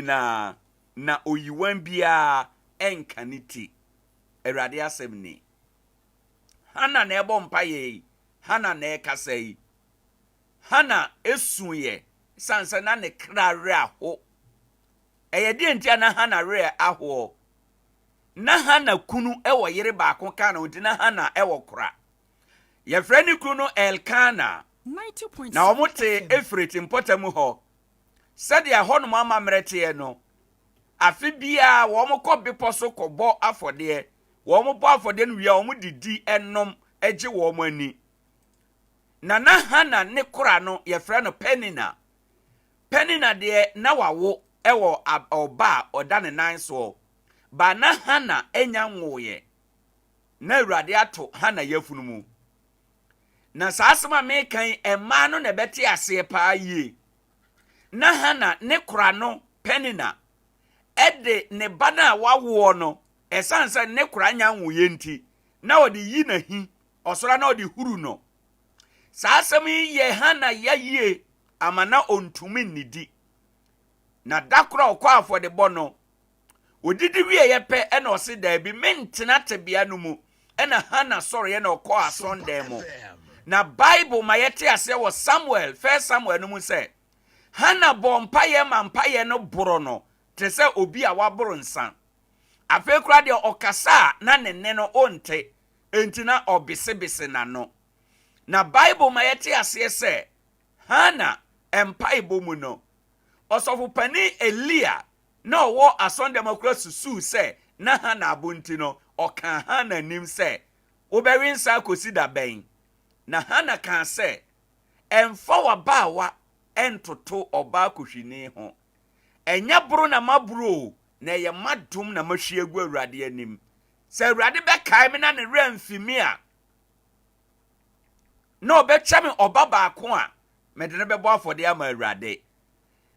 nyina na oyiwan bia enkaniti Awurade asem ni Hana na ebo mpaye Hana na ekasai Hana esuye sansa na ne krare aho eyedi entia na Hana re aho na Hana kunu ewo yere baako kana unti na Hana ewo kora ye freni kunu Elkana 90.7 na omote Efrate mpotamu ho sade ya hono mama mrete no afi bia wo mo kɔ bepo so kɔbɔ afɔde wo mo bɔ afɔde no wia wo mo didi enom eje wo mo ani na Hana ne kora no ye frɛ no Penina de na wawo ewo oba oda ne nan so ba na Hana enya nwoye na Awurade ato Hana yafunu mu na saasema mekan ema no na beti ase pa yie na Hana ne kora no Penina ede ne bana wawo no esansa ne kora nya nwoye nti na odi yi na hi osora na odi huru no saasema ye Hana ya yie amana ontumi nidi na dakora okwa afode bono odidi wie ye pe ena ose da bi mentena tebia no mu ena Hana soro ye na okọ asonde mo na Bible ma yete ase wo Samuel 1 Samuel no mu se Hana bompaye mampaye no boro no te se obi a waboro nsan afekura de okasa na nenne no onte entina obisebise na no na Bible ma yete ase se Hana empaye bomu no osofu pani Elia na owo asonde makura susu se na Hana abunti no oka Hana nim se obewi nsa kosi da ben na Hana kan se emfa wabawa entoto oba kohwini ho enya buru na maburu na ye madum na mahwiegu Awurade anim se Awurade be kai me na ne remfimi a na obecha me oba baako a me de ne bebo afode ama Awurade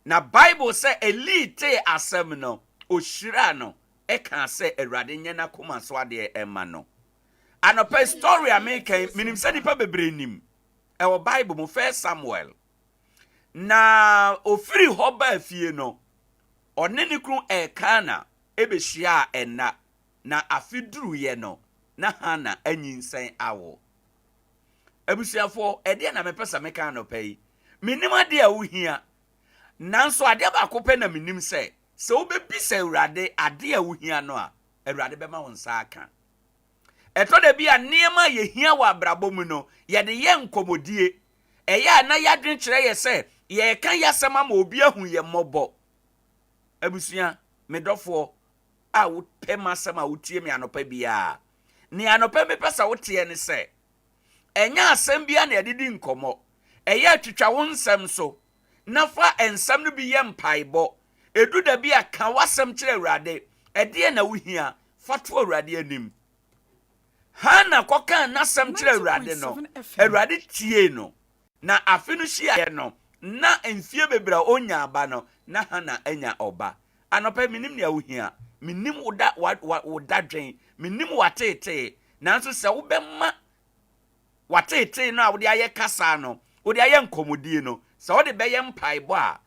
na Bible se elite asem no ohyira no e kan se Awurade nya na koma so ade ema no anopa story american minim se nipa bebre nim e wo Bible mu 1 Samuel na ofiri hoba afie no one ne kru Elkana ebehia enna na afiduru ye no na Hana anyinsen awo abusiafo ede na mepesa meka anopa yi minim ade a wo hia nanso ade ba akopɛ na minim se wo bebisa Awurade ade a wo hia no a Awurade bema wo nsa aka eto de bia niema ye hia wa abrabɔ mu no ye de ye nkomodie eya na yadwen kyerɛ ye se ye kan yasema ma obi ahu ye mmɔbɔ abusua medɔfo a wo pema sama wo tie me anopa bia ni anopa me pesa wo tie ne se enya asɛm bia na yɛdedi nkɔmɔ eya twitwa wo nsɛm so nafa ensɛm no bi ye mpaebɔ edu da bia ka wasɛm kyerɛ Awurade ɛdeɛ na wo hia fato Awurade anim Hana koka nasɛm kyerɛ Awurade no Awurade tie no na afi no hia no na mfie bebra onya aba no na Hana anya oba anopa minim ne awuhia minim woda dwen minim watete nanso sɛ wo bɛma watete no a wode aye kasa no wode aye nkomodie no sɛ wode bɛyɛ mpaebɔ a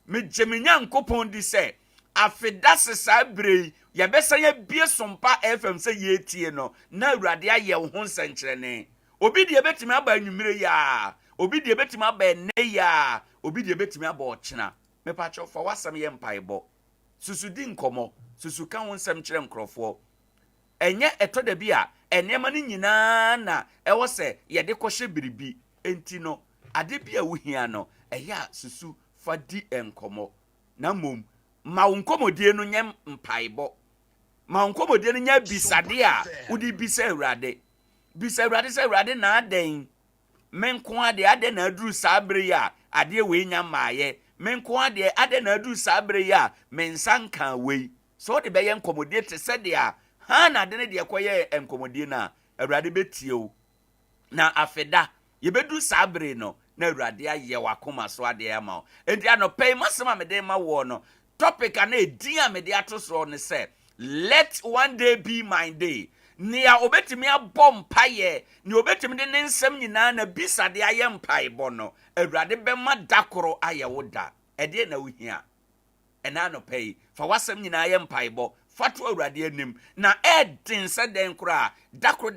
mejeminya nkopon di sɛ afida sesa brei yɛbɛsa yɛ bie Sompa FM sɛ yɛtie no na Awurade ayɛ wo ho nsɛnkyerɛne obi de betimi aba anwumire ya obi de betimi aba ene ya obi de betimi aba ɔkyena mepacho fa wasam yɛ mpaebɔ susudi nkomo susu kan wo nsɛm kyerɛ nkrɔfoɔ enye ɛtɔ da bi a enema no nyinaa na ɛwɔ sɛ yɛde kɔhye biribi enti no ade bi a wo hia no ɛyɛ susu fa di enkomo na mom ma wo nkomodie no nyɛ mpaebɔ ma nkomodie no nya bisade a wodi bisa Awurade sɛ Awurade na aden menko ade na aduru sabre ya ade we nya maaye menko ade na aduru sabre ya mensanka we so de bɛyɛ nkomodie te sɛ de a Hana de ne de koyɛ nkomodie na Awurade betie o na afeda ye bedu sabre no na Awurade ayɛ wakoma so ade ama o enti anɔpɛ masema mede ma wo no topic ana edin a mede ato so ne sɛ let one day be my day nia obetimi abɔ mpaye ni obetimi de ne nsɛm nyinaa na bisade ayɛ mpaebɔ no Awurade bɛma dakoro ayɛ wo da ɛde na wo hia ɛna no pay fa wasɛm nyinaa yɛ mpaebɔ fa to awurade anim na ɛden sɛ den koraa dakoro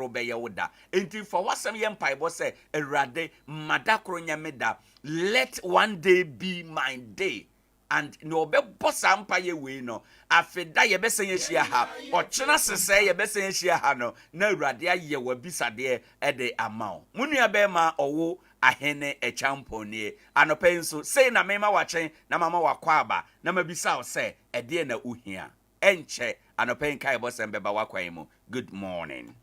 bɛyɛ wo da enti fa wasɛm yɛ mpaebɔ sɛ awurade ma dakoro nyɛ me da. Let one day be my day. And no be bossa empire we no afeda ye besa yehia ha ochena sese ye besa yehia ha no na awurade aye wa bisade e de amao munua be ma owo ahene Acheampong nie anopa nso sei na mema wachen na mama wakwa aba na mabisa o se e de na uhia enche anopa nkai bosem beba wakwan mu. Good morning.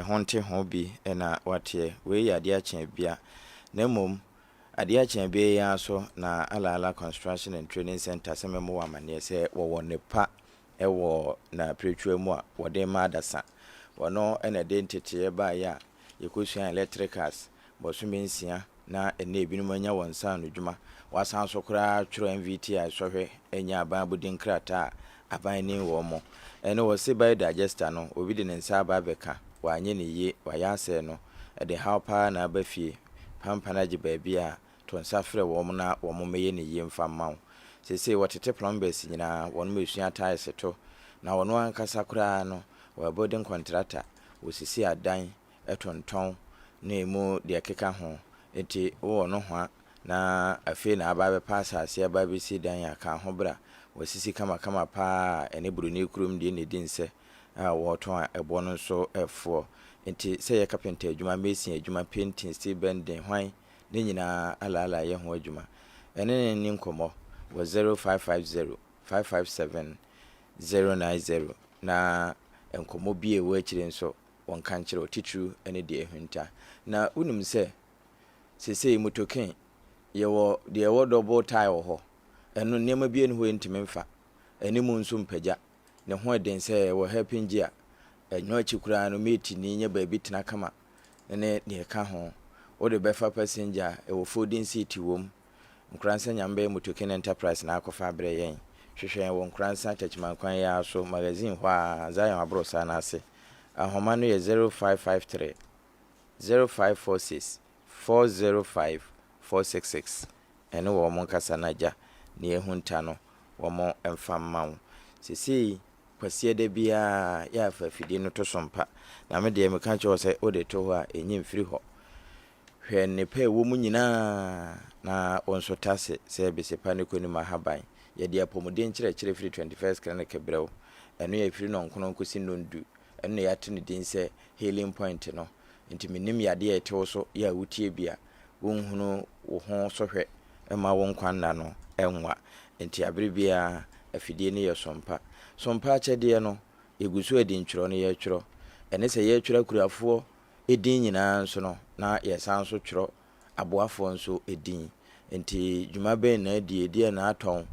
honte ho bi na wate we ya Adea Akye Abia na mom Adea Akye Abia ya so na ala construction and training center se memo wa mane se wo nepa ewo na pretwa mu a wo de ma adasa wono na de ntete ba ya yekosua electricals bosumi nsia na ene ebinum anya wonsa no dwuma wasan so kra twro MVT sohwe enya aban budin krata aban ni wo mo ene wo se by digester no obi de nsa ba beka wanye ne ye wayase no de hawpa na abafie pampana gye baabi a to nsa frɛ wo mo na wo mo meye ne ye mfa mawo sese wotete plumbers nyina won mo esua tiles to na wono ankasa kra no wa building contractor osisi adan etonton na emu de keka ho enti wo no ho na afi na aba be pasa ase aba be si dan aka ho bra wasisi kama pa ene bruni kurum de ne dinse a woton a ebo no so efo enti se ye carpenter adwuma mesin adwuma painting steel bending hwan ne nyina ala ye ho adwuma ene ni nkomo wa 0550 557 090 na enkomo bi e wo akire nso won kan kire otitru ene de ehunta na unum se sese mutoken yewo de yewo double tie wo ho eno niam bi ene ho ntime mfa ene mu nso mpagya ne ho den se wo helping gia enyo akikura no meti ni nya ba bi tena kama ne ne ka ho wo de befa passenger e wo folding seat wom Nkoranza nyambe mutoken enterprise na akofa abre yen hwehwe wo Nkoranza attachment kwan ya so magazine ho a Zion abrosa na ase ahoma no ye 0553 0546 405 466 ene wo mo nkasa na ja ne ehunta no wo mo emfa mawo sisi kwasie de bia ya fa fidi no to sompa na me de me kan che wo se o de to ho a enyi mfiri ho hwe ne pe wo mu nyina na onso tase se be se pa ne koni mahaban ye de apomuden kire firi 21st clinic brew eno ye firi no nkono nkosi nondu eno ya te ne din se healing point no nti minim yade ya te so ya wutie bia wonhunu wo ho so hwe ema won kwanna no enwa nti abere bia afidie ne ye sompa chede no egusu edi ntworo no ye tworo ene se ye tworo kurafo edin nyina nso no na ye san so tworo aboafo nso edin nti dwuma ben na die na aton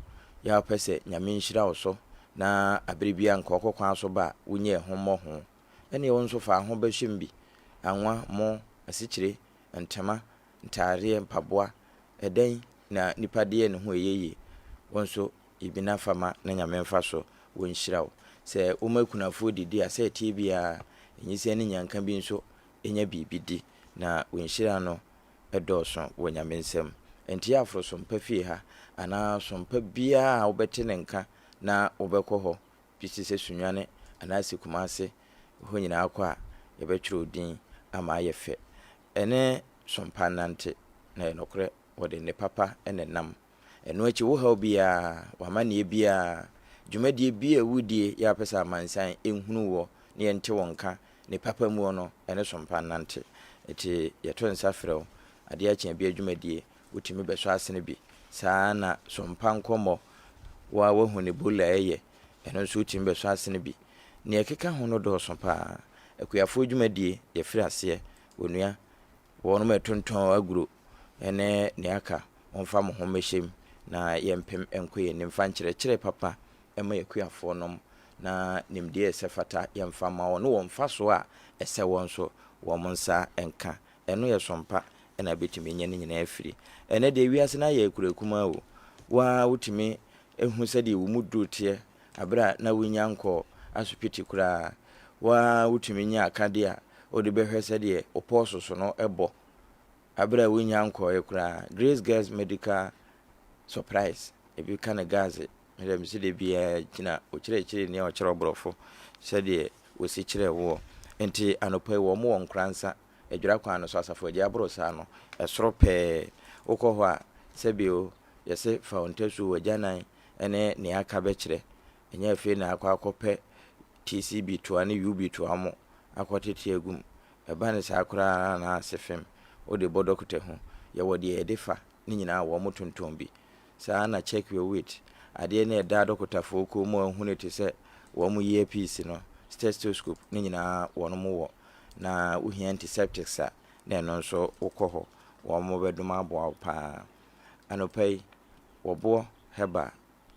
ya pese nyame nhyira wo so na abere bia nka okokwan so ba wonye homo ho ene won so fa ho ba hwembi anwa mo asikyire ntama ntare mpaboa eden na nipade ne ho eyeye wonso ibina fama na nyame mfa so wonhyirawo se umakunafo didi ase tibia enyise ne nyanka bi nso enya bibidi na wonhyira no edoso wonyame nsem enti afro so mpafie ha ana so mpabia obete ne nka na obekọ ho bisi se sunwane ana sikumase ho nyina akwa yebetwere odin ama yefe ene sompa nante na enokre wode ne papa ene nam eno achi wo ha bia wamane bia dwumadie bia wudie ya pesa mansan enhunu wo ne ente wonka ne papa mu no ene sompa nante eti yeto nsa frɛw Adea Akye Abia dwumadie wutimi beso asene bi saa na sompa nkomo wa wahu ne bula eye eno nso wutimi beso asene bi ne ekeka ho no do sompa akuyafo dwumadie ye firi ase onua wono metonton aguro ene ne aka onfa mo ho mehyem na yempem enkoye ne mfa nkyerɛkyerɛ papa ema yakuyafo nom na nimdie sefata yemfa ma wono wonfa so a ese wonso wo monsa enka eno ye sompa ena betimi nya ne nyina afiri ene de wiase na ye kurekuma wo wa wutimi ehu sede wo mudotie abra na wonya nko asopiti kura wa wutimi nya akade a odi behwe sede oposo so no ebo abra wonya nko ye kura Grace Girls Medical Surprise ebi kana gaze mere mi sede bia kina o kire ne o kire obrofo sede wo si kire wo enti anopai wo mo Nkoranza edwira kwa no so asafo agi abrosa no esoro pe ukọ a sebio yese fauntesu wajanan ene ne aka be kire enye afi na akwakope TCB to ani UB to amo akwotete agum eba ne sakura na asefem o de bodokute ho ye wode edefa ni nyina wo motonton bi saa na check your weight ade na eda dokotafo ko mu ahunete se wo mu earpiece no stethoscope ni nyina wono mu wo na wohia antiseptics a na ɛno nso wokɔ hɔ wɔn bɛdom aboa wo paa. Anopai wɔboɔ heba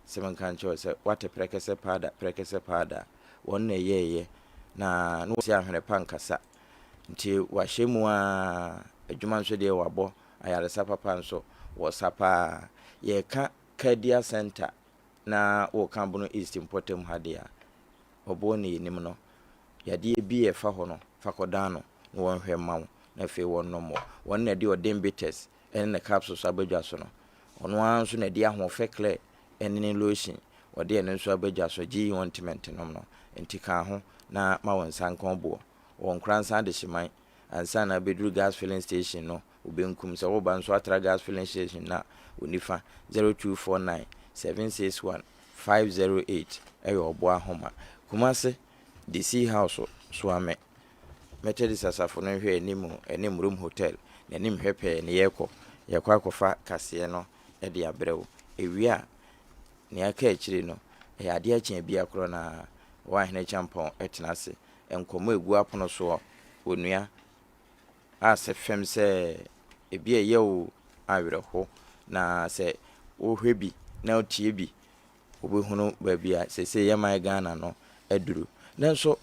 semenka nkyɛw sɛ wate prekɛsɛ paada wɔn na ɛyɛyɛ na no wɔsi ahwene pa nkasa nti wahyɛ mu a adwuma nso deɛ wabɔ ayaresa papa nso wɔsa paa. Yɛka Cardia Center na wɔka bono East Importem ha deɛ wɔboɔ ne yɛnim no yadeɛ bi ɛfa hɔ no fakɔdan no na wɔnhwɛ ma wo na afei wɔn no mmɔ wɔn na de ɔden bitters ɛne ne capsules abadwa so no ɔno ara nso na de ahoɔfɛ clear ɛne ne lotion wɔde ɛne nso abadwa so gye ointment nom no nti ka ho na ma wɔn nsa nka boɔ wɔn Nkoranza de hyeman ansa na beduru gas filling station no obenkum sɛ woba nso atra gas filling station na onifa 0249 761 508 ɛyɛ ɔboa homa Kumase DC House so ame Methodist asafo no hwɛ anim room hotel na anim hwɛ pɛ ne yɛkɔ akɔfa kaseɛ no de abrɛw ewia ne aka akyire no ɛyɛ Adea Akye Abia korɔ na Owoahene Acheampong ɛtena ase nkɔmɔ egu apono so onua asɛ fem sɛ ebi ɛyɛ wo awerɛho na sɛ wohwɛ bi na otie bi obehunu baabi a sɛsɛ yɛman Ghana no aduru nanso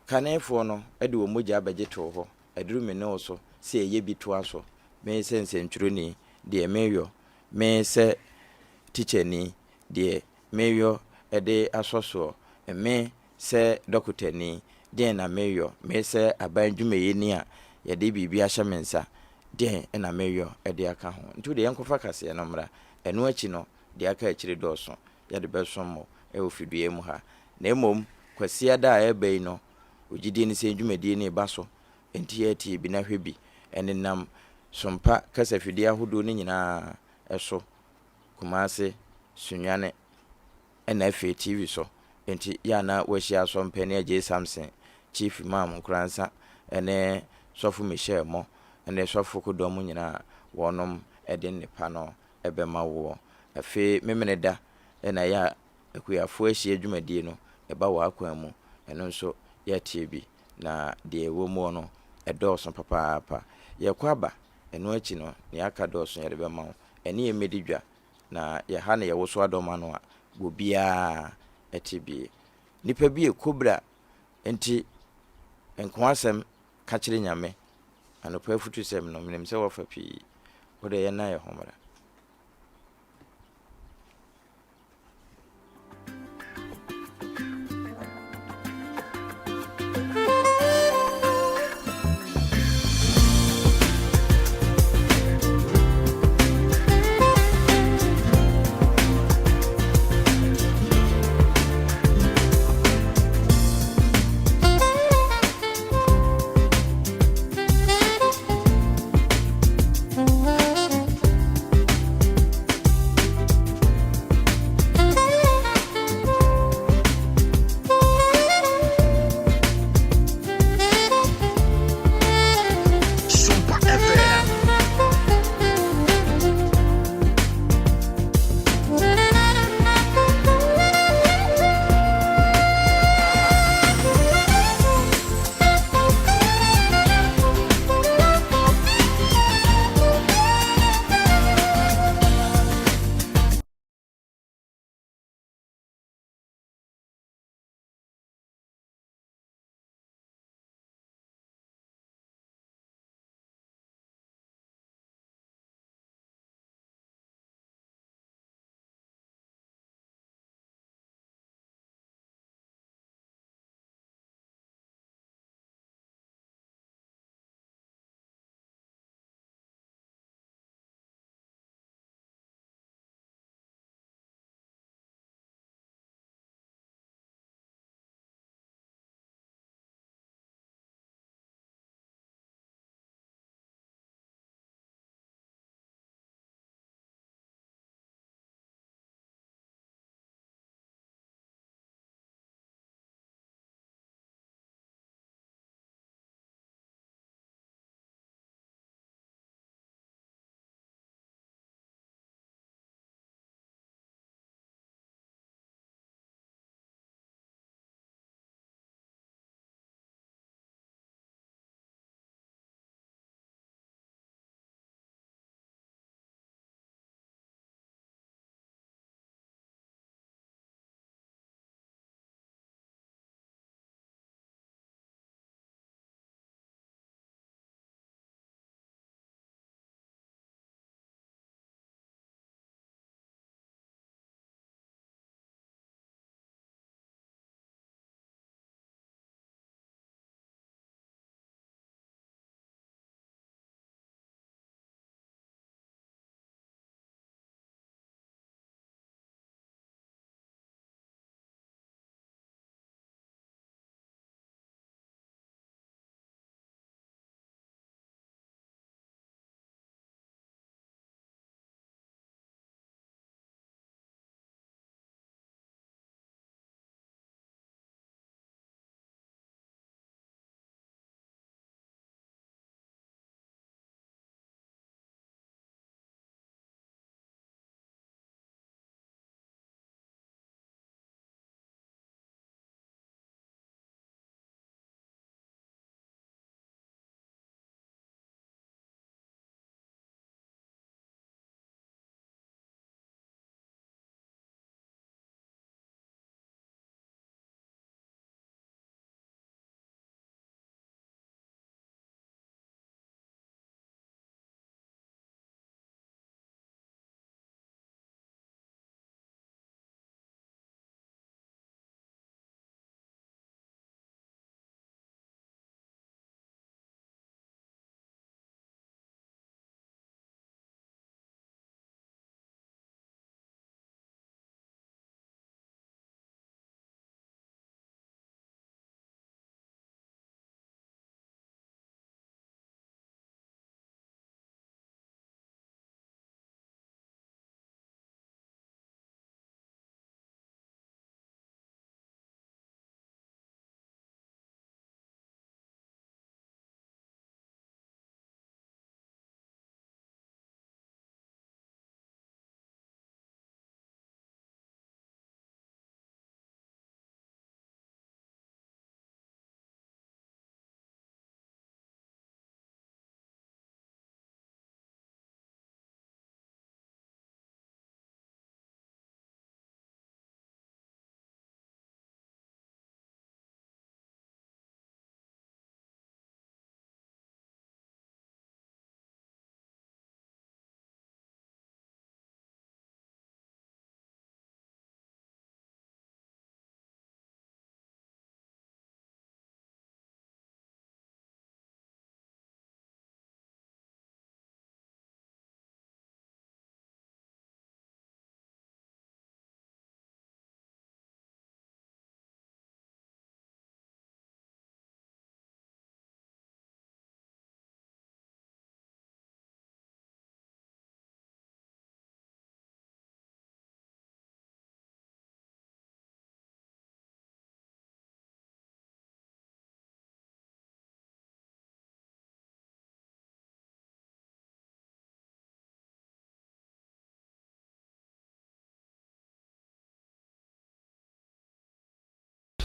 kanefo no ɛde wɔ mogya abɛgye to hɔ aduru me ne wo so sɛ ɛyɛ bi to aso me sɛ nsɛntwerɛni deɛ meyɔ me sɛ teacher ni deɛ meyɔ ɛde asɔsoɔ me sɛ doctor ni deɛ na meyɔ me sɛ aban dwumayɛni a yɛde biribi ahyɛ me nsa deɛ na meyɔ ɛde aka ho nti deɛ yɛnkɔfa kaseɛ no mmra ɛno akyi no deɛ aka akyire dɔɔso yɛde bɛsom mo ɛwɔ fidua mu ha na mmom kwasia da a ɛbɛyi no ogidie ne sɛ dwumadie ne ba so enti yɛtie bi na hwɛ bi ɛne nam Sompa kasa fidie ahodoɔ no nyinaa ɛso Kumase Sunwane ɛna afei TV so enti ya na wɔahyia Sompa ne Agye Samson Chief Imam Nkoranza ɛne Sɔfo Michelle mo ɛne Sɔfo Kodɔm nyinaa wɔnom ɛde nipa no ɛbɛma wo afei memene da ɛna ya akuyafo ahyia dwumadie no ɛba wɔ akwan mu ɛno nso yɛtie bi na deɛ ɛwɔ mu no ɛdɔɔso papaapa yɛkɔ aba ɛno akyi no ne aka dɔɔso yɛde bɛma wo ɛne yɛ medi dwa na yɛha ne yɛwo so adɔma no a bobiaa ɛte bi nipa bi ekobra enti nko asɛm ka kyerɛ nyame anopa afutu sɛm no menim sɛ wɔfa pii wode yɛ na yɛ homra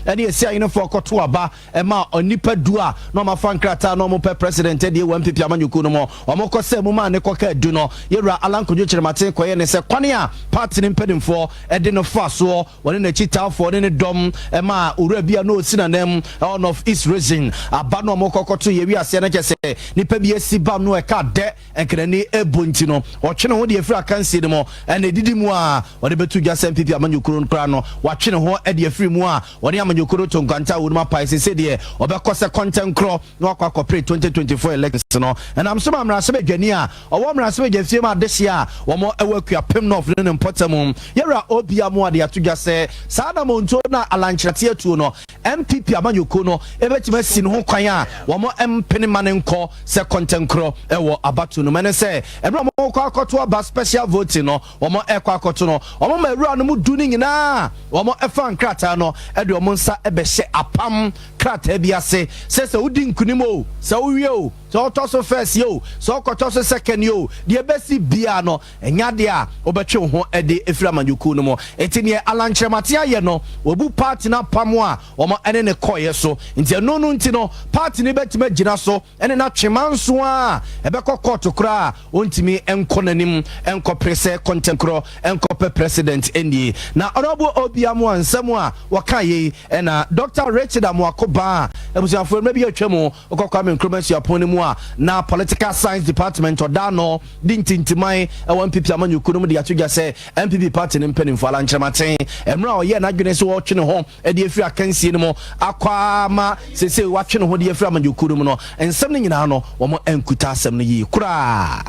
ɛne ɛsi ayene fo kɔto aba ɛma onipa du a na ɔma fa nkrata na ɔmo pɛ president ɛde wɔ MPP amanyɔkuo no mo ɔmo kɔ sɛ mu ma ne kɔka adu no yɛwura alankodwo kyerɛmaten kɔyɛ ne sɛ kwane a party ne mpanimfoɔ ɛde no fa soɔ wɔne n'akyi taafoɔ ne ne dɔm ɛma owura bi a na ɔsi nanam ɛwɔ of East Region aba no ɔmo kɔkɔto yɛwi aseɛ no kyɛ sɛ nipa bi asi ba no ɛka dɛ ɛnkrani ɛbɔ nti no ɔtwe ne ho de afiri akansie no mo ɛna ɛdidi mu a wɔde bɛtu dwa sɛ MPP amanyɔkuo no koraa no watwe ne ho ɛde afiri mu a wɔne amanyɔkuo to nkwanta wɔ no ma pae sɛ deɛ ɔbɛkɔ sɛ content korɔ na wakɔ akɔpere 2024 elections no ɛnam so ma mmarahyɛ badwani a ɔwɔ mmarahyɛ badwafie ma adehye a wɔn ɛwɔ akuapem north ne mpɔtam yɛwura obia mu ade ato dwa sɛ saa na montuo na alankyerɛte atuo no MPP amanyɔkuo no ɛbɛtumi asi ne ho kwan a wɔn mpene ma ne nkɔ sɛ content korɔ ɛwɔ abatu no mɛne sɛ ɛno wɔn kɔ akɔto aba special voting no wɔn ɛkɔ akɔto no wɔn ma awura no mu du ne nyinaa wɔn ɛfa nkrataa no ɛde wɔn nsa ɛbɛhyɛ apam krataa bi ase sɛ wodi nkunim o sɛ wowie o sɛ ɔtɔ so first yo sɛ ɔkɔtɔ so second yo deɛ bɛsi bia no ɛnya deɛ a wobɛtwe ho ɛde ɛfiri amanyɔkuo no mu ɛnti neɛ alankyerɛmate ayɛ no wɔbu party no apam a wɔma ɛne ne kɔɔyɛ so nti ɛno no nti no party no bɛtumi agyina so ɛne na twema nso a ɛbɛkɔ kɔɔto koraa a ɔntumi ɛnkɔ n'anim ɛnkɔpere sɛ content korɔ ɛnkɔpɛ president ɛnie na ɔnɔbo obia mu a nsɛm a wɔka yei ɛna Dr. Richard Amoakoba a abusuafoɔ no bi atwa mu ɔkɔkɔ ame nkromasi apon no mu na political science department ɔda no di ntintiman ɛwɔ MPP amanyɔkuo no mu de ato dwa sɛ MPP party ne mpanimfoɔ alankyerɛmaten ɛmmerɛ a ɔyɛ n'adwene sɛ wɔtwe ne ho ɛde afiri akansie no mu akɔ ama sese watwe ne ho de afiri amanyɔkuo no mu no nsɛm no nyinaa no wɔn ɛnkuta asɛm no yie koraa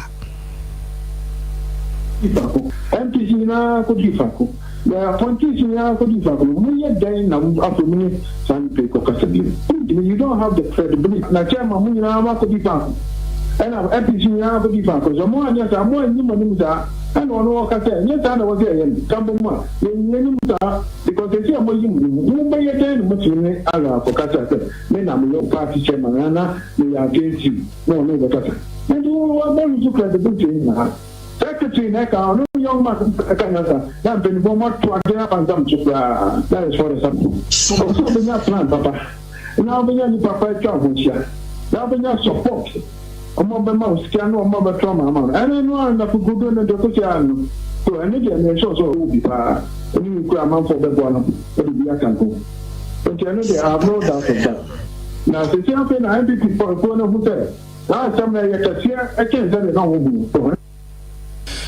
MPC nyinaa kɔdi fako na politics nyinaa kɔdi fako moyɛ dɛn na afɔ mu ne sanpe kɔkasa bi you don't have the credibility na chairman mu nyinaa makɔdi fako ɛna MPC nyinaa kɔdi fako so mo anyɛ saa mo anim anim saa ɛna ɔno ɔkasa nyɛ saa na wɔsɛ ɛyɛ kambo mu a yɛnyɛ anim saa because ɛsɛ mo yi mu bɛyɛ dɛn na mo tumi ne ala akɔkasa sɛ me na meyɛ party chairman ana meyɛ against you na ɔno bɛkasa ɛnti wɔbɛyi so credibility nyinaa secretary neka no young man kanasa na benbo mo to agena panzam chukra that is for example so benya plan papa na benya ni papa twa hosia na benya support omo be ma uskia no omo be trauma ma ene no na fugudo no de kosia no so ene de na so obi pa oni ku amanfo be bo no e bi akanko so ene de have no doubt of that na se ti afi na MPP for no hotel na samna yakasia e ken ze na wo bu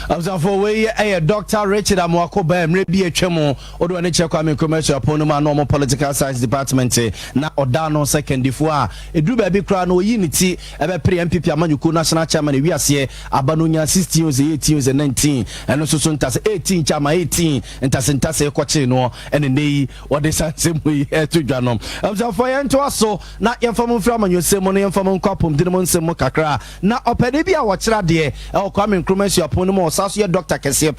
Absafo we Dr. Richard Amoakoba mre bi atwam odo ne check kwame commercial upon ma no political science department na odano second fo a edu ba bi kra no oyi ne ti ebe pre MPP amanyuko national chairman wi ase abanonya 16 years 18 years 19 eno so ntase 18 chama 18 ntase koche no ene nei ode sanse mu eto dwa no absafo ye nto aso na yemfam mfra amanyosem no yemfam nkapom de mo nsem kakra na opede bi a wo kira de e kwame commercial upon mo saso ye Dr. Kesiye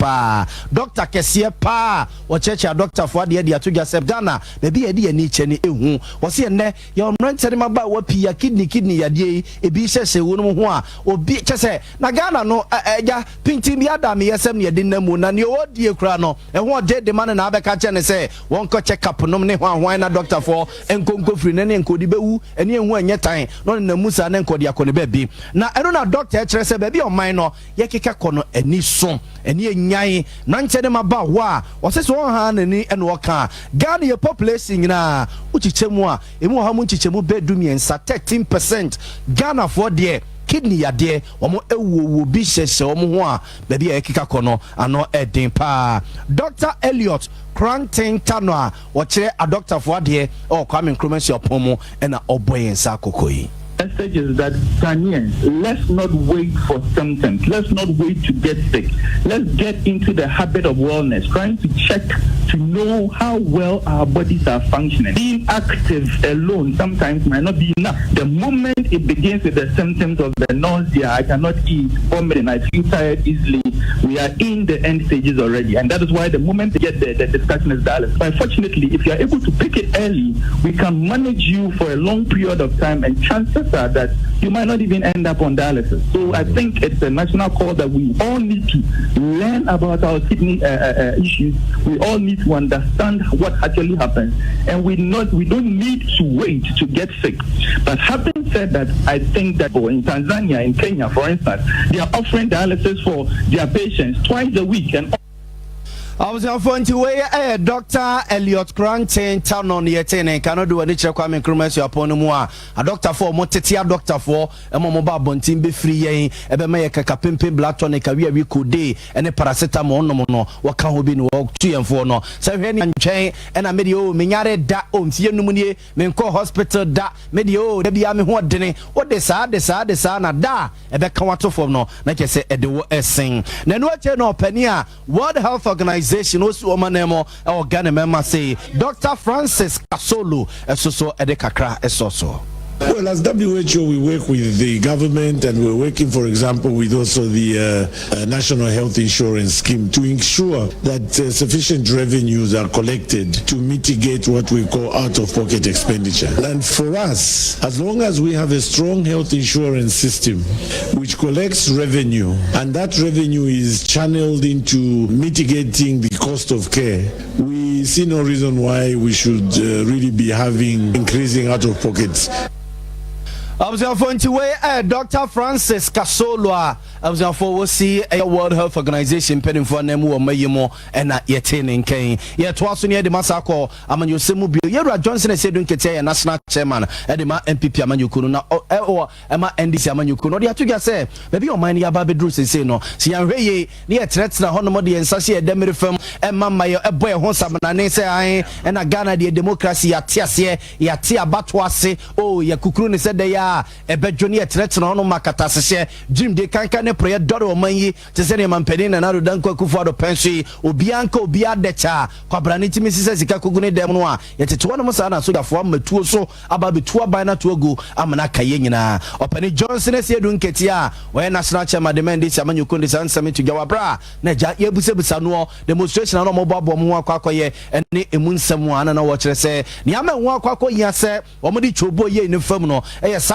pa wo checha Dr. Fuade de ato dwa sep Ghana be bi ede ani che ne ehu wo se enne ye omrante ma ba wa pia kidney yade ebi hyehye wo no ho a obi chese na Ghana no eja pinti bi adam yesem ne de namu na ne odie kura no ho de man na abeka che ne se won ko check up nom ne hwan na Dr. for enkonko free ne enkodi bewu ene ehu anye tan no na musa ne enkodi akone ba bi na eno na doctor kire se ba bi oman no ye keka kono ani so eni enyai na nkyene maba wa osese won ha na ni eno ka Ghana ye population nyina uchichemu a emu ha mu nchichemu bedum yensa 13% Ghana for there kidney yade omo ewuwo bi hyehye omo ho a ba bi ekika kono ano eden pa Dr. Elliot Cranton Tano a wo kire a doctor for there o kwame nkromasi opomo na oboyensa kokoyi. Message is that Ghanaians, let's not wait for symptoms. Let's not wait to get sick. Let's get into the habit of wellness, trying to check to know how well our bodies are functioning. Being active alone sometimes might not be enough. The moment moment it begins with the symptoms of the nausea, I cannot eat, vomiting, I feel tired easily, we are in the end stages already. And that is why the moment they get the discussion is dialysis. But fortunately, if you are able to pick it early, we can manage you for a long period of time, and chances are that you might not even end up on dialysis. So I think it's a national call that we all need to learn about our kidney issues. We all need to understand what actually happens, and we don't need to wait to get sick. But having said that, I think that in Tanzania, in Kenya, for instance, they are offering dialysis for their patients twice a week. And I was on to where Dr. Elliot Granting town on the 18 cannot do any check coming cremation upon a doctor for Motetia doctor for a mobile bunting be free a make a capimpi black tonic career we could day and a paracetamol no what can we be walk 2 and 4 no so any chain and a medio minyare da on see numuni menko hospital da medio de bia me ho dene what de sa na da e be kan wato for no na ke say e de wo esen na no che no pania World Health Organization also omanemo or Ghana member say Dr. Francis Kasolo so Adea Kakra so. Well, as WHO, we work with the government, and we're working, for example, with also the National Health Insurance Scheme to ensure that sufficient revenues are collected to mitigate what we call out-of-pocket expenditure. And for us, as long as we have a strong health insurance system which collects revenue, and that revenue is channeled into mitigating the cost of care, we see no reason why we should really be having increasing out-of-pockets. I was going to where Dr. Francis Kasolo. I was going to see a World Health Organization pending for Nemu or Mayemo and not yet in Kane. Yet twice near the massacre. I'm on your Semubi. Yera Johnson said, don't get a national chairman at the MPP Amanukuno or Emma NDC Amanukuno. They have to get say, maybe your mind your baby Drew say no. See, I'm very near threats na Honomodi and Sashi at Demir firm and Mamma, a boy who some say and a Ghana the democracy at Tiasia, Yatia Batwase. Oh, Yakukuni said they are. A bedronia threats on Makata Jim de Kankane prayer Doro Manyi to send him and Pedin and Arudanko Kufado Pensi, Ubianco Biadecha, Quabraniti Mrs. Kakugune Demoa, yet it's one of us so that form a two so about the two bina to go Amanaka Yena. Open Johnson is here doing Ketia, when National Chairman demanded Saman Yukundis answer me to Gawabra, Naja Yebusebusano, demonstration on mobile bomb Quakoye, and Emun Samuan and what I say. Niama Wako Yase, Omodi Chobo ye in the Fermo,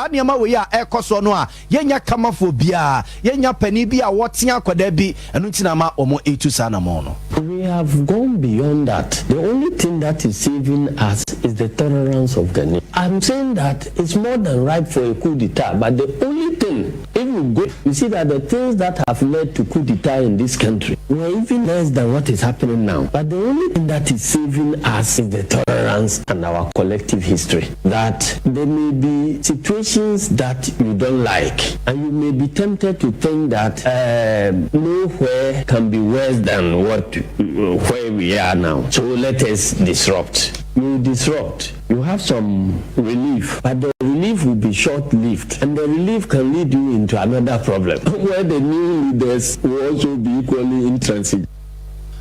Niama we are ekoso no a yenya kamafo bia yenya pani bia wotia kwadebi enutinama omo etu sana mo no. We have gone beyond that. The only thing that is saving us is the tolerance of Ghana. I'm saying that it's more than right for a coup d'etat, but the only thing, if you go, you see that the things that have led to coup d'etat in this country were even less than what is happening now. But the only thing that is saving us is the tolerance and our collective history. That there may be situations that you don't like, and you may be tempted to think that nowhere can be worse than where we are now. So let us disrupt. You disrupt, you have some relief, but the relief will be short-lived, and the relief can lead you into another problem where the new leaders will also be equally intransigent.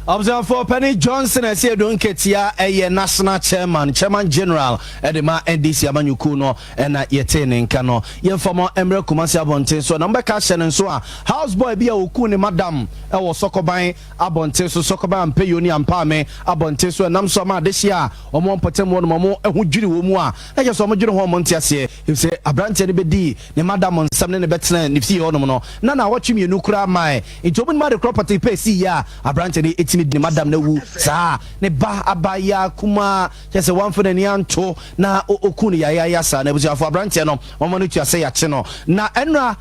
Observe for Penny Johnson as here don't get here a national chairman general at the NDC Amanyukuno and Yeten in Kano. Yen former Emre Kumasi Abonte so number cash and so houseboy be a ukuni madam or sokobai Abonte so sokobai and pay uni and pame Abonte so and Namsoma this year or one potem one momo and who jury wumwa. I just saw my general Montiasia. If say a branch anybody, the madam on some in the better if see ono. Nana watching you nukra my it open my property pay see ya a branch it's me madam ne wu sa ne ba abaya kuma just one for the nianto na okunu ya sa na busia for branch no omo to say ya che no na enra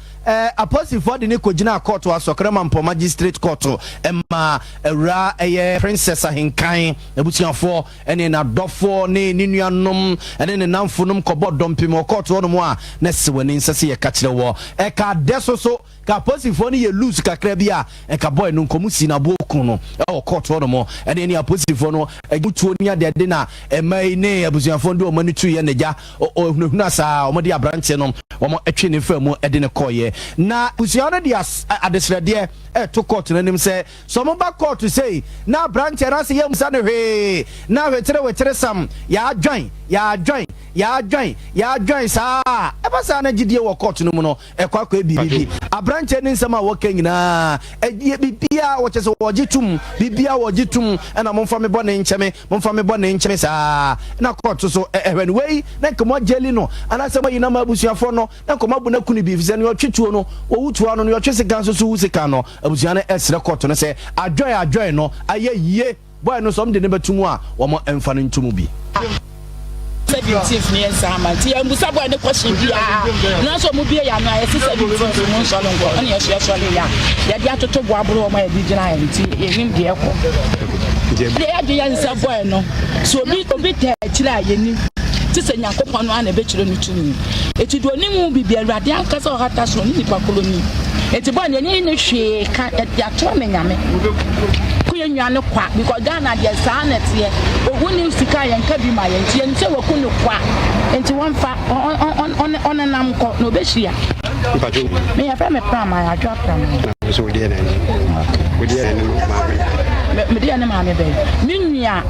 apostle for the ne kogina court asokrama mpo magistrate court emma era princess ahinkan ebusia for ene na dofo ne nuanom ene ne namfonum kobodom pimo court no mo a na se wani nsase ye ka kire wo ka deso so ka apostle for ne ye lose kakra bia ka boy no nkomusi na bo okunu ɛwɔ court hɔ no mo ɛne ne aposifoɔ no ɛgutuo ne ade na ɛmai ne abusuafoɔ de ɔma no tu yɛ ne gya ɔhunahuna saa ɔmo de abrante no ɔmo ɛtwe ne fa mu ɛde ne kɔɔyɛ na abusua no de adesrɛdeɛ ɛto court no anim sɛ so ɔmo ba court sei na abrante no ase yɛ musa no hwee na wetere sam yɛadwan saa ɛba saa na gyidie wɔ court no mu no ɛkɔ akɔ bibi abrante ne nsɛm a wɔka nyinaa bibia wɔkyɛ sɛ wɔgye tum bibia wɔgye tum ɛna momfa me bɔ ne nkyɛme saa na court so ɛhwɛ no wei na nkɔmɔ gyeli no anasɛ mayi na ma abusuafoɔ no na nkɔmɔ abu na kunu bi fisɛ no yɛtwe tuo no wɔwu tuo no yɛtwe sika nso so wu sika no abusua no ɛsrɛ court no sɛ adwan no ayɛ yie boy no som de ne betumu a wɔn ɛmfa no ntumu bi 17th ni ensama ti embusa boy ne question bia na so mu bia ya na yesi 17th mu so longo ene yesi so le ya de atoto bo aburo ma bi gina ya nti ehim de ekọ de ya de ya nsa boy no so obi te akira yeni ti se nyankopon no ana be kire no tumi eti do ni mu bibia awrade ankasa o hata so ni nipa koloni eti boy ne ne hwe ka de ato me nyame kuyenwa no kwa because Ghana de saa netie oguni sika yenka bi ma yentie nse waku no kwa enti wonfa on nam ko no be hia me ya fa me pra ma ya dwa pra ma so de na me de na ma me be minua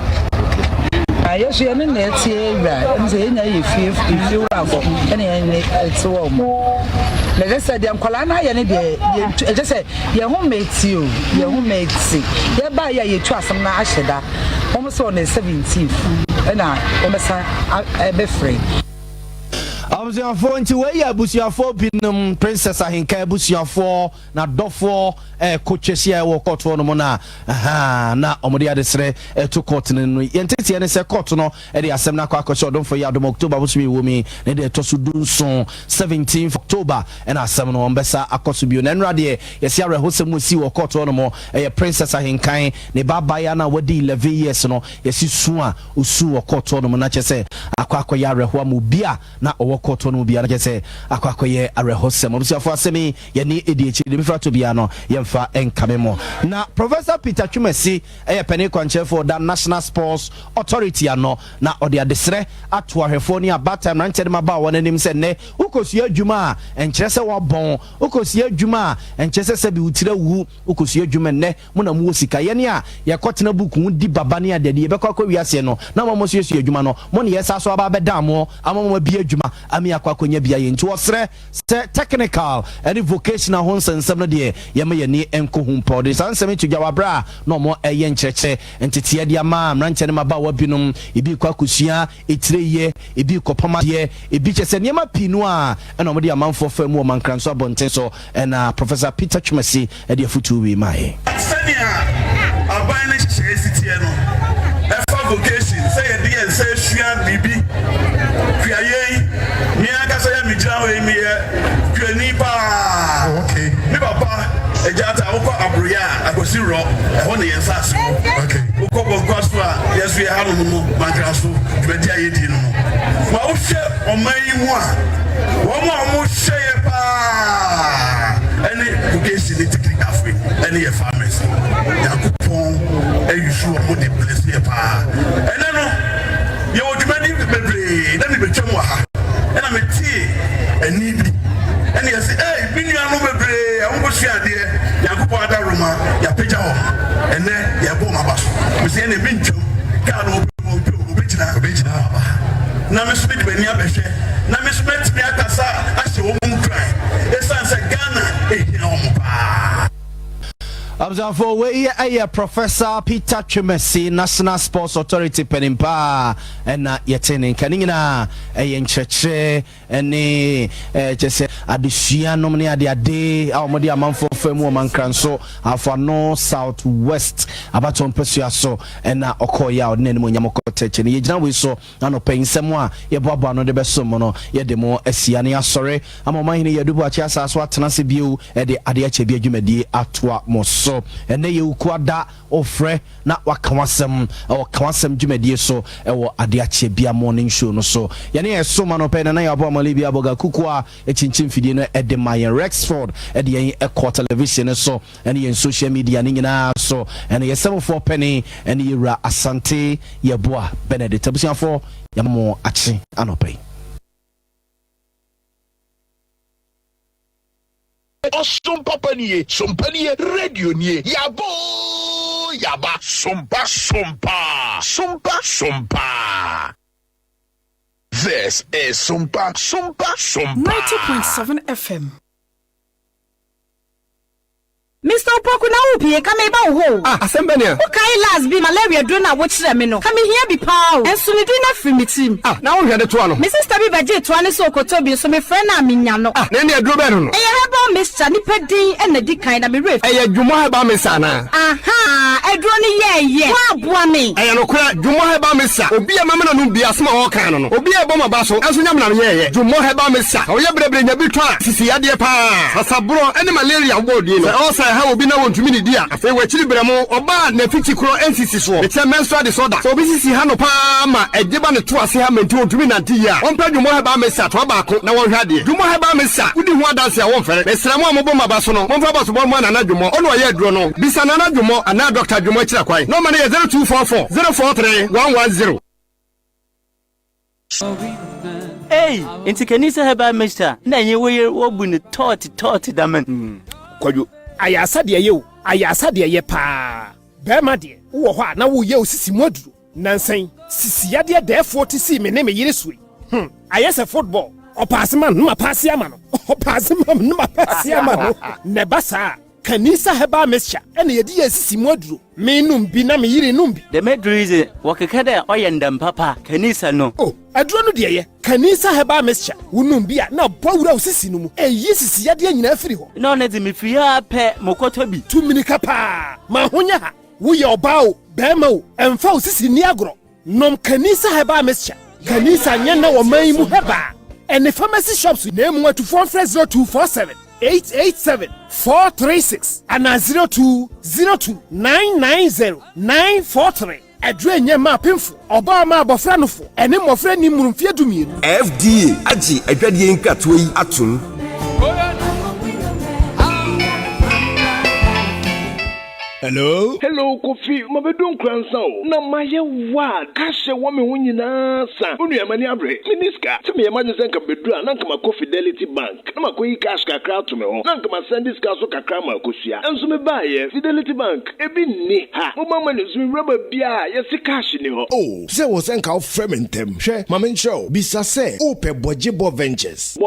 ayesu ye ne netie bra nze nya ye fie wa go ene ye eti wo mo na jese de nkola na ye ne de jese ye ho meti o ye ho meti ye ba ye tu asem na ahyeda omo so na 17th na omo sa ebe free abusuafo nti wey abusuafo binum princess ahinka abusuafo na dofo kochesia wo court no mo na na omode adesre to court no yentete ne se court no e de asem na akwakoche odonfo ya dom October busumi wo mi ne de to so dunson 17th October and asem no ombesa akoso bio na nrade yesi arehosem si wo court no mo princess ahinkan ne baba ya na wadi 11 years no yesi suwa usu wo court no mo na chese akwakoya areho mu bia na owo court no bia na chese akwakoye arehosem obusuafo asemi ye ni ediechi de mifra to bia no yemfa enkamemo na Professor Peter Chumesi pene kwanche for the National Sports Authority ano na odi adesre ato ahwefo ni abata mranche de maba won anim se ne ukosu adwuma enkyere se wabon ukosu adwuma enkyere se bi utire wu ukosu adwuma ne mo na mu sika ye ne a ye kotena buku di baba ne adede ye bekwa kwa wiase no na mo so yesu adwuma no mo ne yesa so aba beda mo amamo bi adwuma ami akwa konya bia ye nti wosre technical and vocational honsensem no de ye me ye ni enko humpo de sansem to jawabra no mo eye nkyerekye entete de ama mranche ne maba wabinum ebi kwa kusua etireye ebi kopama de ebi chese niema pinu a na mo de amanfo famu o mankranso abonten so na Professor Peter Chumesi e de futu wi mai senia aban ne chesitie no efa vocation say e de say sua bibi kuaye mi aka say mi jira we mi kuani pa okay mi papa ejata woko abroya agosi ro ho ne yensa so okay woko bogwaso a yesu ye hanu mu mankraso dwedi ayedi no ma wo hwe oman mu a wo mo hwe pa ene bugesi ne technical free ene ye farmers yakupon eyusu mo de bless ye pa ene no ye wo dwumani bebre na me betwam ha ena me tie eni bi ene ye say binu anu bebre ade yakupo ada roma ya peja ho ene ya bo mabaso me se ene bintwam ka no obejina na me so be bani abehwe na me so bet me akasa ahye wo mu kran esanse Ghana ehina wo pa Abzafo we Professor Peter Chumesi National Sports Authority penimpa na yetene kanina ncheche ene chese adesua nom ne ade awomode amanfo famu mankranso afa no south west abaton pesua so na okoya odne mo nyamokoteche ne yegina we so na no pensem a yeboabo no de besom no yede mo asia ne asore amoma hine yedubu achi asaso atena se bio de Adea Akye Abia dwumadie atoa mo so ene ye ukwada ofre na wakawasem dwumadie so ewo Adea Akye Abia morning show no so yene yeso ma no pe na ya bo amalibi aboga kukua echinchim fidie no edema Rexford ede yen quarter television so and in social media ningina so and ye 74 penny and yira asante yeboa Benedict abusia for yamo achi anope Sompa radio nie yabo yaba Sompa This is Sompa 90.7 FM. Mr. Opoku na ubi kame ba ho. Asembania. Okay, last be malaria do na watch them no. Come here be pow. Enso me do na free me team. Na wo hwe de to ano. Me sister be baje to ane so kotobi so me friend na menya no. Na ne aduro be no. E heba Mr. Nipa din e na di kan na me ref. E dwumo heba Mr. na. Aha, aduro ni ye. Wa boa me. E no kura dwumo heba Mr. Obi e mama na no bia asma ho kan no. Obi e boma ba so. Enso nyam na ye. Dwumo heba Mr. O ye brebre nya bi to a sisi ade pa. Sasabro ene malaria wo di no. Ha obi na wontumi ni dia afei wachiri bremo oba na fiti kro NCC so it's menstrual disorder so obi sisi ha no pa ma ejeba ne to ase ha menti wontumi nanti ya onpa dwumo ha ba mesa to ba ko na wonhwa de dwumo ha ba mesa wudi hu adanse a wonfere mesramo amobo ma ba so no wonfa ba so bo mo na dwumo ono ye aduro no bisa na dwumo ana Dr. Dwumo akira kwai no ma ne 0244 043 110 Hey, into kanisa heba mesta na ye wo bu ne tot daman kwaju ayasa de ye ayasa de ye pa be ma de wo ho na wo ye osisi moduru nansan sisi ya de defo ti si me ne me yire suyi ayasa football opasman no apasi ama no opasman no apasi ama no ne basa kanisa heba mesha ene ye di asisi moduru me num bi na me yire num bi the medrize wakeka da oyendam papa kanisa no aduro no de ye kanisa heba mesha wunum bi a na bawura osisi no mu eyi sisi ya de nyina afiri ho no na de me fi ha pe mokoto bi tuminika pa ma honya ha wo ye obao be ma o emfa osisi ni agro nom kanisa heba mesha kanisa nya na wo man mu heba ene pharmacy shops na emu atufo frɛ 0247 887 436 and 0202990943 adre nya ma pemfo oba ma abofra no fo ene mofra ni murumfie dumie FDA agi adwadie nkratoyi atum Hello Kofi mabedu Nkoranza o na maye wa kashe wo me hunyina sa unu ya mani abre miniska timi ya mani senka bedu na nka ma Fidelity Bank na makoyi cash kakra to me ho na nka ma sendiska so kakra ma kosua enso me baye Fidelity Bank ebi ni ha mo mama ne zumi raba bia ya si cash ni ho se wo senka ofrementem hwe mama ncho bisa se ope Bojibo Ventures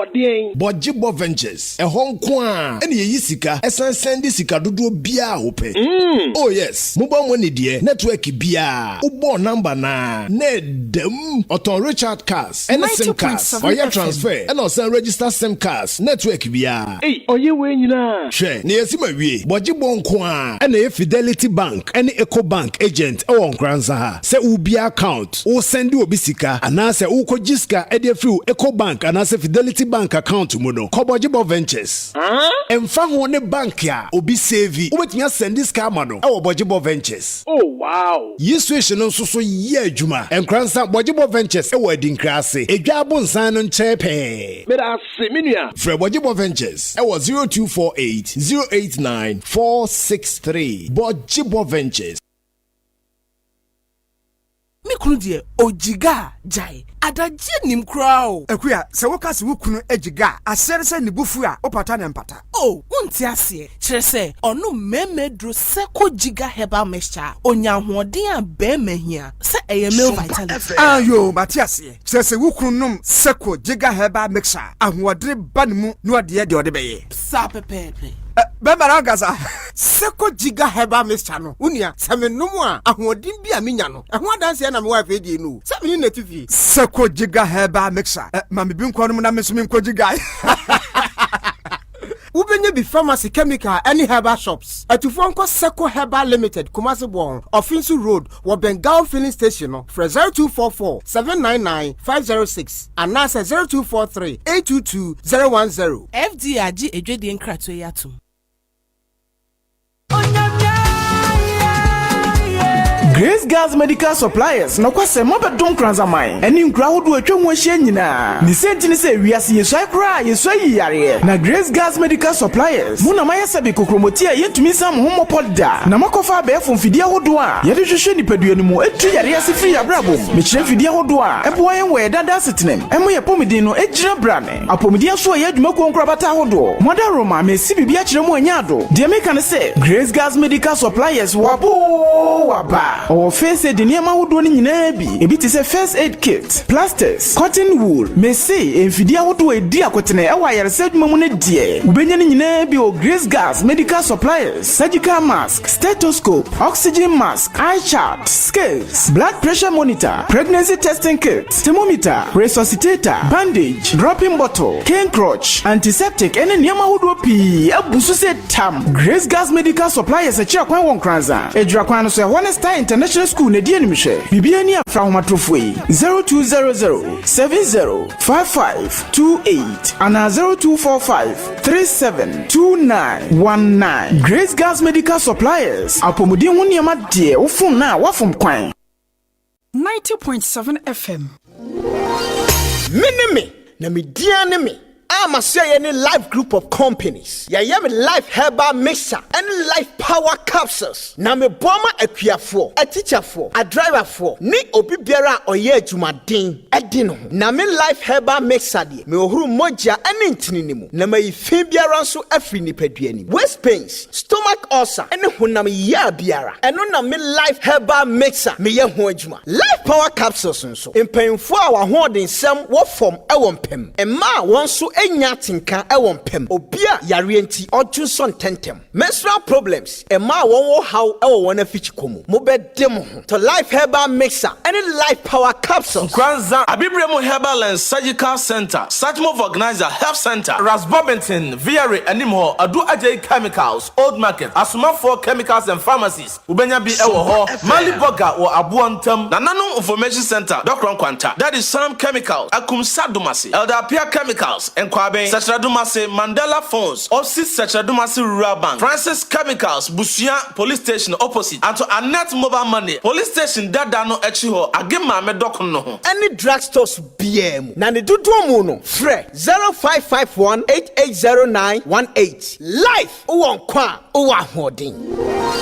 Bojibo Ventures nko a ene yi sika esan sendi sika dodo bia ope oh yes mobile money die network bia ubo number na nedem oton Richard Cars and SIM cards oya transfer and also register SIM cards network bia oye we nyina hwe na yesima wie Bojibo nko a na Fidelity Bank and Eco Bank agent e won Nkoranza ha se ubia account o send obi sika ana se ukojiska e de free Eco Bank ana se Fidelity Bank account mu no Bojibo Ventures emfa ho ne bank ya obi save obetinya send this car no Bojibo Ventures wow yiswation no so ye adwuma Nkoranza Bojibo Ventures e wadinkrase edwabo nsan no nchepe mera se menua Fred Bojibo Ventures e 0248 089 463 Bojibo Ventures Mikunu die ojiga jai adaje nim krao ekuya se wokase wukunu ejiga asere se nibufu a opata ne mpata wonti ase kire se onu memedro seko jiga herbal mixture onya hoden a be mahia se eye male vitality ayo mati ase se wukunu num seko jiga herbal mixture ahoɔdere ba ne mu no ade de beye sa pepepe Bemara gaza seko jiga herbal mixture no unia semenum a ahoɔden bi a menya no ɛho adanse na me wife die no semeni na tifi seko jiga herbal mixture ma me bi nkɔ no na me so me nkɔ jiga Ubenya bi pharmacy chemical any herbal shops atufo nko Seko Herbal Limited Kumasi Bon Ofinsu Road wo Bengal filling station no for 0244 799 506 and now 0243 822 010 FD agi edwedi nkrato yatum Grace Girls Medical Suppliers no kwase mobedom Nkoranza man eni nkura hodo atwa mu ahia nyina ni senti ni se wiase yeso akura yeso yiyare na Grace Girls Medical Suppliers muna mayesa bi kokromoti a yentumi sam homo podda na makofa be fomfidi hodo a yede hwehwe nipadua mu etu yare asifiri abrabom mekire fidi hodo a ebo yen we dada setinem emo ye pomidin no ejira brane apomidin so ye adwuma ko nkura bata hodo moda roma mesi bibia kire mu anyado de meka ne se Grace Girls Medical Suppliers waba o face de niam ahodo ni nyina bi ebi ti se first aid kit plasters cotton wool mesi enfidi ahodo edi akotene e wa yare se adwuma mu ne die ubenya ni nyina bi o Grace Girls Medical Suppliers surgical mask stethoscope oxygen mask eye chart scales blood pressure monitor pregnancy testing kit thermometer resuscitator bandage dropping bottle cane crutch antiseptic ene niam ahodo pi abusu se tam Grace Girls Medical Suppliers a kira kwan won Nkoranza ejura kwan no so Honesta International School ne die nimhwe bibia ni afra homatrofoi 0200705528 ana 0245372919 Grace Girls Medical Suppliers apomudin ho niam ade wofun na wafom kwan 90.7 FM Minime na mediane me I'm a say any life group of companies. Ya me life herbal mixer and life power capsules. Na me bomber Acheampong, a teacher for, a driver for, ni obi biara oye jumadin edino. Na me life herbal mixer di me ohuru moja ani ntinimu. Na me ifi biara nso afri nipaduani. Waist pains, stomach ulcer, ene honam ya biara. Eno na me life herbal mixer me ye ho adwuma. Life power capsules nso. Empanfo a wa ho den sem wo form ewon pem. Emma won so enya tinka ewon pem obia yare enti odwunso ntentem menstrual problems ema won how ewo won afichi komu mo bedem ho to life herbal mixer any life power capsules Nkoranza abibremu herbal and surgical center Satmov organizer health center Rasbobington Viare animo adu ajay chemicals old market asumafo chemicals and pharmacies ubenya bi ewo ho Maliboga wo abuontam nanano information center Dr. Nkwanta that is Sam chemicals akumsa domasi Adea chemicals Kwabe Sachradumase Mandela Phones opposite Sachradumase Rural Bank Francis Chemicals Busia Police Station opposite and to Anet Mobile Money Police Station Dadano Echiho Agema Medokono ho any drugstores BM na ne dodo mu no frɛ 0551880918 life won kwa Owoahene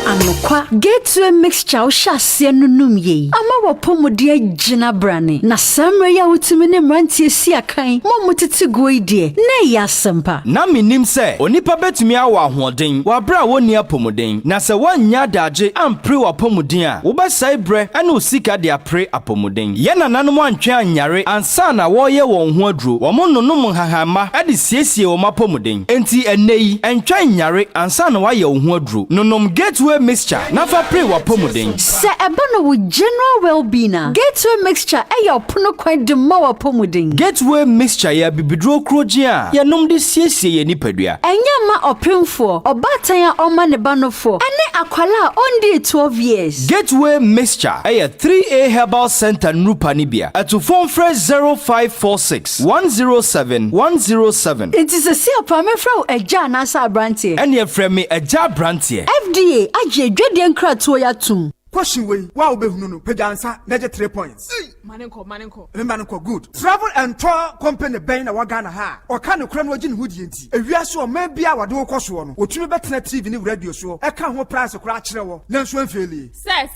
Anokwa gateway mixture ushase nunum ye ama wapomudi agina brane na samre ya utimi ne mrantie si akan mo mutiti goidie na ya sempa na minim se onipa betumi Owoahene wa bra woni apomuden na se wanya daje ampre wapomuden a wo besai bre ana osika de apre apomuden ye nananom antwe anyare ansa na wo ye won ho aduro wo mo nonum hahama ade siesie wo mapomuden enti enei entwe anyare ansa na wa ye wo ho aduro nonom gateway mixture na fa pre wapomuden se eba no wo general well-being gateway mixture e ya opono kwan de ma wapomuden gateway mixture ya bibidro kroji a ya nom de siesie ye nipadua enya ma opemfo obatan ya oma ne banofo ene akwala ondi 12 years gateway mixture e 3A herbal center nupa nibia at phone fresh 0546 107 107 it is a see apame from eja na sa brantie ene e frame me eja brantie FDA aje dwede nkrato ya tum question we wa obehunu no pejansa neje 3 points manenko remember good travel and tour company ben na wagana ha o ka ne kura no gine hudi enti ewiase o man bia wade wo koso no otumi betena TV ni radio so e ka ho price kura kire wo nanso anfeli sir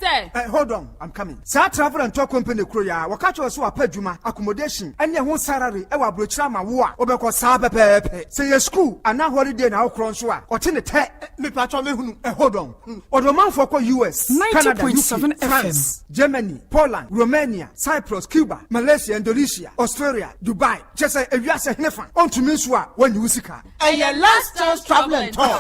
hold on I'm coming sa travel and tour company kuro ya waka cho so apadwuma accommodation ene ho salary e wa brochira ma wo a obekọ sa pepepe say your school ana holiday na okron so a o te ne te me patcho me hunu hold on odoman for ko US Canada 90.7 FM Germany Poland Romania Cyprus, Cuba, Malaysia, Indonesia, Australia, Dubai. Just say if you are saying never on to miss what when you see car. And your last chance travel and tour.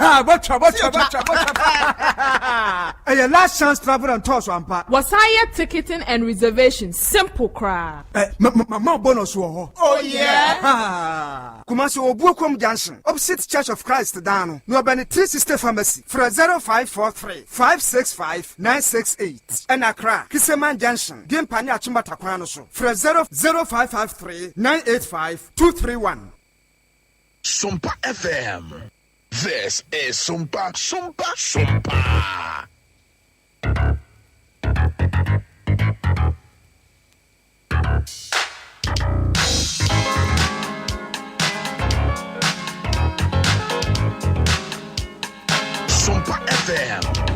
And your last chance travel and tour so ampa. Was higher ticketing and reservation simple cry. Mama bonus wo. Oh yeah. Kumasi Obuakom Junction, opposite Church of Christ down. No bani 360 pharmacy for 0543 565 968. And Accra, Kiseman Junction, Gimpani Achimbata Kwanoso for 0553 985 231. Sompa FM. This is Sompa. FM.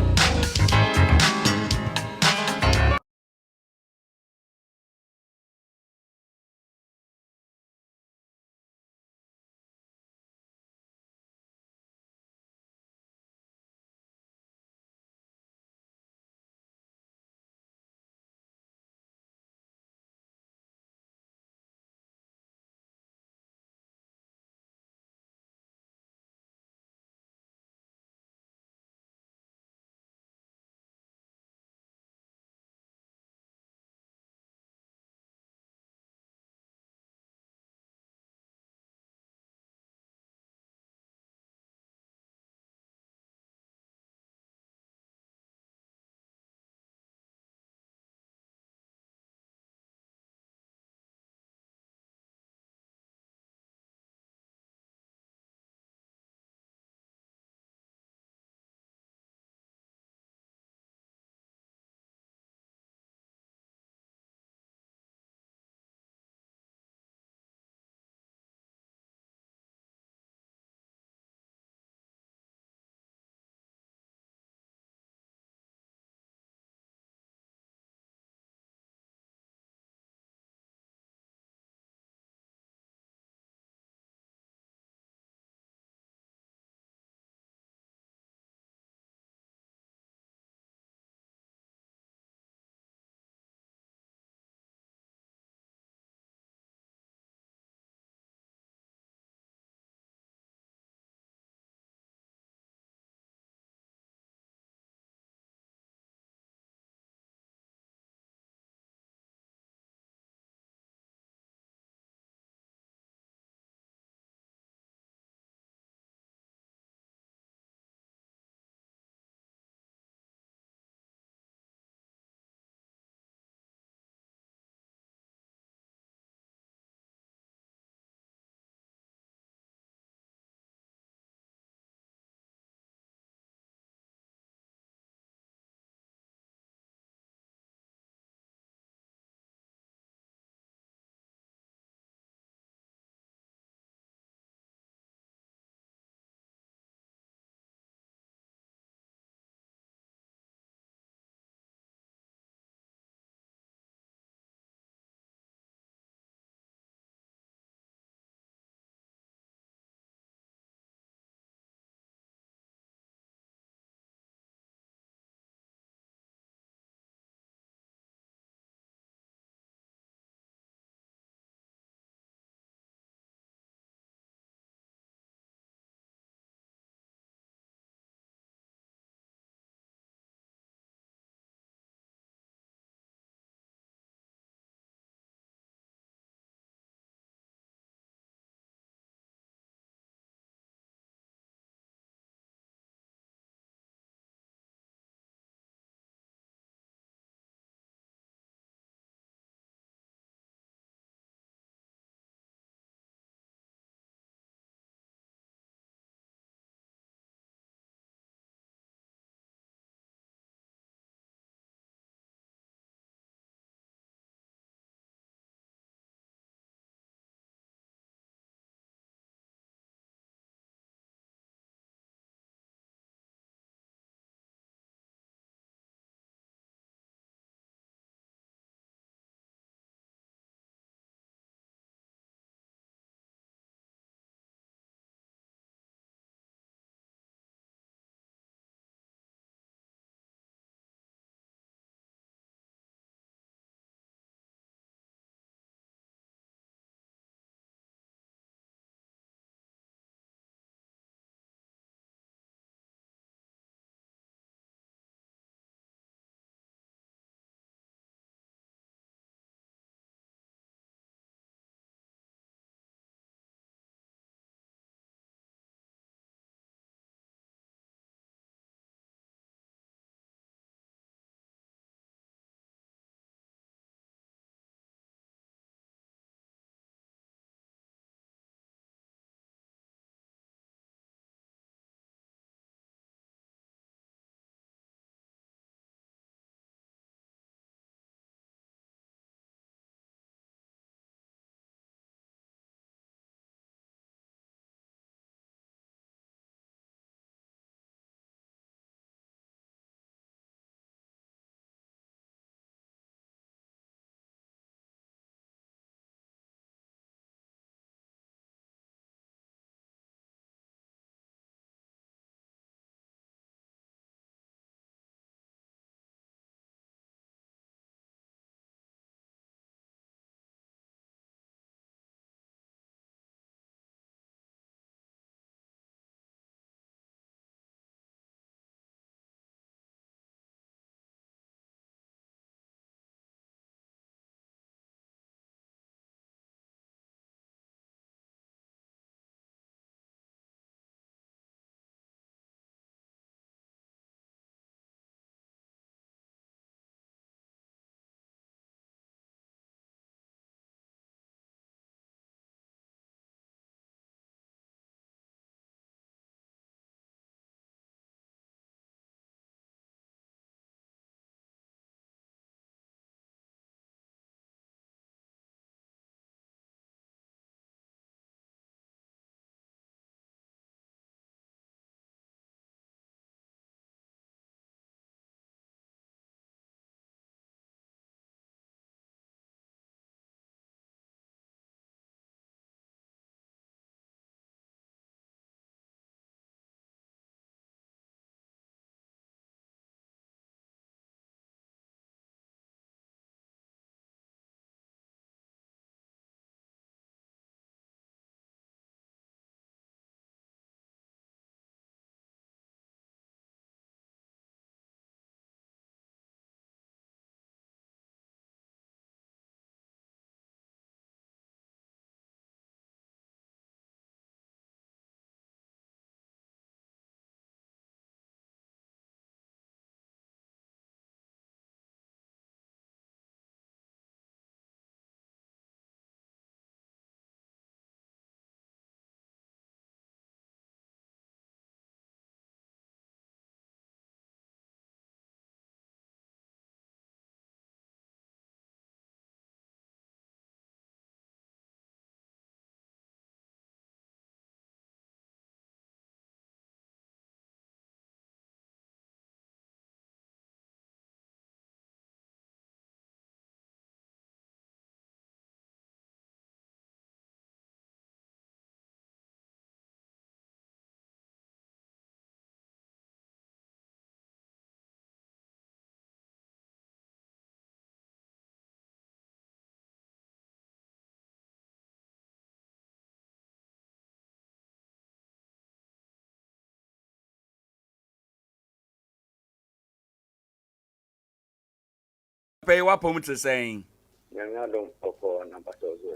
pay wapom to saying. Nyame adom koko na pato zo.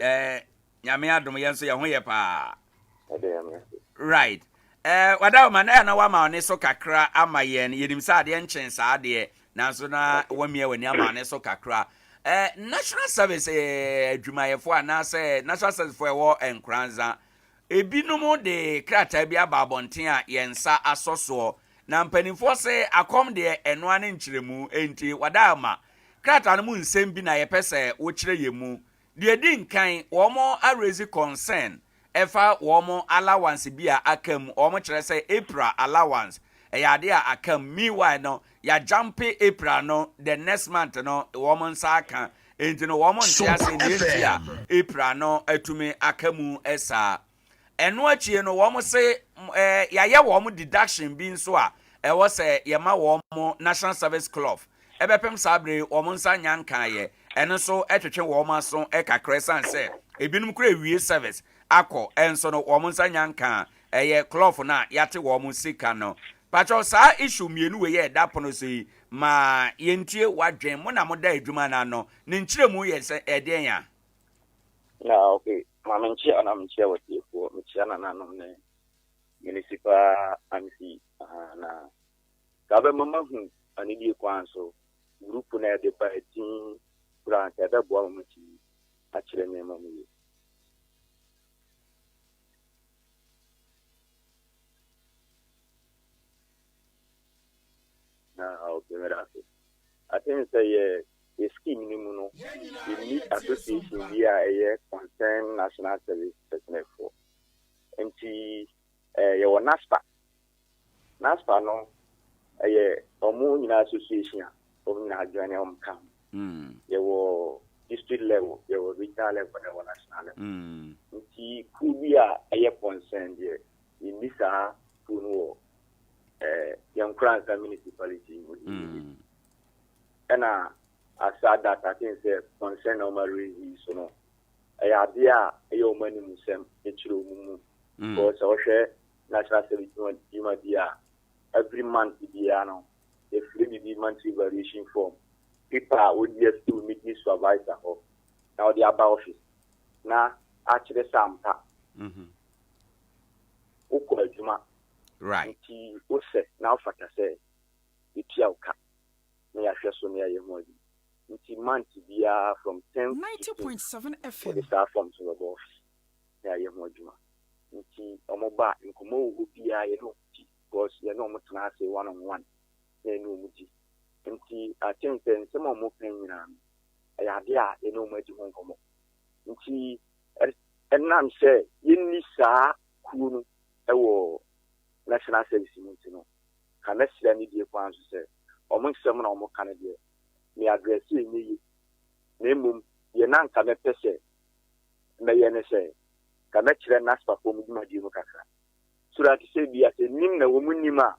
Nyame adom yenso ye ho ye pa. Adea me. Right. Wada ma na wa ma ne so kakra ama ye ne yedim sa de nchen sa de nanso na wa mia wani ama ne so kakra. National service adwumayefo ana say national service for wo Nkoranza. Ebinom de krata bi aba abonten a yensa asoso na mpanimfo se akom de eno ane nkyeremu enti wada ma krata no mu nsem bi na yepese wo kyere yemu de di nkan wo mo arezi concern efa wo mo allowance bi a akam wo mo kyere se April allowance Adea Akye meanwhile no ya jumpe April no the next month no wo mo nsa aka enti no wo mo ntia se ne a April no atumi akamu esa eno achie no wo mo se ya wo mo deduction bi nso a wo se ye ma wo mo National Service Club ebepem sabre wo mo nsa nyankan ye eno so etwetwe wo mo so kakra san se ebinum kura wie service akọ enso no wo mo nsa nyankan ye club na yate wo mo sika no pacho sa issue mienu we ye da pono sei ma yentie wadwen mo na mo da adwuma na no ne nkyeremu ye se eden ya na okay mama nchia na mchia wote ko mchia na nanom ne municipal amc na kabe mama hu ani die kwanso group na de party grant da bo mo ti a kire me mama yi na okay merafi I think say a scheme ni muno the need association via a concern national service personnel for nti your NASPA no omo nyina association of na join kam your district level your regional level and national level nti kubia a concern there in this kuno Nkoranza municipality and I said that I think the concern of my reason so no Adea Akye money musem echiro because our share national service every month no the free the monthly variation form people would get to meet this supervisor of now the about office na actually sampa ukojuma right nti ose na ofata say itia uka na ya hweso na ya mo nti month bia from 10.7 FM the staff from to the boss ya mo juma nti omoba nkomo wo bia ye no ti because ye no mo tena say one on one na no mo ti nti atenten se mo kan nyina ya dia ye no mo ji ho nkomo nti enam say yinni saa kunu ewo national service nti no kana sira ni die kwanso say omo nsem na omo kan die me address ni nemum ye nan ka me pese me ye ne say ka me kire NASPA ko mu dima di mu kakra so that say bia say nim na wo mu nima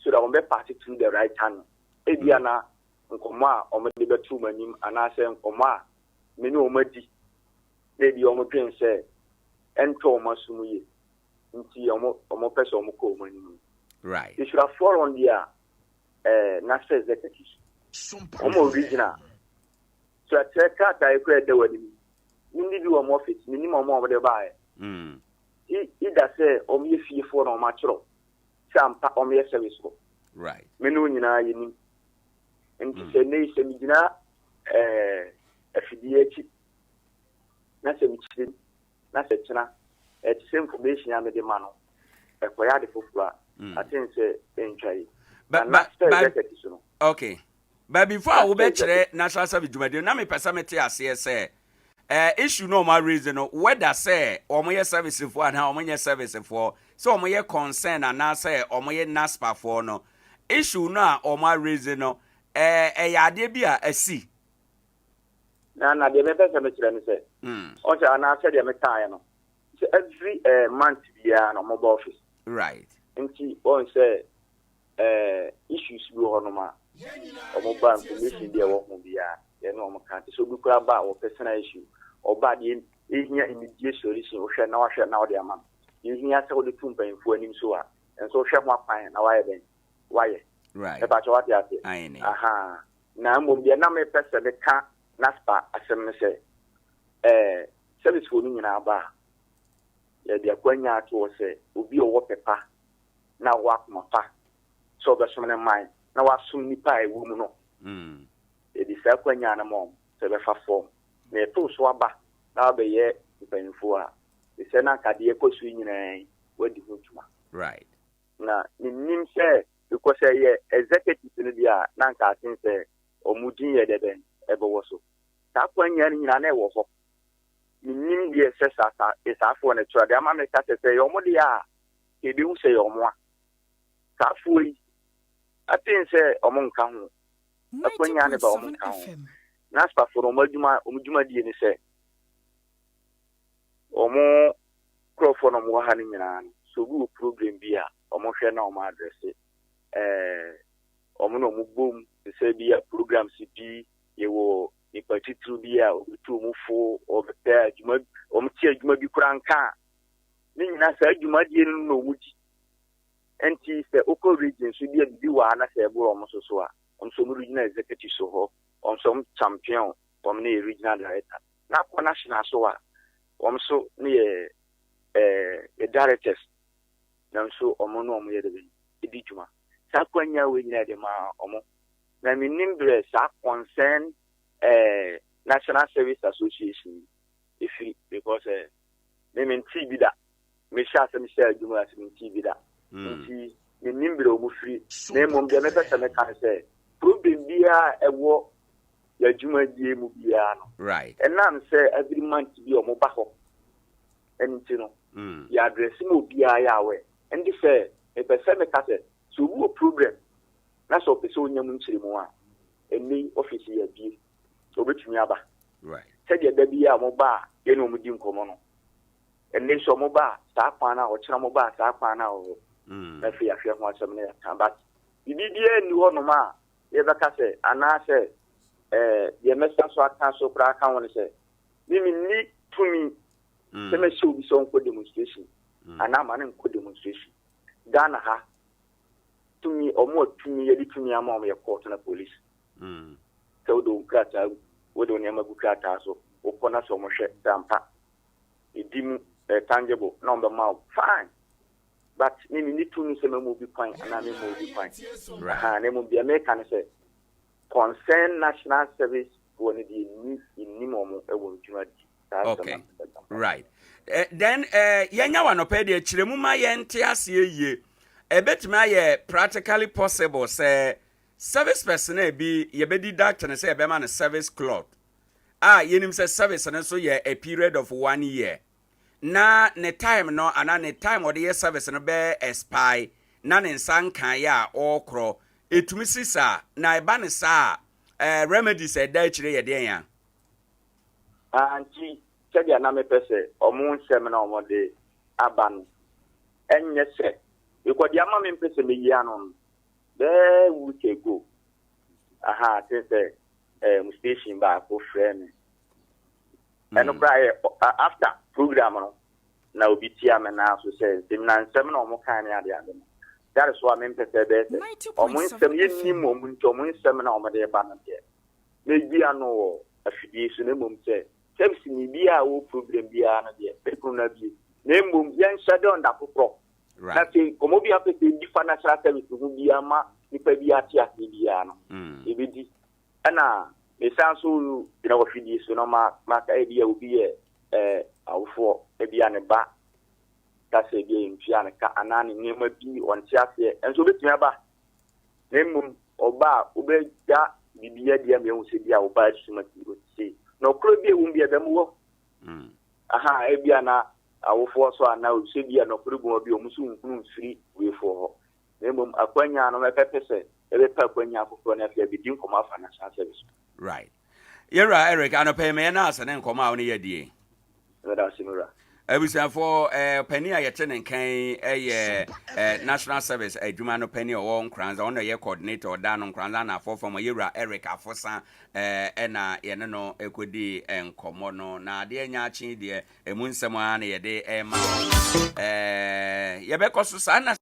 so that we be pass through the right hand e bia na nkomo a omo de betu manim ana say nkomo a me ni omo di e bia omo dwen say ento omo sumu ye nti omo pese omo ko manim right it should have fall on their national executive omo original so I check out I create the wedding need do omo office minimum omo de buy either say omo ye fie for no matro sampa omo ye service ko right menu nyina yini nti se nei se migina afidie chi na se michi na se china same information ya me de mano ekoya de fofura I think say enchai but okay but before we be chere national service jumade na me pesa mete ase say issue no ma reason whether say omoye service for and how omoye service for so omoye concern and na say omoye NASPA for no issue no oma reason no ya de bia asi na de me pesa me chere me say o ja na say de me tan no every month bia no mobile office right nti on say issues bi ho no ma o mobile information dia wo ho bia ye no mo kan so bi kura ba o personal issue o ba de ehia immediate solution o hwe na wa hwe na o de ama ehia se o de tumpa info anim so a enso hwe ho apan na wa ye ben wa ye right e ba cho wa dia aini aha na mo bia na me pese de ka naspa asem ne se service for ni nyina ba ya de akwanya to se obi owo pepa na wa mafa so be so ne man na wa sum nipa e wo mu no e di sa akwanya na mom se be fa form na to so aba na be ye ipanfo a e se na kade e kosu nyina wadi ho tuma right na nim se because ye executive ni dia na nka tin se omudin ye de ben e be wo so ta akwanya ni nyina na e wo ho nim die se sa fo na tura de ama me ka se yo mo dia e bi hu se yo mo a ka fo yi atin se omo nka ho akwanya ne ba omo nka ho na spa for omuduma die ni se omo crofo no mo ha ni nyina so bu problem bi a omo hwe na omo address omo no mo bom se bi a program si bi ye wo ipatitru bi a obitu mu fo obete adwuma omti adwuma bi kuranka ni nyina sa adwuma die no wuti enti se oko region so bi wa na se buru omo so a omso mu regional executive so ho omso champion om ne regional director na ko national so a omso ne directors na so omo no omo ye de bi dwuma sa kwanya we nyina de ma omo na minimbre sa concern National Service Association if because me TV da me sha se me share juma se me TV da nti me nimbre o mu free na mo mbe me pese me kan se problem bia ewo ya juma die mu bia no right and nam say every month bi o mo ba ho enti no ya address mo bia ya we and say e pese me ka se so wo problem na so pese onyam nchiri mu a eni office ya bi obetumi aba right said ya dabi ya mo ba ye no mudi nkomo no enne so mo ba sa kwana o kira mo ba sa kwana o na fi afia ho asem ne ya but bibia ni ho no ma ye beka se ana se ye mesa so aka so kra aka won se ni tumi se me show bi so nko demonstration ana ma ne nko demonstration Ghana ha tumi omo tumi ye di tumi ama o ye court na police so do krata wodo ne magukrata so opona so mo hwe dampa edim tangible number ma fine but ni tumi se me mo bi kwan ana me mo bi kwan ha ne mo bi America ne se concern national service for the ni mo e wo juma di okay right then yenya wa no pe de kiremu ma ye nte ase yie ebetumi aye practically possible say service personnel bi yebedi doctor ne say be man service cloth yenim say service ne so ye a period of 1 year na ne time no ana ne time or the service no be expire na ne nsan kan ya okro etumi sisa na eba ne sa remedies e da chire ye den ya anti chedia na me pese omo nsem na omo de aban enye se ikodi ama me pese me yi anon there we can go. Since station by for friend. And after program now be chairman now so says the 7 or more kind of the that is why I'm saying almost 7 moment to 7 or the abandoned here. Maybe I know affiliation say Tempsy be our problem be another people be name young shadow on that pro. Right. Come over here to financial service to be a ma, if I be a tia, ebedi ana me sanso bi na wo fidi so no ma ka ebia obi awfo ebia ne ba ka se bi ntwa ne ka anane nyema bi on tiase enso betumi aba nemu oba obeja bibia dia me hu se dia oba sumati o se no kro bi ewu bi ebe mo ebia na awfo so ana o se bia no kro bi omusu nkunu mfiri we fo ho nemu akwanya no me pepese right. You're right, Eric. I don't pay me an answer and come out near the Ebusia for penny I attend and can national service a Jumano penny or Nkoranza on the coordinator down on Nkoranza for from a year Eric Afosa no equity and Komono na dear Nyachi dear a moon someone a day Yabeko Susana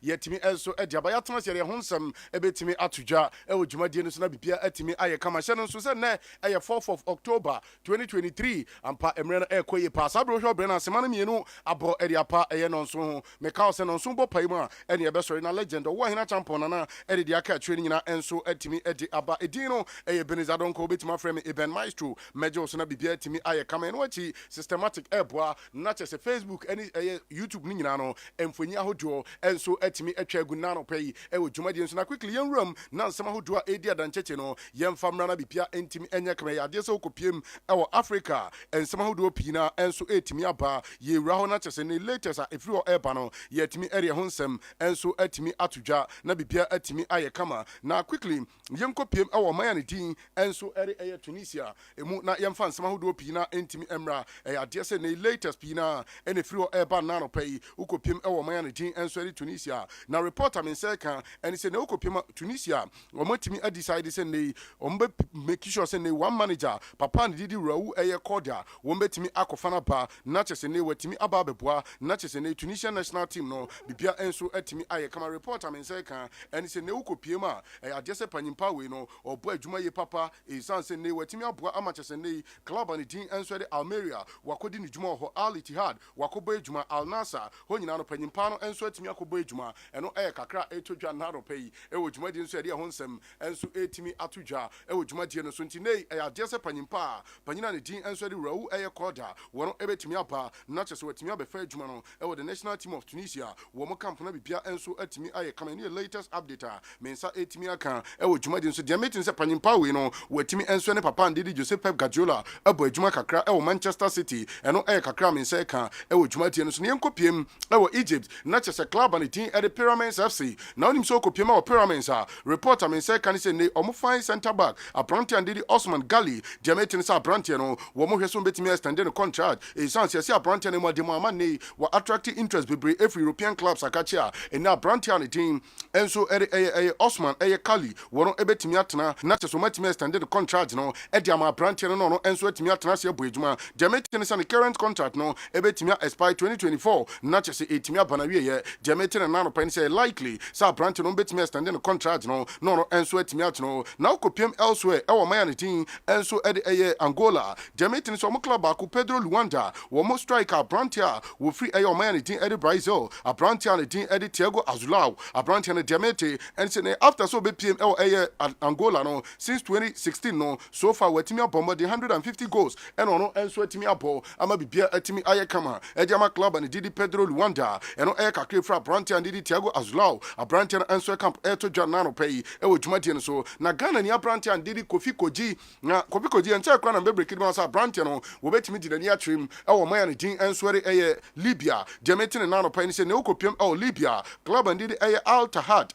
yɛtumi ɛnso ɛde aba yɛatena sɛ yɛde ho nsɛm ɛbɛtumi atodwa ɛwɔ dwumadie no so na bibia ɛtumi ayɛ kama hyɛ no nso sɛ nnɛ ɛyɛ 4th of October 2023 ampa mmerɛ no ɛkɔ yie paa saa berɛ wohwɛ ɔbrɛ no asɛma no mmienu abɔ ɛde apa ɛyɛ no nso ho meka wo sɛ no nso bɔ pae mu a ɛne ɛbɛsɔre na legend Owoahene Acheampong nana ɛde de aka akyerɛ no nyinaa ɛnso ɛtumi ɛde aba ɛdin no ɛyɛ Benizadonko wobɛtumi afrɛ me Eben Maestro mɛgye wo so na bibia ɛtumi ayɛ kama ɛno akyi systematic ɛboa na kyɛ sɛ Facebook ɛne ɛyɛ YouTube no nyinaa no ɛmfonyi ahodoɔ ɛnso ɛtumi atwa agu na anɔpa yi ɛwɔ dwumadie nso na quickly yɛnwuram na nsɛm ahodoɔ a ɛdi adankyɛkyɛ no yɛmfa mmra na bibia ɛntumi ɛnyɛ kama yɛ adeɛ sɛ wokɔpiem ɛwɔ Africa nsɛm ahodoɔ pii na ɛnso ɛtumi aba yɛwura hɔ na kyɛ sɛ ne latest a ɛfiri hɔ ɛba no yɛtumi ɛreɛ ho nsɛm ɛnso ɛtumi atodwa na bibia ɛtumi ayɛ kama na quickly yɛnkɔpiem ɛwɔ maya ne din ɛnso ɛyɛ Tunisia ɛmu na yɛmfa nsɛm ahodoɔ pii na ɛntumi ɛmmra ɛyɛ adeɛ sɛ ne latest pii na ɛne ɛfiri hɔ ɛba na anɔpa yi wokɔpiem ɛwɔ maya ne din ɛnso ɛde Tunisia na report a me nsɛ ka ɛne sɛ ne wokɔpiem Tunisia wɔmatumi adecide sɛ ne ɔmbɛ make sure sɛ ne one manager papa ne didi rawu ɛyɛ kɔda wɔmbɛtumi akɔfa no ba na kyɛ sɛ ne watumi aba abɛboa na kyɛ sɛ ne Tunisia national team no bibia ɛnso atumi ayɛ kama report a me nsɛ ka ɛne sɛ ne wokɔpiem a ɛyɛ adeɛ sɛ panyimpa wei no ɔbɔ adwuma yɛ papa ɛsiane sɛ ne watumi aboa ama kyɛ sɛ ne club ne din ɛnso de Almeria wakɔdi ne dwuma wɔ hɔ Al Ittihad wakɔbɔ adwuma Al Nassr hɔ nyinaa no panyimpa no ɛnso atumi akɔbɔ adwuma ɛno ɛyɛ kakra ɛtɔ dwa na anɔpa yi ɛwɔ dwumadie nso ɛde ɛho nsɛm ɛnso ɛtumi ato dwa ɛwɔ dwumadie no so nti ne ɛyɛ adeɛ sɛ panyimpa a panyina ne din ɛnso de rawu ɛyɛ kɔda wɔn ɛbɛtumi aba na kyɛ sɛ watumi abɛfa adwuma no ɛwɔ the national team of Tunisia wɔn camp na bibia ɛnso atumi ayɛ kama ne latest update a me nsa ɛtumi aka ɛwɔ dwumadie nso deɛ metin sɛ panyimpa wei no watumi ɛnso ne papa ndidi Jose Pep Guardiola ɛbɔ adwuma kakra ɛwɔ Manchester City ɛno ɛyɛ kakra me nsa ɛka ɛwɔ dwumadie no so ne yɛnkɔpiem ɛwɔ Egypt na kyɛ sɛ club ne din ɛde Pyramids FC na onim sɛ ɔkɔpiem ɛwɔ Pyramids a report a me nsa ɛka ne sɛ ne ɔmo fine centre back abrante ndidi Osman Gali deɛ metin sɛ abrante no wɔn hwɛ so betumi extend ne contract ɛsan sɛ sɛ abrante no mu ade mu ama ne wɔ attractive interest bebree every European clubs akakye a ɛna abrante ne din ɛnso ɛyɛ Osman ɛyɛ Kali wɔn ɛbɛtumi atena na kyɛ so matumi extend ne contract no ɛde ama abrante no no ɛnso ɛtumi atena sɛ ɛbɔ adwuma deɛ metin sɛ ne current contract no ɛbɛtumi expire 2024 na kyɛ sɛ ɛtumi aba na wieyɛ deɛ metin na no pɛn sɛ likely sɛ abrante no bɛtumi extend ne contract no no ɛnso ɛtumi atena na wokɔpiem elsewhere ɛwɔ maya ne din ɛnso ɛde ɛyɛ Angola deɛ metin sɛ ɔmo club baako Pedro Luanda wɔn striker abrante a wɔfiri ɛyɛ ɔmaya ne din ɛde Brazil abrante a ne din ɛde Thiago Azulao abrante no deɛ metin ɛnso ne after so bɛpiem ɛwɔ ɛyɛ Angola no since 2016 no so far watumi abɔ more than 150 goals ɛna ɔno ɛnso atumi abɔ ama bibia atumi ayɛ kama ɛde ama club ne didi Pedro Luanda ɛno ɛyɛ kakra fra abrante a ne didi Thiago Azulao abrante no ɛnso camp ɛto dwa na no pɛyi ɛwɔ dwumadie no so na Ghana ni abrante a ne didi Kofi Koji na Kofi Koji ɛnkyɛ kora na mbɛbrɛ kidi ma sɛ abrante no wɔbɛtumi di n'ani atwem ɛwɔ maya ne din ɛnso ɛyɛ Libya deɛ metin na no pɛyi ne sɛ ne wokɔpiem ɛwɔ Libya club ne didi ɛyɛ Al Ittihad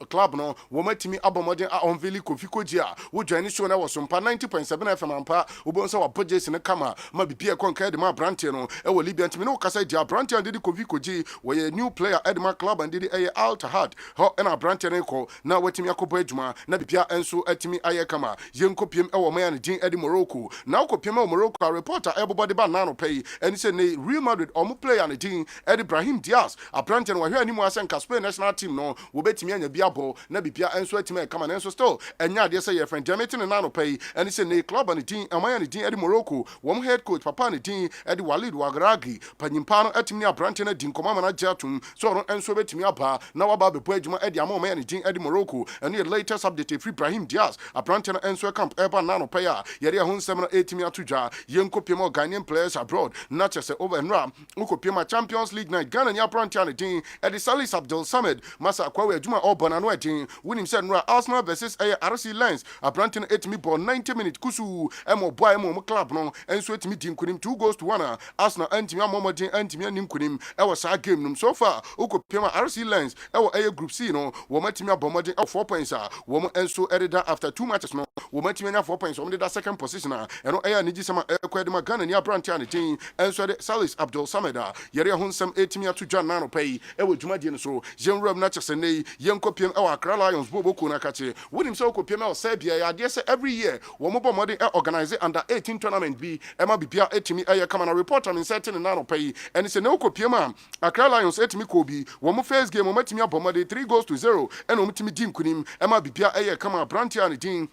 club no wɔmatumi abɔ mmɔden a ɔnveli Kofi Koji a wodwane show na wɔ Sompa 90.7 FM ampa wobɛhu sɛ wabɔ gyesi ne kama ma bibia kɔnka ɛde ma abrante no ɛwɔ Libya ntimi ne wokasa di abrante a didi Kofi Koji wɔyɛ new player ɛde ma club and didi ɛyɛ Al Ittihad hɔ ɛna abrante no kɔ na watumi akɔbɔ adwuma na bibia ɛnso atumi ayɛ kama yɛnkɔpiem ɛwɔ maya ne din ɛde Morocco na wokɔpiem ɛwɔ Morocco a reporter ɛbobɔ de ba na no pɛyi ɛne sɛ ne Real Madrid ɔmo player ne din ɛde Brahim Diaz abrante no wɔhwɛ anim asɛ nka Spain national team no wɔbɛtumi anya bi abɔ na bibia ɛnso atumi ɛkama na ɛnso still ɛnya adeɛ sɛ yɛ friend Jamaican na no pɛyi ɛne sɛ ne club ne din amaya ne din ɛde Morocco wɔn head coach papa ne din ɛde Walid Wagragi panyimpa no atumi ne abrante no di nkɔmɔ ama na gye atom so ɔno ɛnso bɛtumi aba na waba abɛbɔ adwuma ɛde ama amaya ne din ɛde Morocco ɛne yɛ latest update free Brahim Diaz abrante no ɛnso camp ɛba na no pɛyi a yɛde ɛho nsɛm no ɛtumi ato dwa yɛnkɔpiem Ghanaian players abroad na kyɛ sɛ over nra wokɔpiem Champions League night Ghana ne abrante ne din ɛde Salis Abdul Samad masa akwawe adwuma ɔbɔ na no ɛdin wonim sɛ nra Arsenal versus ɛyɛ RC Lens abrante no ɛtumi bɔ 90 minutes kusu ɛmɔ boa ɛmɔ club no ɛnso ɛtumi di nkunim 2-1 Arsenal ɛntumi amɔmɔden ɛntumi anim nkunim ɛwɔ saa game nom so far wokɔpiem RC Lens ɛwɔ ɛyɛ group C no wɔn atumi abɔ mɔden ɛwɔ 4 points a wɔn ɛnso ɛdeda after 2 matches no wɔn atumi anya 4 points wɔn deda second position a ɛno ɛyɛ anigye sɛm a ɛkɔ ɛde ma Ghana ne abrante a ne din ɛnso ɛde Salis Abdul Samad a yɛre ho nsɛm ɛtumi ato dwa na no pɛyi ɛwɔ dwumadie no so yɛnwuram na kyɛ sɛ ne yɛnkɔpiem ɛwɔ Accra Lions boboko na kakye wonim sɛ wokɔpiem ɛwɔ Serbia yɛ adeɛ sɛ every year wɔn bɔ mɔden organize under 18 tournament bi ɛma bibia ɛtumi ɛyɛ kama na reporter ne nsɛte ne na no pɛyi ɛne sɛ ne wokɔpiem a Accra Lions ɛtumi kɔ bi wɔn first game omatimi abomade 3-0 and omatimi din kunim ema bibia eye kama brantia ne din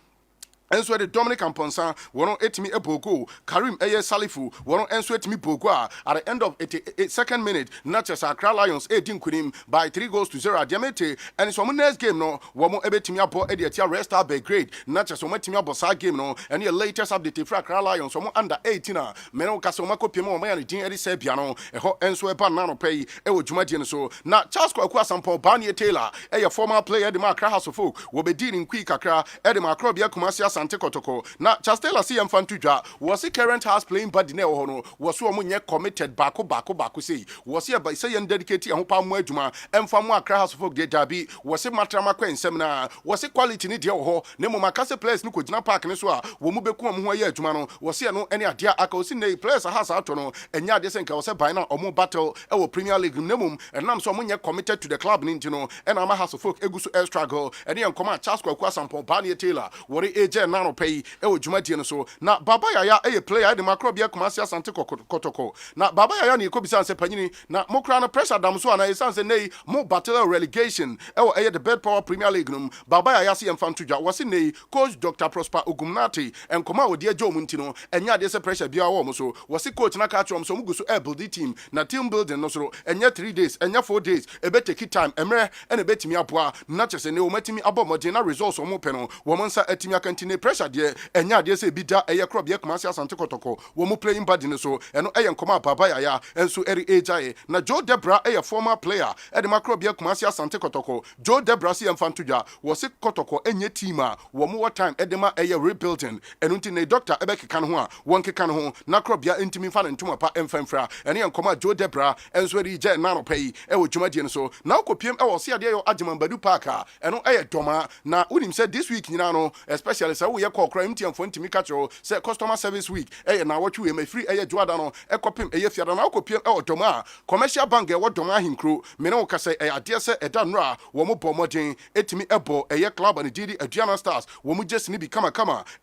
enso de Dominic Amponsa wono etimi ebogo Karim Eye Salifu wono enso etimi bogo at the end of 82nd minute Natchez Accra Lions din kunim by 3-0 Adiamete and so next game no womo ebetimi abo ediatia Red Star Belgrade Natchez omatimi abo sa game no and the latest update for Accra Lions womo under 18 meno kaso makopie mo ma din edi Serbia no eho enso eba nano pay ewo dwumadie no so na Charles Kwaku Asampong Banie Taylor former player de Accra House of Folk wo be din quick Accra Accra bia Kumasi Asante Kotoko na Chastela CM Fantudra was he current house playing body ne ho was so munye committed bako say was he by say dedicated ho pa mo adwuma emfa mo Accra House of Folk de dabi was he matrama kwa nsem na was he quality ne de ho ne mo makase players no kogina park ne so a wo mu beku mo ho ye adwuma no was he no ene Adea aka osi ne players house ato no enya ade senka was by na omo battle e wo Premier League ne mum enam so munye committed to the club ne ntino ena ama House of Folk eguso air struggle ene enkoma Charles Kwaku Asampong Banie Taylor wori agent na pay ewo dwumadie no so na Baba Yaya player de Makrobia Kumasi Asante Kotoko na Baba Yaya ni ekobisa nse panyini na mokra no pressure dam so na esanse nei mo battle relegation ewo the bed power Premier League num Baba Yaya si emfantudwa wose nei coach Dr. Prosper Ogumnati enkoma odi ajo mu ntino enya de se pressure bia wo mo so wose coach na ka trom so muguso build team na team building no so enya 3 days enya 4 days ebe take time emre ene betimi aboa na chese ne o matimi abomode na results o mo pe no wo monsa atimi akantine pressure de enya de se bida eye crop ye Kumasi Asante Kotoko wo mu playing body ne so eno eye nkoma Baba Yaya enso eri ejae na Joe Debra former player de Makrobia ye Kumasi Asante Kotoko Joe Debra si emfantudwa wo se Kotoko enye team a wo mu what time edema eye rebuilding eno nti ne doctor ebe keka no ho a won keka no ho na Krobia ntimi fa ne ntoma pa emfamfra ene nkoma Joe Debra enso eri ejae na no pay wo dwumadie no so na okopiem wo se ade yo Agyeman Badu Park a eno eye doma na unim say this week nyina no especially say wo ye kokra mtiamfo ntimi catcho say customer service week na watchu e free juada no ekopim fiada na okopiem doma commercial bank doma hinkro me na woka say ade say eda nra wo mo bomodin etimi ebo club and didi Aduana Stars wo mo just ni bi kama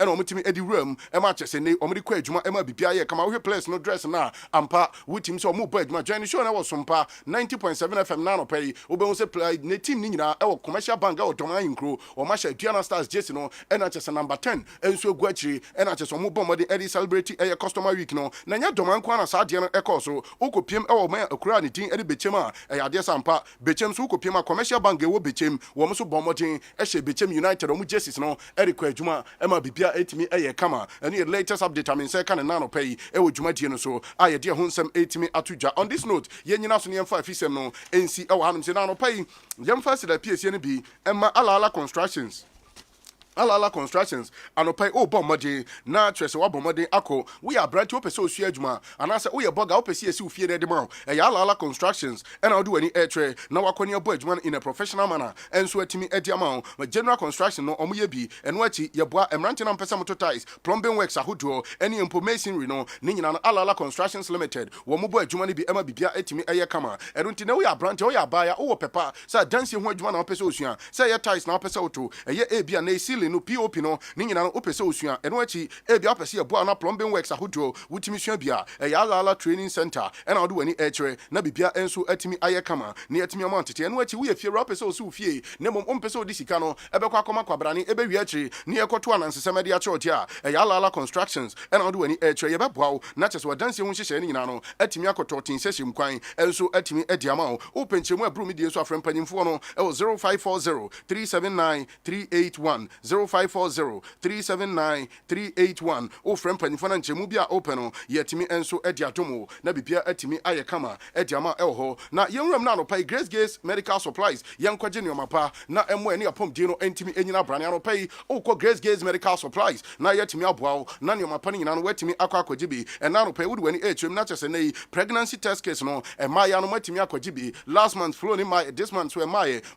e na wo mtimi edi room e ma chese ne o mo di kwa adwuma e ma bibia ye kama wo place no dress na ampa wutim so mo bo adwuma join show na wo Sompa 90.7 FM na no pay wo be wo say play ne team ni nyina commercial bank doma hinkro o ma sha Aduana Stars just no e na chese number 10 enso guachi e na chese mo bomode e celebrate customer week no na nya doma nkwa na sa de no so okopiem wo ma akura ne din e bechem a ade sampa bechem so okopiem a commercial bank wo bechem wo mo so bomodin e she bechem United o mo jerseys no e rekwa adwuma e ma bibia etimi kama any latest update I mean say kan na no pay e wo dwuma die no so aye de ho nsem etimi atudwa on this note ye nyina so ne yemfa afisem no ensi e wo hanum se na no pay yemfa se da PSC ne bi e ma ala constructions anopai bomode na trese wa bomode ako we are bright opese osu adwuma anase we boga opese esi ufie de ma ala constructions and I do any airtre na wakoni abo adwuma in a professional manner enso atimi ediama general construction no omuye bi eno achi yeboa emrante na mpesa mototais plumbing works ahodo any information no ni nyina ala constructions limited wo mo bo adwuma ne bi ema bibia atimi kama eno nti na we are branch we are baya wo pepa say dance ho adwuma na opese osua say ye ties na opese oto ebia na esi no POP no ni nyina no opese osua eno achi bia opese eboa na plumbing works ahodo wutimi sua bia ala training center ena odo wani echere na bibia enso atimi kama ni atimi amount eno achi we afie opese osu fie ne mom ompese odi sika no ebekwa akoma kwabrani ebewi achi ni ekoto anansesemedi achoti a ala constructions ena odo wani echere yebeboa na chese wadanse ho hyehye ni nyina no atimi akoto tin seshem kwan enso atimi ediama o penchemu abru mi die so afrempanyimfo no 0540 379 381 0540-379-381 o frempanyimfo na nchemu bia open no yetimi enso ediadomo na bibia atimi kama ediama elho na yenwram na no pai Grace Gates Medical Supplies yankwaje ne omapa na emo ani apom die no entimi enyina brane no pai o ko Grace Gates Medical Supplies na yetimi aboa na ne omapa nyina no wetimi akwaje bi na no pai wudu wani echem na chese nei pregnancy test case no ya no matimi akwaje bi last month flow ni my this month so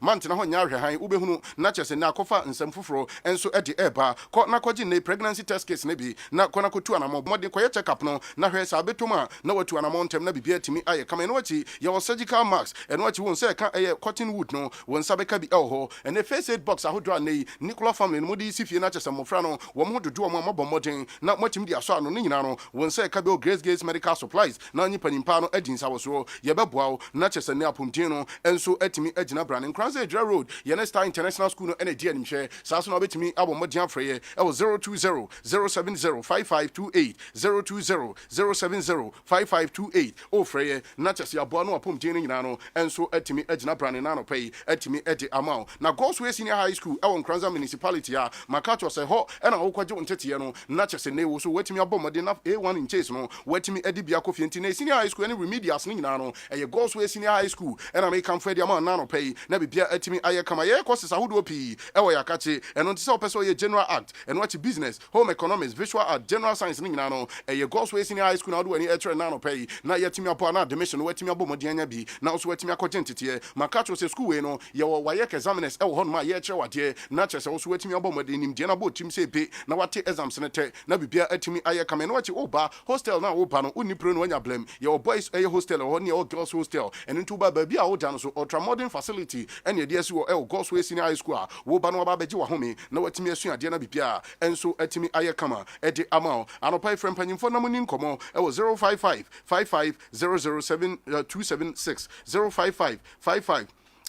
month na ho nya hwehan ubehunu na chese na akofa nsem foforo enso e de eba ko na kwaji ne pregnancy test case ne bi na kona ko tu anamo modin ko ye check up no na hwe sa betoma na watu anamo ntem na bibia timi aye kama eno wachi ye surgical mask eno wachi won say ka cotton wood no won sabeka bi elho ene first aid box ahodro nei Nicola family no modi sifie na chese mofra no wo mo dodo mo mabɔ modin na motim di aso ano ne nyina no won say ka be Grace Gates medical supplies na nyipa nimpa no adin sa wo so ye beboa na chese ne apomtin no enso atimi agina brand Nkoranza Edra Road ye next time international school no ene di animhwe sa so na obetimi abo modin afrɛ ye e wo 020 070 5528 020 070 5528 o frɛ ye na chese abo no apomtin no nyina no enso atimi agina brand na no pay atimi edi amount na Gospel Senior High School e wo Nkoranza municipality a makacho se ho e na wo kwaje ontete no na chese ne wo so watimi abo modin na A1 in chase no watimi edi bia kofi enti na senior high school any remedials ni nyina no e Gospel Senior High School e na make come for the amount na no pay na bibia atimi aye kama ye courses ahodo pi e wo yakache eno nti se opeso ye general act eno what business home economics visual art general science ni nyina no e Gospel Senior High School na do ani etre na no pay na yatimi abo na admission watimi abo modin anya bi na so watimi akoje ntete makacho se school we no ye wo waye examiners e wo hon ma ye etre wade na chese wo so watimi abo modin nim de na bo tim se pe na wate exams ne te na bibia atimi aye kama eno wachi oba hostel na oba no uni pro no anya blem ye boys e hostel or ne girls hostel and into ba bia wo dan so ultra modern facility and ye dey si wo e Gospel Senior High School a wo ba no ba beji wa home na watimi asu ade na bibia enso atimi aye kama e de amao anopai frem panyimfo na muni nkomo e wo 055 55007 276 055 55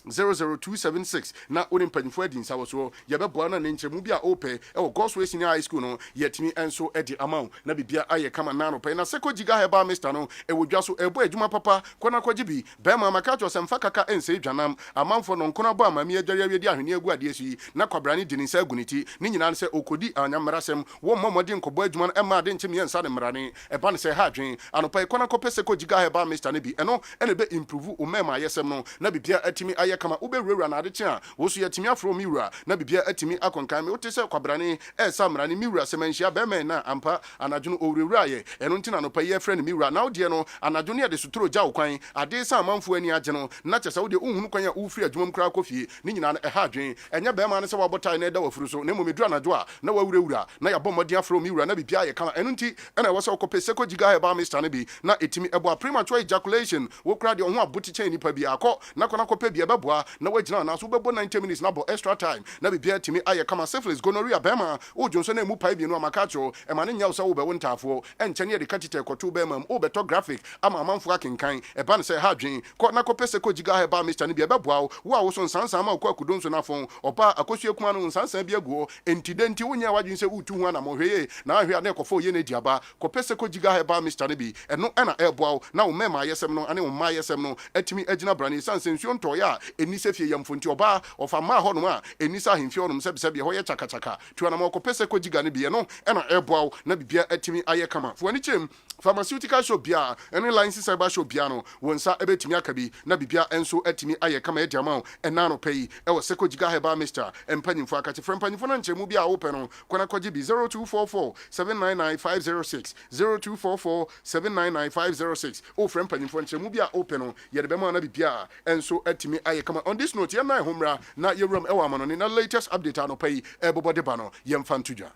00276 na onim panifo adin sa so ye beboa na nkyemu bia ope e wo Gospel Senior High School no yetimi enso edi amount na bibia aye kama na no pe na seko giga heba Mr no e wodwa so ebo adwuma papa kona kwaji bi be ma makacho semfa kaka ense dwanam amanfo no nkona bo amami adware awedi ahwene agu ade asi na kwabrane dinin sa aguniti ni nyina se okodi anyamrasem wo mmomodi nkobo adwuma no ema ade nkyem yensa ne mrane e ba ne se ha dwen anopa kona kope seko giga heba Mr ne bi eno ene be improve o mema yesem no na bibia atimi aye kama ube rewra na ade tia wo so yatimi afro miwra na bibia atimi akonkan me wote se kwabrane e samrane miwra semanhia be men na ampa anadwono owrewra ye eno ntina no pa ye frɛ ne miwra na wode no anadwono ye de suturo gya wo kwan ade sa amanfo ani agye no na kyesa wode unhunu kwan ya ufiri adwumam kra kofie ni nyina no ɛha adwen enya be man se wabotai na ɛda wafuru so na momedu anadwo a na wawurawura na ya bomodi afro miwra na bibia ye kama eno nti ɛna wo se wokɔpɛ seko giga heba Mr ne bi na etimi ɛboa premature ejaculation wo kra de ho aboti kyɛn nipa bi akɔ na kɔna kɔpɛ bi ɛbɛboa na wagina na so bebo 90 minutes na bo extra time na bibia timi aye kama syphilis gonorrhea bema o jonso na mu pai bi no amakacho e ma ne nya so wo be wontafo enkyene ye de katite koto bema o beto graphic ama amanfo akenkan e ba ne se ha dwen ko na ko pese ko giga heba Mr ne bia beboa wo a wo so nsansan ma ko akudonso na fon opa akosua kuma no nsansan bia guo entidenti wonya wadwen se utu hu na mo hweye na ahwe na ekofo ye na diaba ko pese ko giga heba Mr ne bi eno ena eboa na wo mema yesem no ane wo ma yesem no atimi agina brane sansensuo ntoya eni se fie yamfonti oba ofa ma ho no a enisa ahemfie onom sebsebe ho ye chakachaka tuana ma ko pese ko giga ne bi no ena eboa na bibia atimi aye kama fo ani chem pharmaceutical shop bia ene line cyber shop bia no wonsa ebetimi akabi na bibia enso atimi aye kama e diamao ena no pay e wo seko giga heba Mr empanyimfo akache frempanyimfo na nchemu bia open no kona kwaji bi 0244 799506 0244 799506 o frempanyimfo nchemu bia open no ye de bema na bibia enso atimi aye kama on this note na homra na yewram ewa amanoni na latest update anopai ebobode bano yemfantuja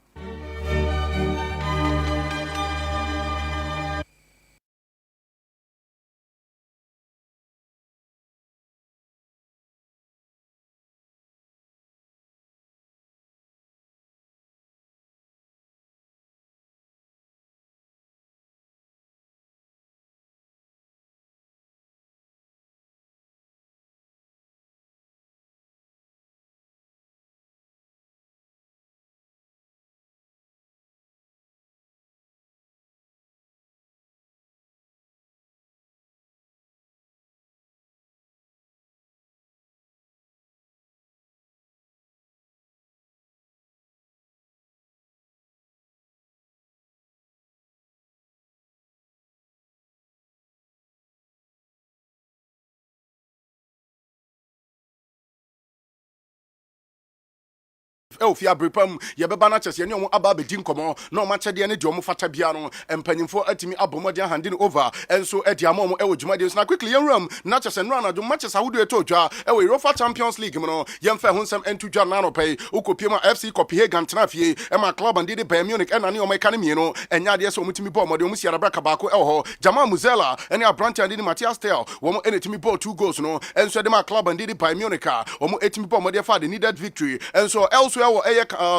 Fi abrepam ye beba na chese ne omo aba bedi nkomo na omo chede ne de omo fata bia no empanyimfo atimi abomode handing over enso edi amom e wo dwumade so na quickly yenram na chese no anadwo matches ahudu eto dwa e wo Europa Champions League mo yemfa ho nsem entu dwa na no pay ukopiem FC Copenhagen tena fie e ma club and the Bayern Munich ena ne omo ka ne mienu enya de so omutimi ball mode omu siara braka baako e ho Jamal Musiala ene Abrante and the Matthias Tel wo mo enetimi ball 2 goals no enso de ma club and the Bayern Munich omo etimi ball mode fa the needed victory enso elsewhere wo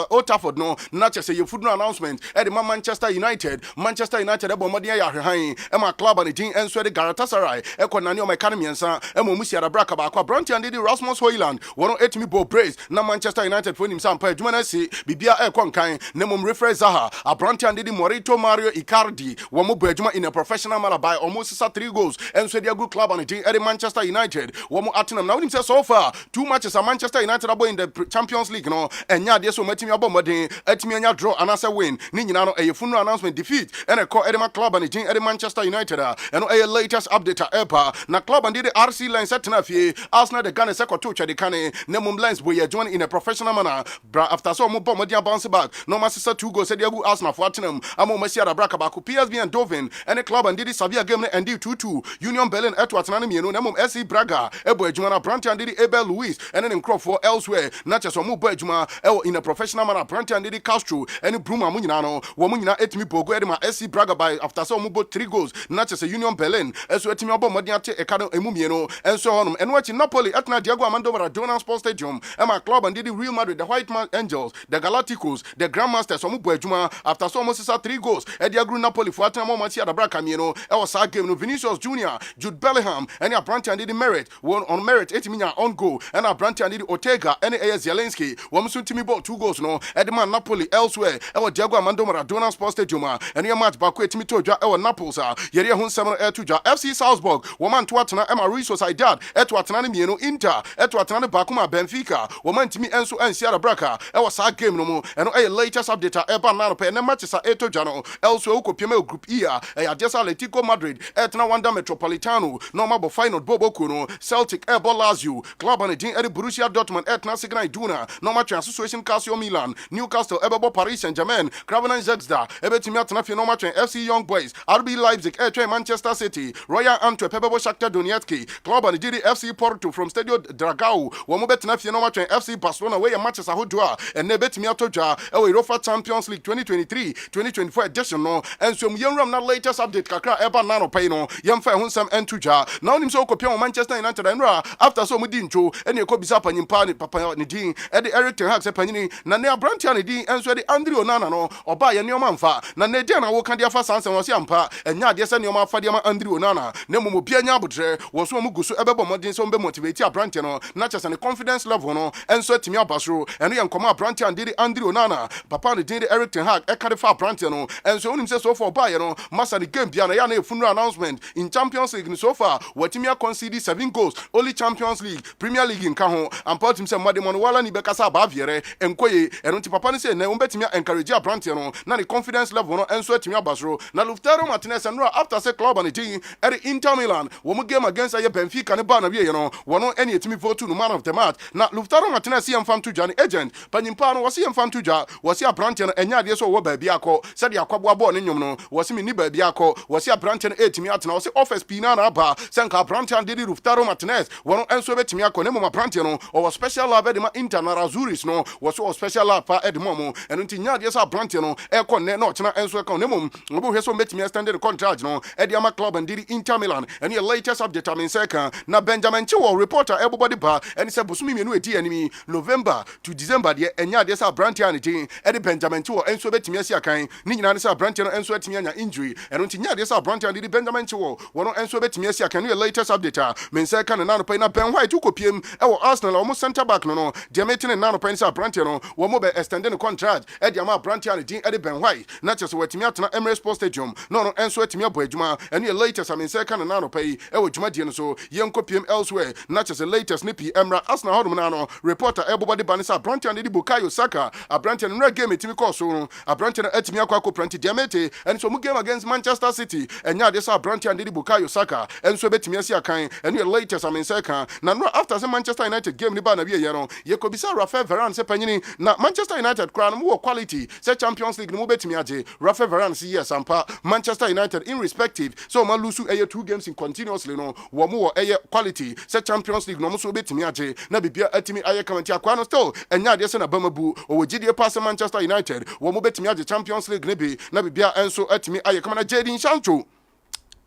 Old Trafford no na chese ye food no announcement e de Manchester United e ball mode ya hwehan e ma club and the enso de Galatasaray e ko na ne omo ka ne miensa e mo mu siara braka baako Abrante and the Rasmus Højlund wo etimi ball praise na Manchester United for him sampa adwuma na si bibia e kon kan ne mom refer Zaha Abrante and the Morito Mario Icardi wo mo badwuma in a professional manner by almost 3 goals and so their good club and the team Manchester United wo mo Atenam now him say so far 2 matches are Manchester United abo in the Champions League no enya de so matimi abo modern atimi anya draw and as a win ni nyina no e funeral announcement defeat and a call Edema club and the team Manchester United and a latest update epa na club and the RC Lens set na fie Arsenal the Ghana second to the Kane ne mom Lens boy join in a professional manner after so mo bomb bounce back no master 2 goals said you Arsenal for Tottenham amo Masiara Braka baku PSV and Doven and the club and did Sabia game and did 2-2 Union Berlin Etwat na mienu na mom SC Braga ebo adwuma Brandt and did Abel Luis and then Crawford elsewhere not just mo bo adwuma in a professional manner Brandt and did Castro and Bruma mu nyina no wo mu nyina etimi pogo edema SC Braga by after so mo bo 3 goals not just Union Berlin so etimi obo modern ate ekado emu mienu and so on and watch Napoli etna Diego Armando Maradona Sports Stadium and my club and did Real Madrid the White Man Angels the Galacticos the Grandmasters so mo bo adwuma after so almost 3 goals Eddie Agru Napoli for Atenam Matia da Braka mieno e was a game no Vinicius Junior Jude Bellingham and Abrante and the Merit one on Merit 8 minutes on goal and Abrante and the Ortega and Zelensky one soon timi ball 2 goals no Edman Napoli elsewhere e was Diego Armando Maradona Sports Stadium and your match back timi toja e was Naples yeri hun 7 e toja FC Salzburg woman to atena Emma Real Sociedad e to atena mieno Inter e to atena Bakuma Benfica woman timi enso ensia da Braka e was a game no mo and e latest update e ba na pe na matches e toja no elsewhere ukopiem group E Adesa Atletico Madrid etna Wanda Metropolitano normal bo final Bobo no Celtic Ebo Lazio club and the Borussia Dortmund etna Signal Iduna normal Association Calcio Milan Newcastle Ebo Paris Saint-Germain Kraven Zexda ebetimi atna fi normal FC Young Boys RB Leipzig Manchester City Royal Antwerp Ebo Shakhtar Donetsk club and the FC Porto from Stadio Dragao wo mo betna fi normal FC Barcelona where matches ahodoa and nebetimi atoja e Europa Champions League 2023-2024 edition no and so yemram na latest update kakra eba na no pay no yemfa ho nsam entuja na onim so okopia Manchester United enra after so mudi ncho ene ekobisa panyimpa ne papa ne din e de Eric Ten Hag se panyini na ne Abrante ne din enso de Andre Onana no oba ye ne omamfa na ne dia na wo kan dia fa sanse wo se ampa enya de se ne omamfa dia ma Andre Onana ne momo bia nya abotre wo so mu guso ebebo modin so mbe motivate Abrante no na chese ne confidence level no enso timi abasro ene ye nkoma Abrante and de Andre Onana papa ne din de Eric Ten Hag e ka de fa Abrante no enso onim se so for buy no massa the game bia na ya na funeral announcement in Champions League so far watimi concede 7 goals only Champions League Premier League in ho and part him say mademon wala ni bekasa ba viere enkoye eno ti papa ni say na umbetimi encourage Abrante no na the confidence level no enso atimi abasro na Lautaro Martinez and after say club and the team at Inter Milan wo mu game against Benfica ne ba na wie no wono ene etimi vote no man of the match na Lautaro Martinez see mfam to Johnny agent panyimpa no wasi mfam to ja wasi Abrante no enya de so wo ba bia akọ said yakwabo abo ne nyom no wasi mi ni ba bia akọ wasi Abrante no etimi atena wasi office pina na ba senka Abrante and didi Lautaro Martinez wono enso betimi akọ ne mo Abrante no o special love de ma Inter na Azuris no wasi o special love pa edmo mo eno nti nya de so Abrante no e ko ne no chena enso e ko ne mo obo hweso betimi extended contract no e de ama club and didi Inter Milan and your latest update I mean second na Benjamin Chiwo reporter everybody ba and say busumi mienu edi enemy November to December de enya de so Abrante and tin e de Benjamin Chiwo enso betimi asi akan ni nyina ne so Abrante no enso etimi anya injury eno nti nya de so Abrante and didi Benjamin Chiwo wono enso betimi asi akan your latest update men second na no pay na Ben White ukopiem e wo Arsenal almost center back no de meeting na no pay so Abrante no wo mo be extending the contract e de ama Abrante and din e de Ben White na chese wetimi atena Emirates Sports Stadium no enso etimi abo adwuma eno your latest I mean second na no pay e wo dwuma die no so yenkopiem elsewhere na chese latest ni Emra Arsenal hodum na no reporter everybody banisa Abrante and di Bukayo Saka Abrante no game etimi call so Abrante no etimi akwa Prenti Diamete and so mu game against Manchester City enya de so Abrante and di Bukayo Saka enso betimi asi akan eno your latest I mean second na no after say Manchester United game ni ba na wie ye no ye kobisa Rafael Varane say se panyini na Manchester United crown more quality say Champions League no betimi age Rafa Varane see yes ampa Manchester United irrespective so man lose 2 games in continuously no wo mo quality say Champions League no so betimi age na bibia atimi aye kamanti akwa no still enya de se na bamabu o gidie pass Manchester United wo mo betimi age Champions League ne bi na bibia enso atimi aye kamana Jadon Sancho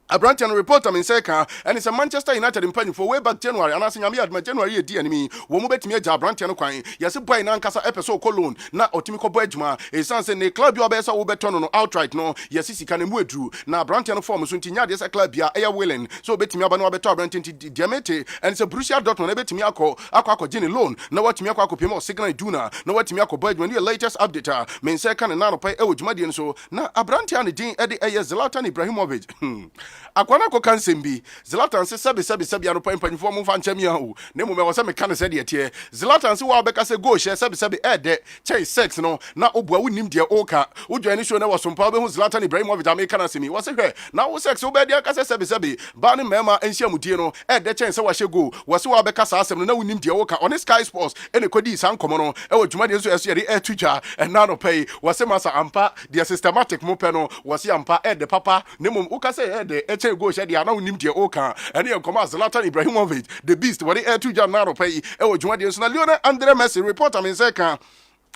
Abrantian report in Seka, and it's a Manchester United in penny for way back January, and I say, I'm January, dear enemy, woman bet me a Abrantian coin. Yes, a boy in Ancasa episode Cologne, not Otimico Bejma, a son saying a club your best over turn on outright. No, yes, he can move through. Now, Abrantian form, Suntinia, there's a club, ya air willing. So bet me about no better Abrantian Diamete, and it's a Brucia Dortmund, bet me Aqua Jenny loan. No, what me Aqua Pimo signal Duna, no, what me Aqua Boyd when your latest update, main second and now pay Ewjmadian. So now Abrantian, Dean Eddie Zlatan Ibrahimovic. Akwana ko kan sembi Zlatan se sabe ano pan form fan chamia hu ne mo me wo se me kan se de tie Zlatan se wa beka se go share sabe de chai sex no na obua wunim de oka udwane show na wo sompa be hu Zlatan Ibrahimovic American asemi wo se hwe na wo sex wo be de ka se sabe ba ne mema enhia mudie no de chai se wa hye go wo se wa beka sa asem no na wunim de oka on Sky Sports ene kodi san komo no wo dwuma de so eso de tuja na no pay wo se masa ampa de systematic mo pe no wo se ampa de papa ne mum uka se de go share dia na unim dia oka ene e koma Zlatan Ibrahimovic the beast what the air to jan na ro pay e wo dwuma de so na Lionel Andre Messi reporter men say kan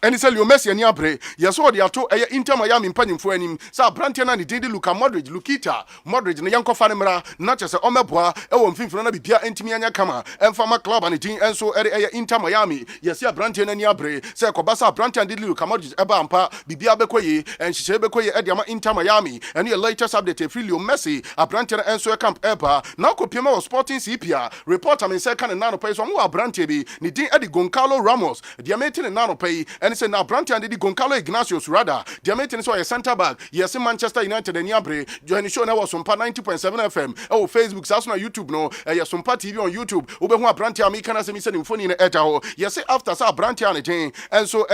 and it's a Leo Messi and Yabre. Yes, all the ato Inter Miami panning for him. Sa Brantiana ni Didi Luka Lukita, Modric, and Yanko Fanimra, not just a Omeboa, Ewon Finfrona Bia Intimiania Kama, and Fama Club and the and so Inter Miami. Yes, ya Brantiana and Yabre, say Kobasa Brantian Didi Luka Modric Ebampa, Bibia Bekoye, and Shebekoye Ediama Inter Miami, and your latest update, Leo Messi, a Brantiana and so Camp Eba, now Copiamo Sporting Cipia, reporter in second and nano pay from Brantibi, Nidin Eddie Goncalo Ramos, Diametin and nano pay. And say now Brantian did Goncalo Ignatius Rada. Diametin so a centre back. Yes, in Manchester United and Yabre. Join the show now was Sompa 90.7 FM. Oh, Facebook, Sasuna YouTube no. Yes, Sompa TV on YouTube. Ube hua Brantian me kana se mi send phone in echo. Yes, after sa Brantian again. And so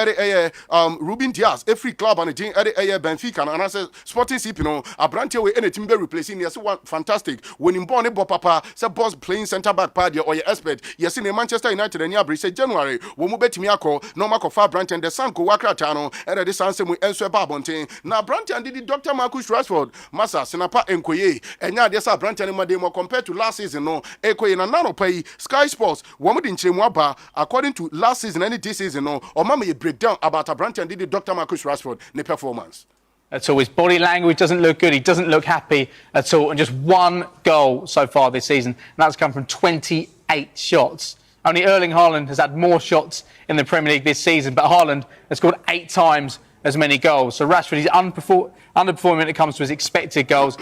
Ruben Diaz, every club and again Benfica and I say Sporting CP no. A Brantian we any team be replacing. Yes, one fantastic. When in born bo papa say boss playing centre back party or your expert. Yes, in Manchester United and Yabre say January. Wo mu betimi akọ no ma kofa Brantian the Sanko Wakrata no and the Sanse mu enso babonten na Brantian did Dr. Marcus Rashford massa sinapa enkoye enya de sa Brantian ma dey more compared to last season no ekoye na nano pay Sky Sports wo mu di nchemu aba according to last season and this season no o ma me breakdown about Brantian did Dr. Marcus Rashford ne performance. So his body language doesn't look good. He doesn't look happy at all. And just one goal so far this season. And that's come from 28 shots. Only Erling Haaland has had more shots in the Premier League this season, but Haaland has scored 8 times as many goals. So Rashford is underperforming when it comes to his expected goals.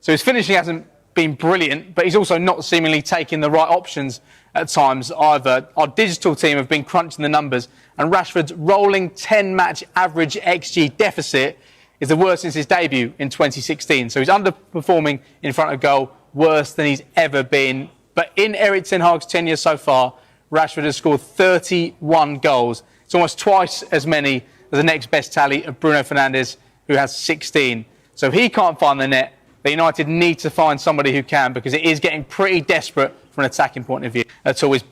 So his finishing hasn't been brilliant, but he's also not seemingly taking the right options at times either. Our digital team have been crunching the numbers, and Rashford's rolling 10-match average XG deficit is the worst since his debut in 2016. So he's underperforming in front of goal, worse than he's ever been. But in Erik ten Hag's tenure so far, Rashford has scored 31 goals. It's almost twice as many as the next best tally of Bruno Fernandes, who has 16. So if he can't find the net, the United need to find somebody who can, because it is getting pretty desperate from an attacking point of view. That's always...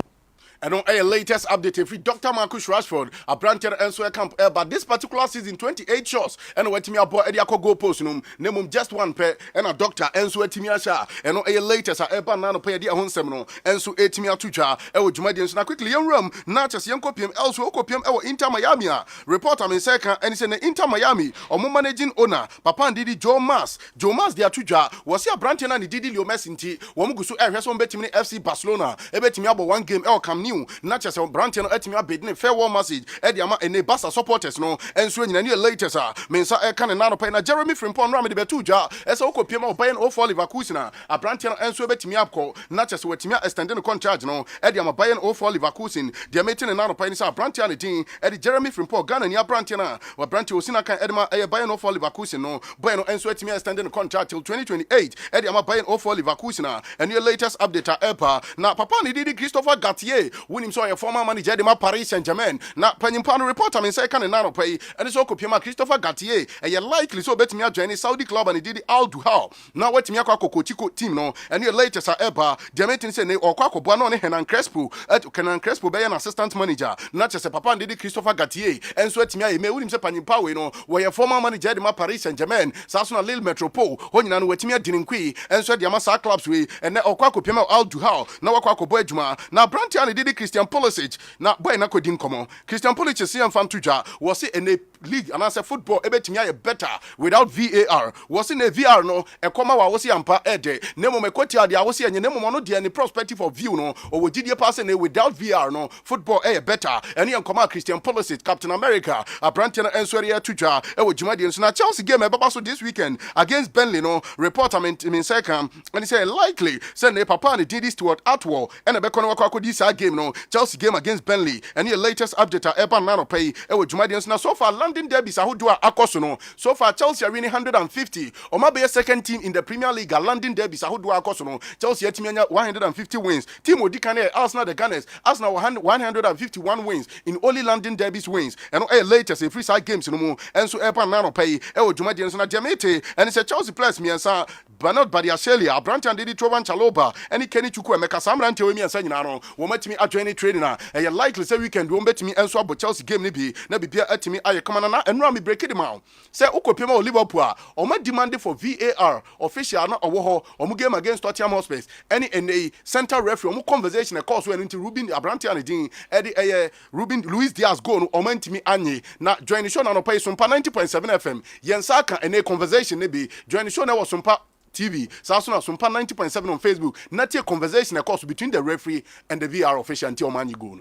And on a latest update, free Dr. Marcus Rashford, a Brantian and so camp but this particular season 28 shots and what me about Adea Akye Abia post name just one pair and a doctor and so Timia and on a latest a banana pay the Honsem and so Timia Tuja and with Jumadians now quickly young room not just young copium also copium our Inter Miami reporter in second and it's in the Inter Miami or managing owner Papa Didi Joe Mas the Tuja was here Brantian and Didi Leo Messi Womugusu Erson Betimini FC Barcelona Ebetimia 1 game El Cam not just Brantian Etimia bidding farewell message Ediama and Bassa supporters no and so in the latest Mensa Ekan and Nano Pena Jeremy Frimpon Ramadi Betuja as Oko Pima Bayan O for Leverkusen a Brantian and so Betimiapco not just what Timia extending the contract no Ediama Bayan O for Leverkusen the meeting and Nano Penisa Brantian team Eddie Jeremy Frimpon Ghana and Brantiana or Branti Osina Edma a Bayan O for Leverkusen no Bayan and so Timia extending the contract till 2028 Ediama Bayan O for Leverkusen and your latest update EPA now Papa Didi Christopher Gatier Winning so your former manager de Paris Saint-Germain. Na Panyimpa report me say kan na no pay. And so kopia Christopher Gatier. E likely so bet me join Saudi club and did Al Duhal. Now what me akwa Cocotico team no. And your latest eba Diametin say ne okwa ko no ne Hernan Crespo. Hernan Crespo be an assistant manager. Not just a papa did Christopher Gatier. And so me winning say Panyimpa we no. Where your former manager de Paris Saint-Germain. Sasuna Lille Metropole. Honina no wetimia dininkwi. And so Diamasa clubs we and ne okwa ko pema Al Duhal. Na wakwa ko boy juma. Na Brantian did Christian Pulisic. Na boy na ko din komo. Christian Pulisic see am fan tuja. Was it in a league and I say football ebetimi better without VAR. Was in a VR no e koma wa wosi ampa ede. Nemo me kwoti ade a wosi enye nemo no de any perspective of view no or we did pass in without VR no football better. Any koma Christian Pulisic Captain America. A Brantian enswere tuja e wo juma de so na Chelsea game baba so this weekend against Burnley no report I mean second and he say likely send a papa and did this toward Atwell and a bekono wakwa this game no Chelsea game against Burnley and your latest update eba nano pay e wo juma de so na so far London derbies ahodo akoso no so far Chelsea are winning 150 or maybe a second team in the Premier League London derbies ahodo akoso no Chelsea etimi 150 wins team odikane Arsenal the Gunners Arsenal 151 wins in only London derbies wins and latest free side games no mo and so eba nano pay e wo juma de so na Jamete and it's a Chelsea players miensa Bernard Badiashile Brantian Didi Trovan Chaloba any Kenny Chuku Emeka Samrante we miensa nyina no wo matimi adjoin training na e likely say weekend wo betimi enso abo Chelsea game ni bi na bibia atimi aye kama na enra me break it down say ukopema o Liverpool o ma demand for VAR official na owo ho o mu game against Tottenham Hotspur any center referee o mu conversation e cause when Ruben Brantian din e Ruben Luis Diaz go no o ma ntimi anye na join the show na no pay Sompa 90.7 FM yensa ka any conversation ne bi join the show na was Sompa TV, Sasuna Sompa 90.7 on Facebook. Not a conversation, of course, between the referee and the VR official until Mani go.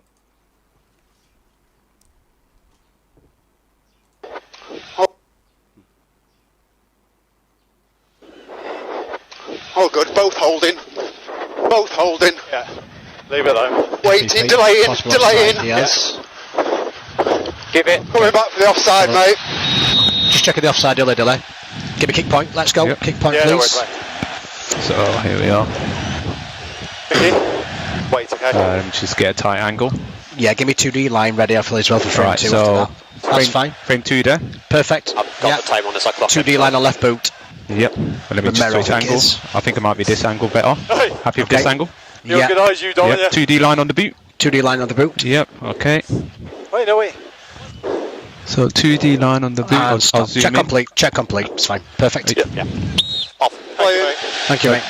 Oh, good. Both holding. Both holding. Yeah. Leave it alone. Waiting, delaying. Yes. Give it. Coming back for the offside, mate. Just checking the offside, delay. Give me kick point, let's go. Yep. Kick point, yeah, please. So, here we are. Wait, okay. Just get a tight angle. Yeah, give me 2D line ready as well for frame 2. So that's fine. Frame 2 there. Perfect. I've got the time on this. 2D line on left boot. Yep. Let me just switch angles. I think it might be this angle better. Hey. Happy with this angle? Yeah. Good eyes, you don't. Yep. 2D line on the boot. 2D line on the boot. Yep. Okay. Wait, no wait. So 2D line on the boot. I'll zoom check in. Check complete. It's fine. Perfect. Yeah. Off. Thank you, mate.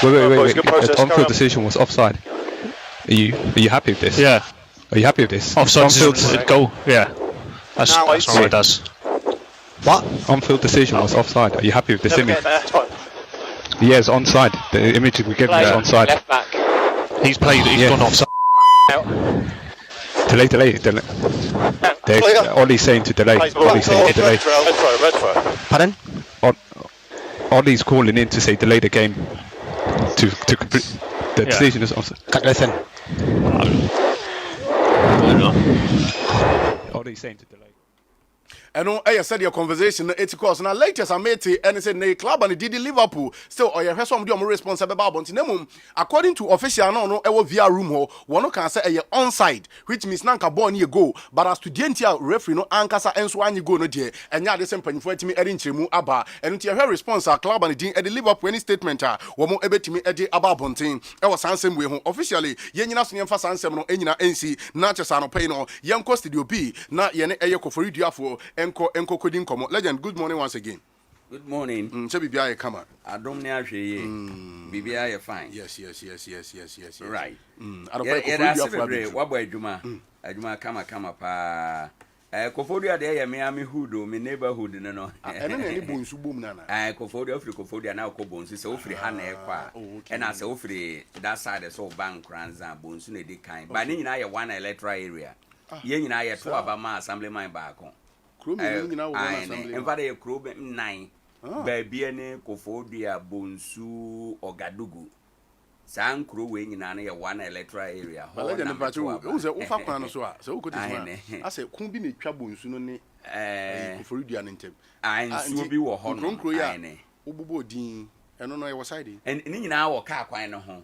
Wait. On-field decision was offside. Are you happy with this? Yeah. Are you happy with this? Offside goal. Yeah. That's what it does. What? On-field decision was offside. Are you happy with this image? That's fine. Yeah, it's onside. The image we give is onside. Left back. He's played it. He's gone offside. Delay. Ollie's saying to delay. Ollie's saying to delay. Red throw. Pardon? Ollie's calling in to say delay the game. To complete the decision is offside. Can't listen. Ollie's saying to delay. And I said your conversation, it's course. Now, latest I made it and said, club and did Liverpool. Still, or your some more responsible about according to official, no, via room hole, one can say a onside, which means Nanka born year go, but as to the referee, no Ankasa and Swan go no dear, and now the same penny for me, Erin Chimu Abba, and to your response, our club and the Liverpool any statement, one more ebe to me, Eddie Abba Bontin, I was answering way home officially, Yenas Nian for San no Enina NC, not just an opino, young Costudio B, not Yene Ayako for Idiafo, Enko Kodin Komo. Legend, good morning once again. Good morning. So BBI come on. I don't know if you BBI fine. Yes. Right. I don't know what boy Juma. Juma kama pa. Kofodia there me hood me neighborhood no. Any bonsu boom nana. Kofodia now ko bonsu so free ha na ekwa. And I say free that side so Nkoranza bonsu na dey kind. But ni nyina ye one electoral area. Ye nyina ye to abama assemblyman back on. Everybody crow 9 baby any Kofodia Bonsu or Gadugu. San crow wing in an one electoral area. Who's a Ufa so good. I said, Kumbi ni trouble soon for you and him. I will be war home. Ubu Dean, and on I was hiding. And in our car quite no home.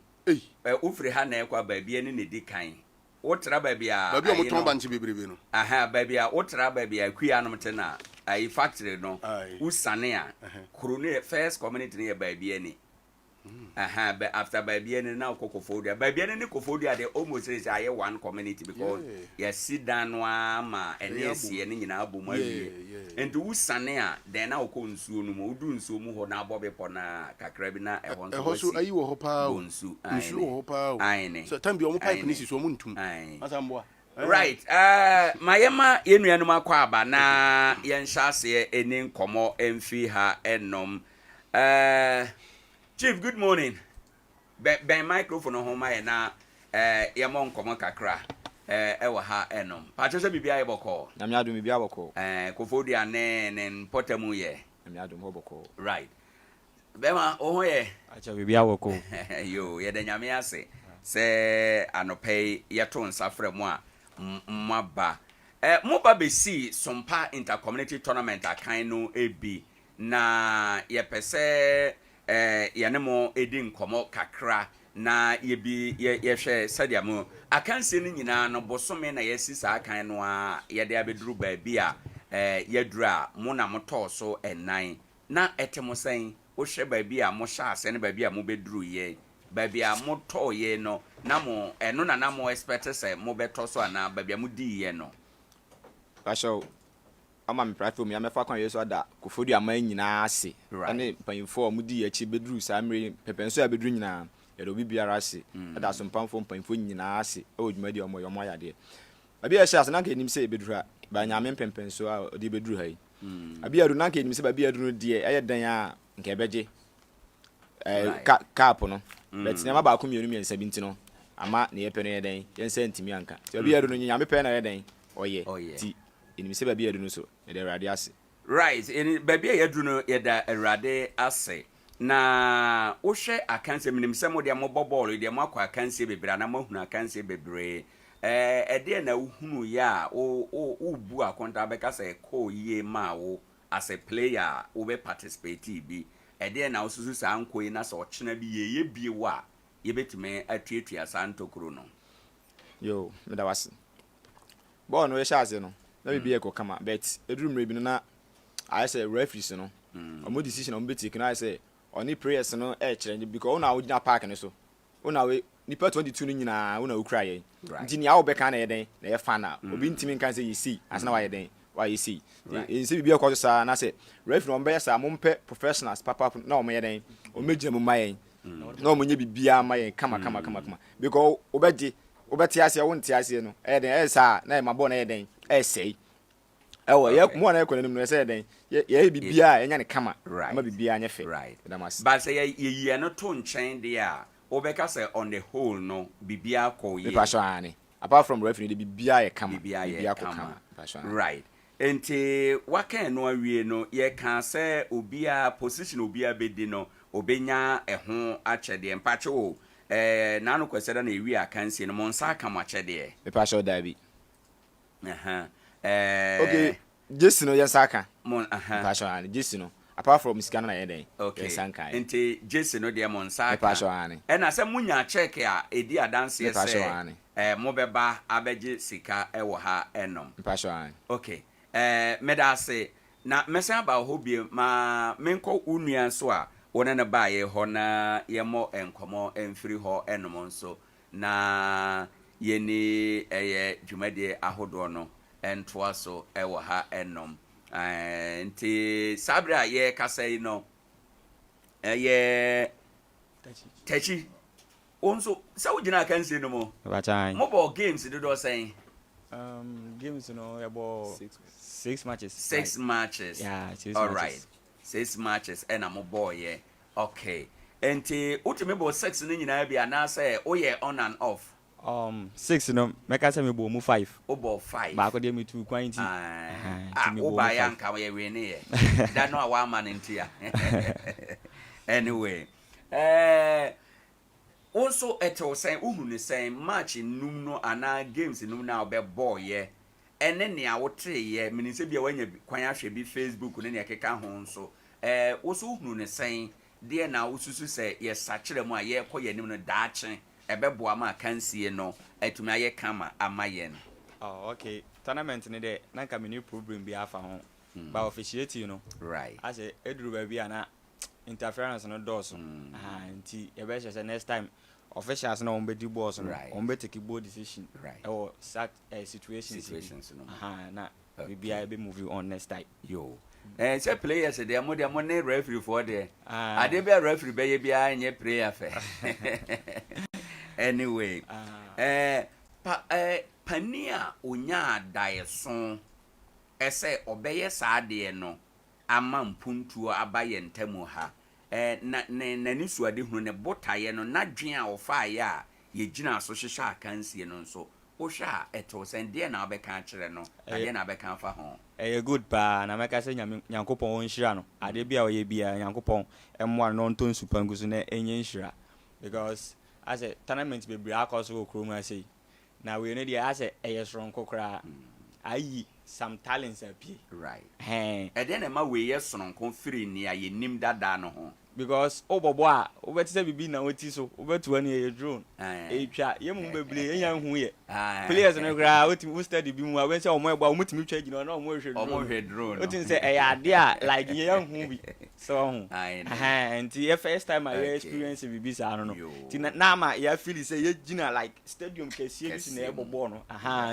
Ufri had never baby any decaying. wotra baby a baby o moton banchi bebrebe no aha baby a wotra baby a kuanom te na ai factory no usane a krone first community ne baby ani aha but after baby ani na kokofodia baby ani ne kofodia they almost say aye one community because you sit down ma ene asie ne nyina abomu awie and usane a then na okonsuo no mu udu nsuo mu ho na abobepo na kakra bi na ehon so eho so ayi wo ho pa nsu wo ho pa aine so time bi omo pipe ni siso omo ntum asamboa right mayema yenuanum akwa aba na yenhyase eni nkomo emfi ha enom Chief, good morning. Ben microphone on home na yamon nkomo kakra ewa ha enom. Pacho bibia yeboko. Na mi adum bibia boko. Kofodia ne potamu ye. Na mi adum boko. Right. Bema oho ye. Acha bibia boko. Yo, ye de nyame ase. Se anope yeto nsafre mu a mmaba. Moba be see Sompa intercommunity tournament akan no ebi na ye pese yanemo edin komo kakra na yebi yehwe sadia mu akanse ni nyina no bosome na yesisa akan no a yede abeduru ba bia yedura mo na moto so enan na etemo sen wo hwe ba bia mo sha ase ne ba bia mo beduru ye ba bia moto ye no na mo eno na mo expect say mo beto so ana ba bia mo di ye no Pasho ama me platform ya mefa kwan yeso ada kofodu ama nyina ase ane panfo omudi achi bedru samre pepenso ya bedru nyina ya do bibiara ase ada so mpanfo nyina ase o dwumadi omo yomo ya de abi ya sha na ka enim se bedru ha ba nyame pempenso a odi bedru ha yi abi ya do na ka enim se ba bi ya do de aye dan a nke ebeje cap no but nyama ba ko mienu miensa binti no ama ne yepe no ye dan yensa ntimi anka ti abi ya do nyame pe na ye dan oye ti enimi se baby adunu so e de rade ase right eni baby adunu e da rade ase na wo hwe akanse minim se mo de mo bobolo de mo akwa akanse bebra na mahunu akanse bebre e de na uhunu ya o bu akonta beka se ko yie ma wo as a player wo be participate bi e de na osusu sa ankoyi na so ochena bi ye bie wa ye betime atuatua santokro no yo me da wase bo no ye shaze no na bibi eko kama bet edrum rebi no na I say referees no omo decision omo betiki na I say oni prayers no e kire because una ogina park ne so una we nipa 22 no nyina una okra ye nti ni awo beka na ye den na ye fa na obi ntimi kan say you see asna wa ye den wa you see nse bibi eko so na say referee no be say amompe professionals papa na omo ye den omegina mu mayen na omo nye bibia mayen kama because obeti ase wo nti ase no e den e sa na e mabo na ye den say ewo ye mo na ekone nim no say den ye bibia enya ne kama ama bibia anya fe but say ye no to nchen de a obeka say on the whole no bibia ko ye apart from referee the bibia ye kama bibia ko kama right enti waka no awie no ye kan say obia position obia bedi no obenya eho achede mpache o na no kweseda na ewi akansi no monsa kama achede me pa sure dabi okay Jesse no yesaka mon passion Jesse no apart from scan na yeden okay sanka enti Jesse no de monsa passion e na se munya check a edi adanse ese mo beba abeje sika e wo ha enom passion okay medase na mesa ba hobie ma menko unua so a wona na ba ye ho na ye mo enkomo emfiri ho enom nso na ye ni eye dwumade ahodo no entoa so ewo ha enom nti sabra ye kasai no ye tachi onso sa wugina kanse no mo mobile games do say games no about 6 matches 6 matches yeah all right 6 matches and am boy yeah okay nti ultimate ball 6 no nyina bia na say o ye on and off 6 no make say me bo mu 5 o ball 5 ba ko dey me 2 kwanti o ba yanka we win here that no our man ntia anyway also eto say uhunu say match num no ana games num na obe ball ye ene ne a wotre ye meni se bia wanya kwan ahwe bi Facebook ne ne keka ho nso also uhunu ne say de na ususu say ye sachire mu a ye koye nim no daache ɛbɛboa ma kansie no atumi ayɛ kama ama yɛn. Oh, okay. Tournament ni de na nka mini problem bi afa ho. Ba officiate you know. Right. I say eduru ba bi ana interference no doors. Nti e be say next time officials na on be di boss no. On be take bold decision. Right. Or situations no. Na we be move on next time. Yo. Say players they mo ne referee for there. Ade be referee be ye bia nye player fe. Anyway, pania onya daeso ese obeye saade no ama mpuntuo abaye ntemu ha. Na ni suade hunu ne botaye no na dwen a ofa ya ye gina so hwehwe akansie no nso wo hwa eto sende na obeka kire no ade na obeka fa ho. Good pa na meka se nyankopon won hira no ade bia oye bia nyankopon emwa no nton supangu so na enye hira because as a tournament be bra akoso okroma sei na we no dia as a yesron kokra ayi some talents appear right ede na ma we yesron kon free ni aye nim dada no ho because obobo a obetise bibi na woti so obetu ani ye drone etwa ye mu bebre enya hu ye players no gra woti study bi mu a we say omo egba omutimi twa gina na omo hwe drone woti say e ade a like ye hu bi so hu nti ye first time I experience bibi sa no ti na ma ya feel say ye gina like stadium kesie bi na ebobo no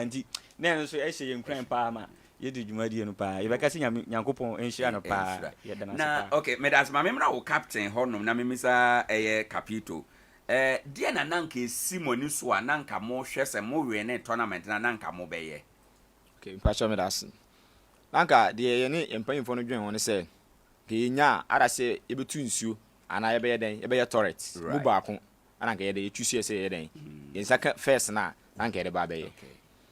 nti na so e hye ye nkran pa ma yedi dwumadi no pa yebeka se nyankopon enhia no pa yedana na okay medas ma memra wo captain honum na memisa capito die na nanka simoni so a nanka mo hwe se mo we ne tournament na nanka mo beye okay mpacho medas nanka de ye ne empanyimfo no dwen won se ke nya ara se yebetu nsuo ana yebeye den yebeye turret mu baako ana nka yede yetusie se yeden yensaka first na nanka yede ba beye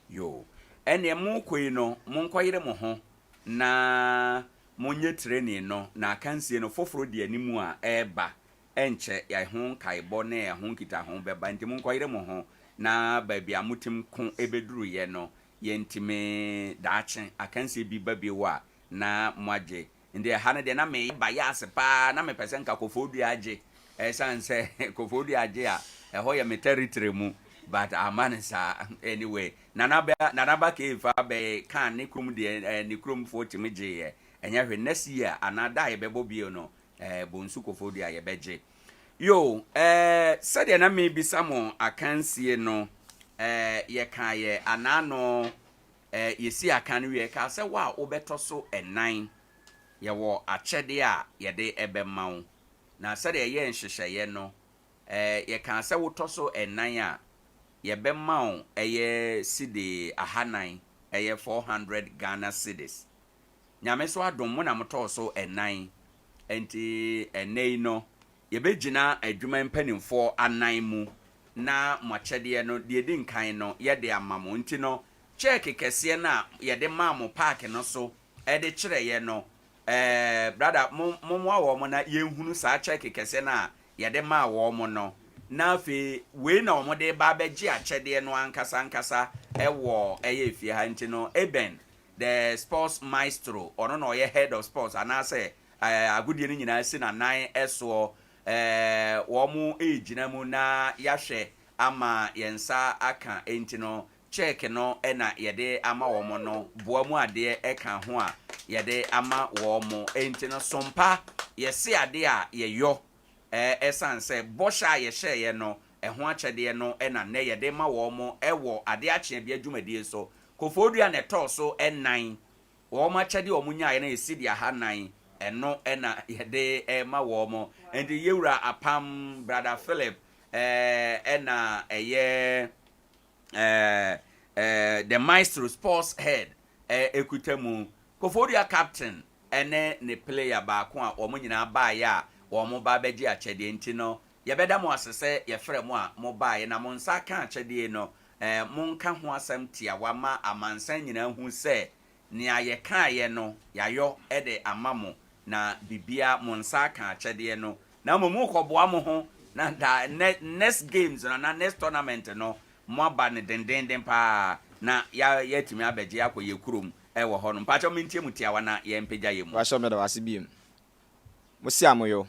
yo ene mu koi no mu nkoyire mo ho na monye training no na kansie no foforo de animu a eba enche ya ho kaibo na ya ho kita ho beba nti mu nkoyire mo ho na baabi amutim ko ebeduru ye no ye ntime daache akansie bi babi wa na moaje ndi ha ne de na me ba ya asepa na me pese nka kofodu age sanse kofodu age a ho ya me territory mu but amanisa anyway nanaba ke fa be kan ne krum de ne krum fo timje ye enya hwe next year anada ye bebo bio no bonsu kofodu a ye beje yo said na me bi samo akansie no ye kan ye anano ye si akan we ka se wa obeto so enan ye wo achede a ye de ebemawo na said ye nhyehyeye no ye kan se wo to so enan a yebemao eye cedi ahanan eye 400 Ghana cedis nyame so adom mo na moto so enan enti enei no yebegina adwuma mpanimfo anan mu na moachede no de di nkan no yede amamo nti no check kese na yede maamo park no so ede kire ye no brother mo awo mo na yenhunu sa check kese na yede ma awo mo no na fe we na omode ba beji achede no ankasa ewo eye fie ha nti no eben the sports maestro ono no ye head of sports anase agudie ni nyina si na nan eso wo mu ejina mu na yahwe ama yensa aka enti no check no na yede ama wo mo no boa mu ade eka ho a yede ama wo mo enti no sompa yesi ade a yeyo esanse bosha ye hye no ho achede no na ne ye de ma wo mo ewo ade achie bia dwumadie so kofodua ne to so enan wo ma achede wo munyae na esidi aha nan eno na ye de ma wo mo and yewura apam brother Philip na eye the maestro sports head ekutemu kofodua captain ene ne player ba ko a wo nyina ba ya wo mo ba beji achede nti no ye beda mo asese ye frɛ mo a mo ba ye na mo nsa ka achede no mo nka ho asɛm tia wa ma amansan nyina hu sɛ ne aye ka ye no yayo ede amamo na bibia mo nsa ka achede no na mo mu kɔboa mo ho na next games na next tournament no mo aba ne dendenden pa na ya timi abeji akoye kurom wo ho no mpacho mentie mu tia wa na ye mpagya ye mu wa so me da wase biem mo si amoyo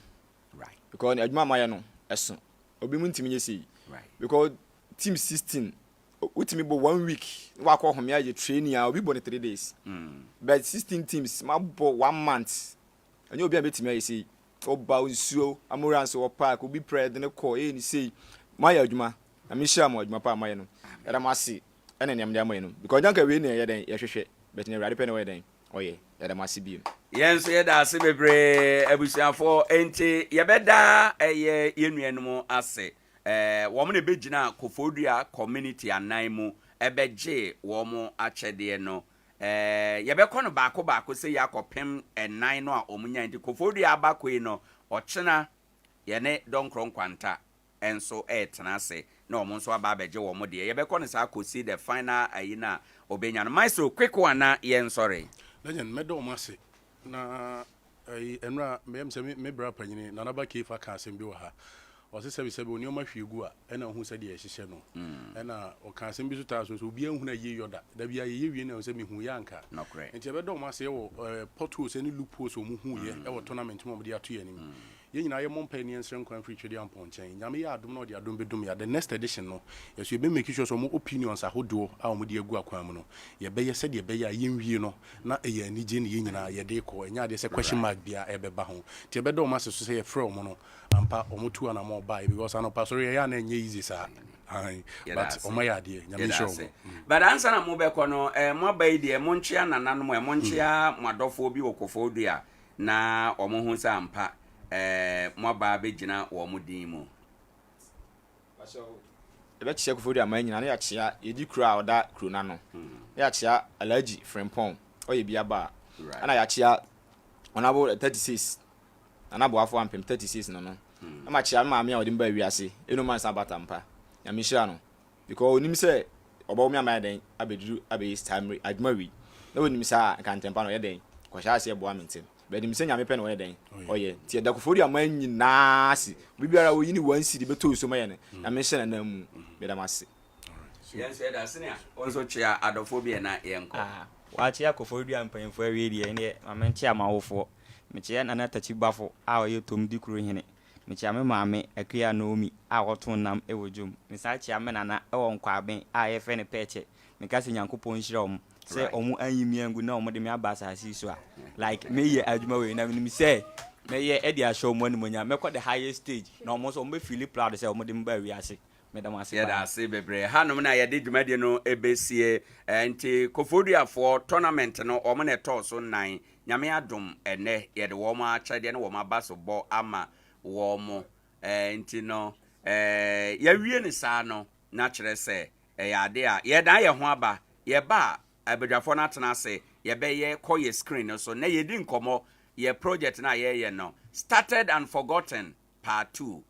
right because adwuma maye no eso obi mu ntimi nyesi because team 16 with me 1 week work home here training I'll be born 3 days but 16 teams my 1 month and you'll be able to me say oba nsuo amora nso park obi pred ne call e ni say my adwuma na me share my adwuma pa my no era ma se ene nem dem no because janka we na ye den ye hwehwe but ne rade pe ne we den oye era ma se bi yen so ye da se bebre abusuafo enti ye beda eye yenuanom ase wo mo ne begina Kofodua community anan mu ebeje wo mo akyede no yɛbɛkɔ no baako sɛ yakɔpem ɛnan no a ɔmunya nti Kofodua abakɔi no ɔkyena yɛne dɔnkrɔ nkwanta ɛnso ɛtena ase na ɔmo nso aba abɛgye wɔ mo deɛ yɛbɛkɔ no saa kɔsi the final ayi na ɔbɛnya no maestro quick one na yɛn sɔre legend mɛdɔ ɔmo ase na ɛnura mɛyam sɛ me bra panyini na naba kefa ka asɛm bi wɔ ha ɔse sɛbi onioma hwegu a ɛna hu sɛ deɛ ɛhyehyɛ no ɛna ɔka asɛm bi so taa so obi ahu na yie yoda da bia yie wie na sɛ mehu ya anka nti ɛbɛdɔ ɔmo ase wɔ portals ne loopholes ɔmo hu yɛ ɛwɔ tournament mo de ato yɛ nim yɛ nyina yɛ mɔmpa ni nsrɛ nkwan free trade amponchen nyame yɛ adom na ɔde adom bedum ya the next edition no yɛso yɛbɛ make sure so ɔmo opinions ahodoɔ a ɔmo de agu akwan mu no yɛbɛyɛ sɛ deɛ bɛyɛ a yɛnwie no na ɛyɛ anigye ne yɛ nyina yɛde kɔ ɛnya de sɛ question mark bia ɛbɛba ho nti ɛbɛdɔ ɔmo ase so sɛ yɛfrɛ ɔmo no ampa ɔmo tu ana mo buy because anopa so yɛ na ɛnyɛ easy saa but ɔmo yɛ adeɛ nyame show but answer na mo bɛkɔ no mo abai deɛ mo nkyia nananom mo nkyia mo adɔfo bi wɔ Kofodua na ɔmo ho sɛ ampa mo ba begina wo mo din mu ebe kyia Kofodua man nyina na ya kyia yedi kura oda krona no ya kyia Alhaji Frimpong oye bia ba ana ya kyia onabo 36 anabo afo ampem 36 no no ama kyia ma me a odi mba wiase eno man sa batampa ya me hyira no because onim se oba wo me ama den abeduru abeyi time adwuma wi na onim sa kantempa no ye den ko hya ase bo amintem but nim se nyame pe no ye den oye ti da Kofodua man nyina si bibiara wo yini wan si de beto so maye ne na me hyira na mu be da mase yes da senia onso chia adofobia na yenko wa chia Kofodua mpanfo awie die ne mamenche amawofo me chia na tachi bafo a oye tom di kuro hene me chia me maame Akua Naomi a woto nam ewojum me sa chia me nana ewo nkwaben a ye fe ne peche me ka se Nyankopon hyira om se omu anyimiangu na omo de me aba asasi so a like me ye adwuma we na me say me ye e dia show mo ni monya me ko the highest stage na omo so omo feel proud say omo de me ba wiase me da mase da ase bebre hanom na ye de dwumade no ebesie enti Kofodua for tournament no omo na to so 9 nyame adom ene ye de wo mo akyede na wo ma ba so bo ama wo mo enti no ya wie ni saa no na kyerɛ sɛ ya ade a ye dan ye ho aba ye ba abedwafo na tena se ye be ye call ye screen no so na ye di nkomo ye project na ye no started and forgotten part 2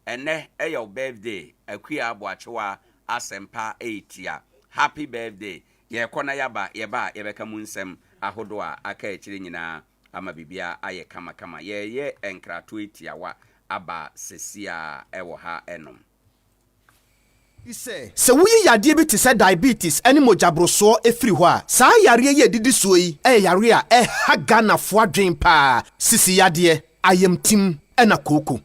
ene your birthday Akua Abia asempa 8 happy birthday ye kona yaba ye ba ye beka mu nsem ahodo a aka ekire nyina ama bibia aye kama ye enkrato etiawa aba sesia ewo ha enom sɛ woyi yadeɛ bi te sɛ diabetes ɛne mogyaborosoɔ ɛfiri hɔ a saa yareɛ yɛ didi soɔ yi ɛyɛ yareɛ a ɛha Ghanafoɔ adwen paa sisi yadeɛ ayamtim ɛna kooko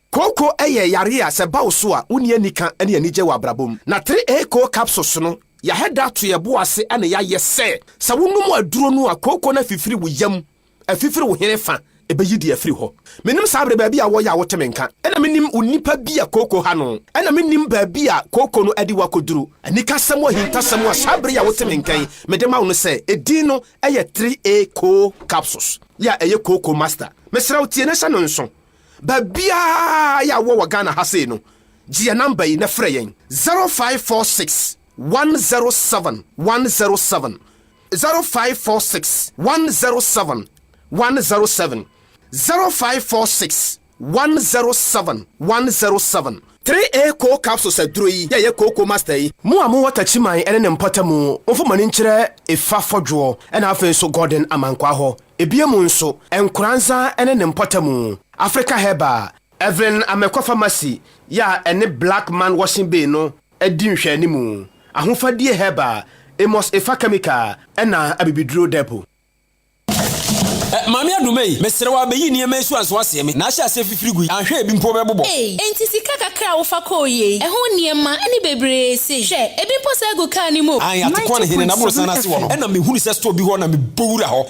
ɛyɛ yareɛ a sɛ ba wo so a wonni anika ɛne anigye wɔ abrabom na 3A co capsules no yɛhɛda to yɛbo ase ɛne yɛayɛ sɛ wonom aduro no a kooko no afifiri wo yam afifiri wo hene fa ɛbɛyi di afiri hɔ menim saa bere baabi a wɔyɛ a woteme nka ɛna menim onipa bi a kooko ha no ɛna menim baabi a kooko no adi wakoduru anika sɛm a hintasɛm a saa bere a woteme nkan mede ma wo no sɛ ɛdin no ɛyɛ 3A co capsules yɛ ɛyɛ kooko master mesrɛ wo tie ne hyɛ no nso baabia yɛ wɔ Ghana ha sei no gye number yi na frɛ yɛn 0546 107 107 0546 107 107 0546 107 107 3A co capsules aduro yi yɛ kooko master yi mo a mo wata chiman ene ne mpatamu mfo mani nkyerɛ efa fodwo ɛna afei so Gordon amankwa hɔ ebiemu nso Nkoranza ene ne mpatamu Africa Herba Evelyn Amekwa Pharmacy ya ene Black Man Washing Bay no edi nhwɛ animu ahofadie Herba Amos Efa Chemical ɛna abibiduro depot Mami adumei, mesere wa beyi ni emesu anso ase me. Na ahia ase fifiri gui. Ahwe ebi mpo bebobo. Enti sika kakra wo fa ko ye. Eho niema ani bebre se. Hwe, ebi mpo se go ka ni mo. An atekwa ne hene na boro sana ase wo no. E na me hunu se store bi ho na me bowura ho.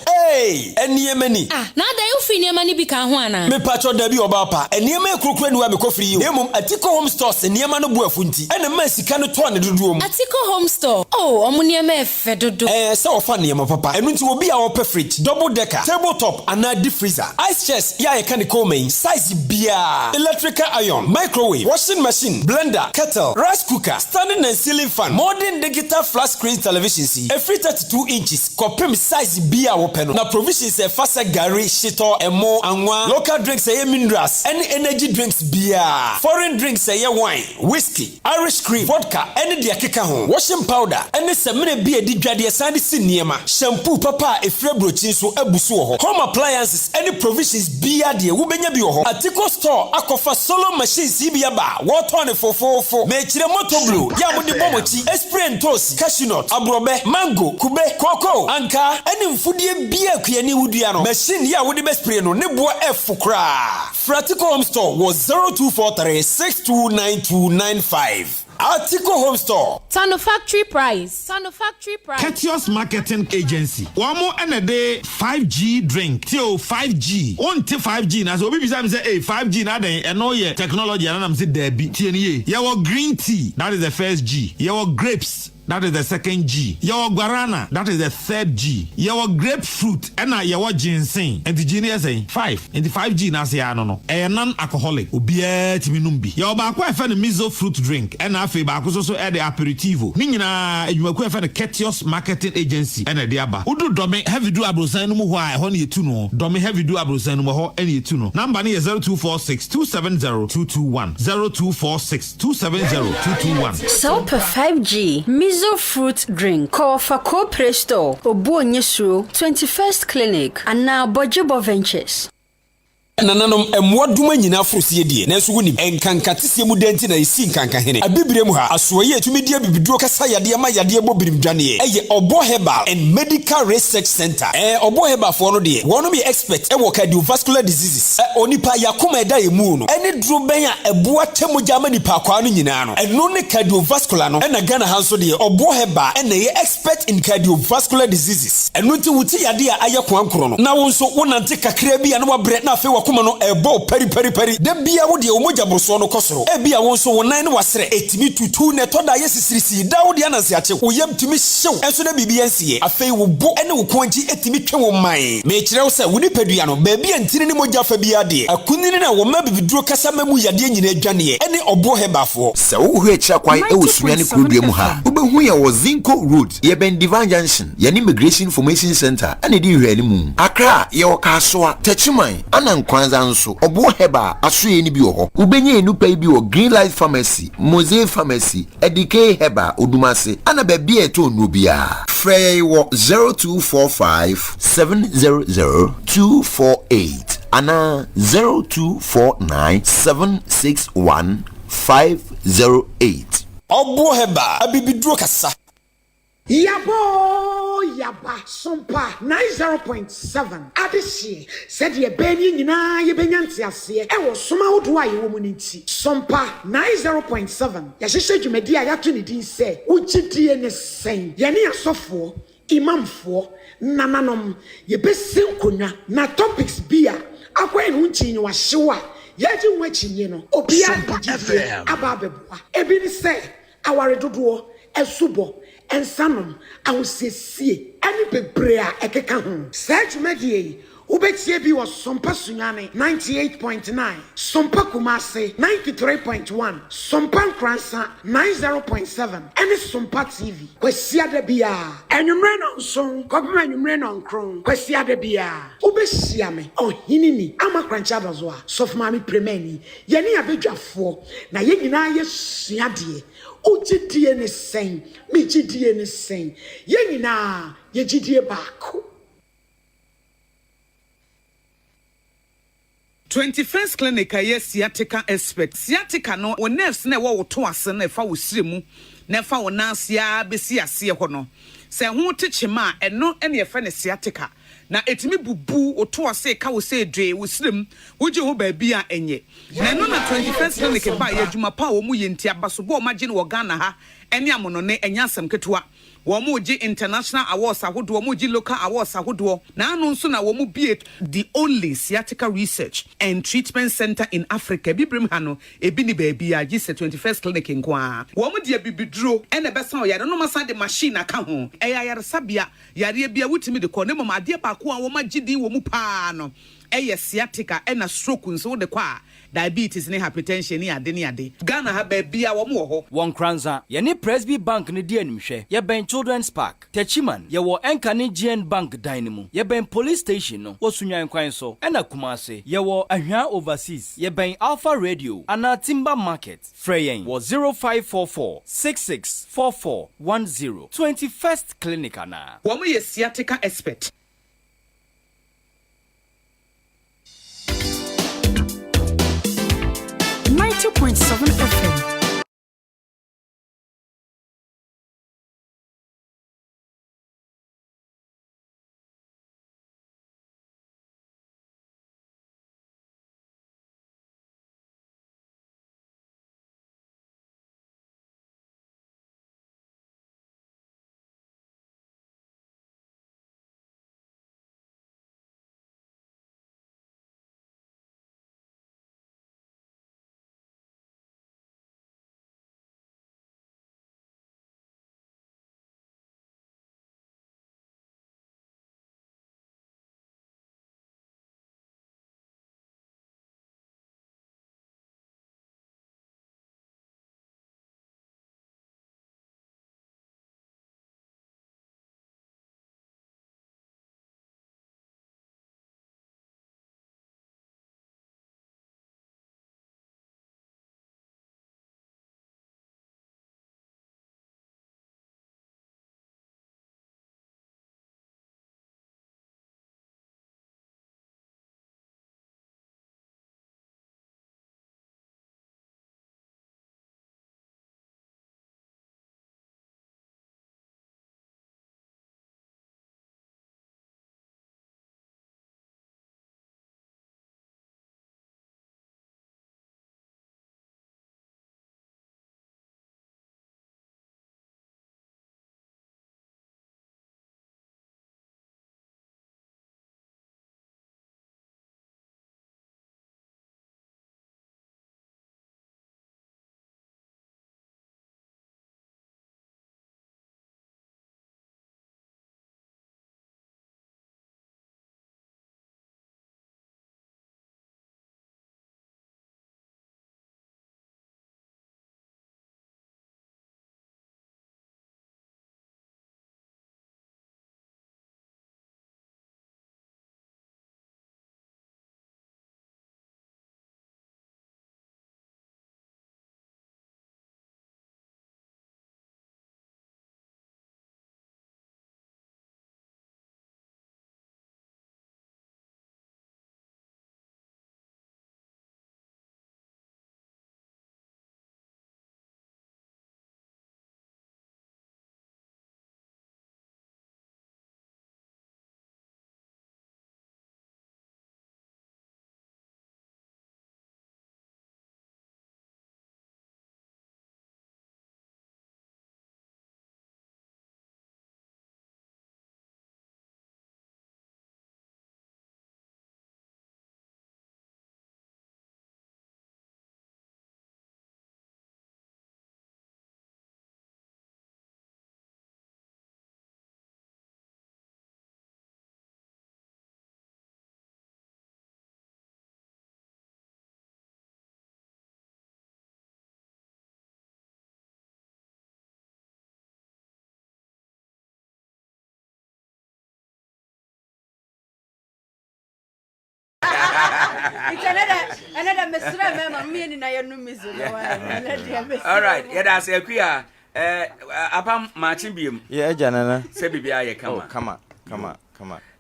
Eniema ni. Na da you fi niema ni bi ka ho ana. Me pacho da bi oba pa. Eniema ekrokro ni wa me kofiri yo. Nemum Atiko Home Stores eniema no bu afunti. E na ma sika no to ne dodo mu. Atiko Home Store. Omo niema efe dodo. Se wo fa niema papa. Enu nti obi a wo pe fridge, double decker, tabletop and deep freezer, ice chest, ya can come in size beer, electrical iron, microwave, washing machine, blender, kettle, rice cooker, standing and ceiling fan, modern digital flat screen television, a free 32 inches, copem size beer open. Now provisions a faster gari, shito, and more and one. Local drinks a minerals, any energy drinks beer, foreign drinks a wine, whiskey, Irish cream, vodka, any diakeka home, washing powder, any semine beer di jadi sandy sinema, shampoo papa a free brochin so ebusu home appliances, any provisions beer de wubenya bi ho. Atiko store akofa solo machines bia ba water on 444 me chire moto blue ya mudi bomochi spray toast cashew nut abrobe mango kube cocoa anka any mfudie bia kuani wudua no machine ya wudi be spray no ne bo f kra. Fratiko Home Store was 0243629295. Atiko Home Store. Tano factory price. Ketios Marketing Agency. Wamo enede 5G drink. Till 5G. On till 5G. Na so people say, hey, 5G na den eno ye technology na nam say debi. Tienye. Your green tea. That is the first G. Your grapes. That is the second G. Your guarana, that is the third G. Your grapefruit, and your ginseng. And the genius say 5. And the 5G na say no. A non-alcoholic. Ubie timinumbi. Your bakwa fan miso fruit drink. And afe bakwa so add the aperitivo. Ningina you makwa fan Ketios Marketing Agency. And a diaba. Udu dome heavy do abrosan mu why honey tuno. Dome heavy do abrosan mu ho any tuno. Number ni 0246 270 221. 0246 270 221. Sompa 5G. Miso fruit drink. Call for Co-Presto. Obu Nyesuro 21st Clinic. And now Bojibo Ventures. Nananom emwaduma nyina frosie die nanso wunim enkankatese mu denti na isi nkanka hene abibire mu ha asoye etumidie bibiduro kasa yade ma yade bobirim dwane eye Obo Herbal and Medical Research Center Obo Herbal for no de wono be expert wo cardiovascular diseases onipa yakoma eda emu no ene duro ben a eboa temogya ma nipa kwa no nyina no eno ne cardiovascular no na Ghana hanso de Obo Herbal ene ye expert in cardiovascular diseases eno ti wuti yade a ayekwa nkoro no na wonso wonante kakra bi a no wabre na afi kuma no ebo peri de bia wo de omogya broso no kosoro e bia won so wonan ne wasere etimi tutu ne to da yesisirisi da wo de ananse ache wo yam timi hyew enso na bibia nsie afei wo bo ene wo konji etimi twe wo man me kire wo se wo ni padua no ba bia ntini ne mogya fa bia de akunini na wo ma bibiduro kasa mamu yade nyina adwane ene Obo Hebafo se wo hu akira kwan e wo sunyane kurudua mu ha wo be hu ya wo Zinco Road ye ben Divine Junction ye Immigration Information Center ene di hwani mu Accra ye wo kasoa Techiman ana Nkoranza nso Obo Herbal asoye ni bi wo ho ubenye enupa bi wo Green Light Pharmacy Mosaic Pharmacy Adea Herbal Odumase ana ba bia eto no bia frey wo 0245 700 248 ana 0249 761 508 Obo Herbal abibiduro kasa Yaba Sompa 90.7 Adesi said ye beni nyina ye benyanti ase e wo soma wodo a ye wo mu nti Sompa 90.7 ya hyehyɛ dwumadi a yato ne din sɛ ugidie ne sen ye ne asofo imamfo nananom ye besi nkonya na topics bia akwa enu nchi ni wahyewa ye ji nwakyinye no obia digidie aba beboa ebi ni sɛ aware dodoɔ esubo ensanom awosiesie ani bebre a ekeka ho search media ubetie bi was Sompa Sunyane 98.9 Sompa Kumase 93.1 Sompa Nkoranza 90.7 and Sompa TV kwesia de bia enwumre no nson kopema enwumre no nkron kwesia de bia ubesia me ohinini amakrancha dozo a sofma mi premeni ye ne abedwafo na ye nyina ye suade ugidie ne sen migidie ne sen ye nyina ye gidie baako 21st Clinic aye sciatica expert sciatica no wo nerves na wo to ase na fa wo siremu na fa wo nansia besi ase ho no se ho techema eno ene ye fa ne sciatica na etimi bubu oto ase ka wo se dwe wo srem wo je ho ba bia enye na no na 21st clinic ba ye adwuma pa wo mu ye ntia baso bo ma je no Ghana ha ene amono ne enya asem ketewa wo mu ji international awards ahodo wo mu ji local awards ahodo na anu nso na wo mu bie the only sciatica research and treatment center in Africa bibrim ha no ebi ni ba bia ji se 21st clinic nkoa wo mu de bibiduro ene besa o yare no masa de machine aka ho eya yare sabia yare bia wutimi de ko ne mama ade ba ko a wo ma gidi wo mu pa no eye sciatica ena stroke nso de kwa diabetes ne hypertension ne ade Ghana ha ba bia wo mu ho Nkoranza ye ne Presby Bank ne die animhwe ye ben Children's Park Techiman ye wo Enkane GN Bank dynamo ye ben police station no wo sunyan kwan so ena Kumase ye wo Ahwa overseas ye ben Alpha Radio ana Timber Market Freyen wo 0544 664410 21st clinic ana wo mu ye sciatica expert 90.7 FM. All right, yeah, that's a queer. Apam marching beam. Yeah, Janana. Say, baby, I come on.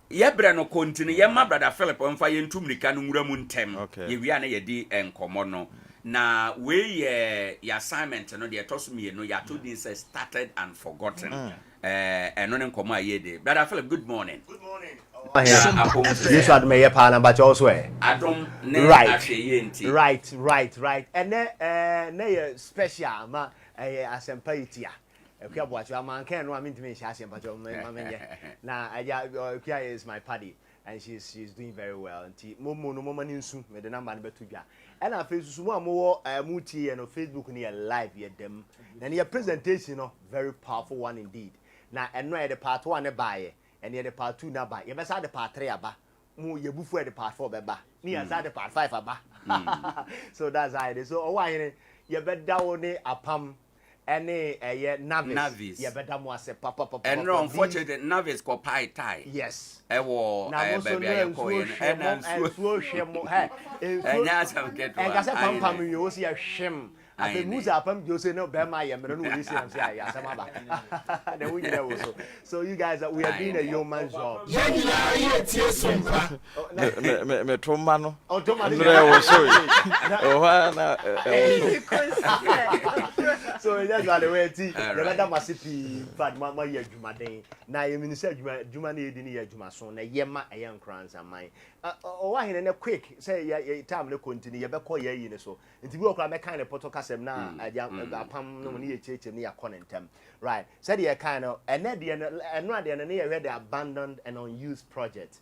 Ye brano continue ye ma brother Philip on fire ntum nika no nwura mu ntem ye wi na ye di enkomo no na we ye assignment no de toss me no ya told say started and forgotten eno ne enkomo aye de brother Philip good morning. This one may a pan, but also right. And then special ma asempatia. Okay, watch your man can want me to make Shasha, but now Kia is my paddy, and she's doing very well. And Momo no moment in soon with the number to ya. And I face one more muti and on Facebook near live yet them. Then your presentation, very powerful one indeed. Now, and no the part 1 a buy, and the part 2 na buy. You must have the part 3 aba. You before the part 4 beba. Near the part 5 aba. So that's how it is. So why you bet down a pump. Any navis. Yeah, better more say papa. And no, unfortunately, navis ko pie tie. Yes. Ewo, baby, I call you. And so shame. Hey, and yes, I'm getting. And I said, pam, you see a shame. I think who's up? You say no, bear my and no, you see, I'm saying, yes, I'm about. Then we know also. So you guys, we are doing a yeoman's job. Me tomano. Oh, tomano. So that's why the way it is. The other masipi, but mama ye Jumade. Now you mean say Jumani didn't hear Jumason, a yema a young Nkoranza mine. Owoahene in a quick say ya time no continue, you be call ye in so. Into work like kind of potocasem now, a pam no near church near Conentem. Right. Said ye kind of and then the near read the abandoned and unused project,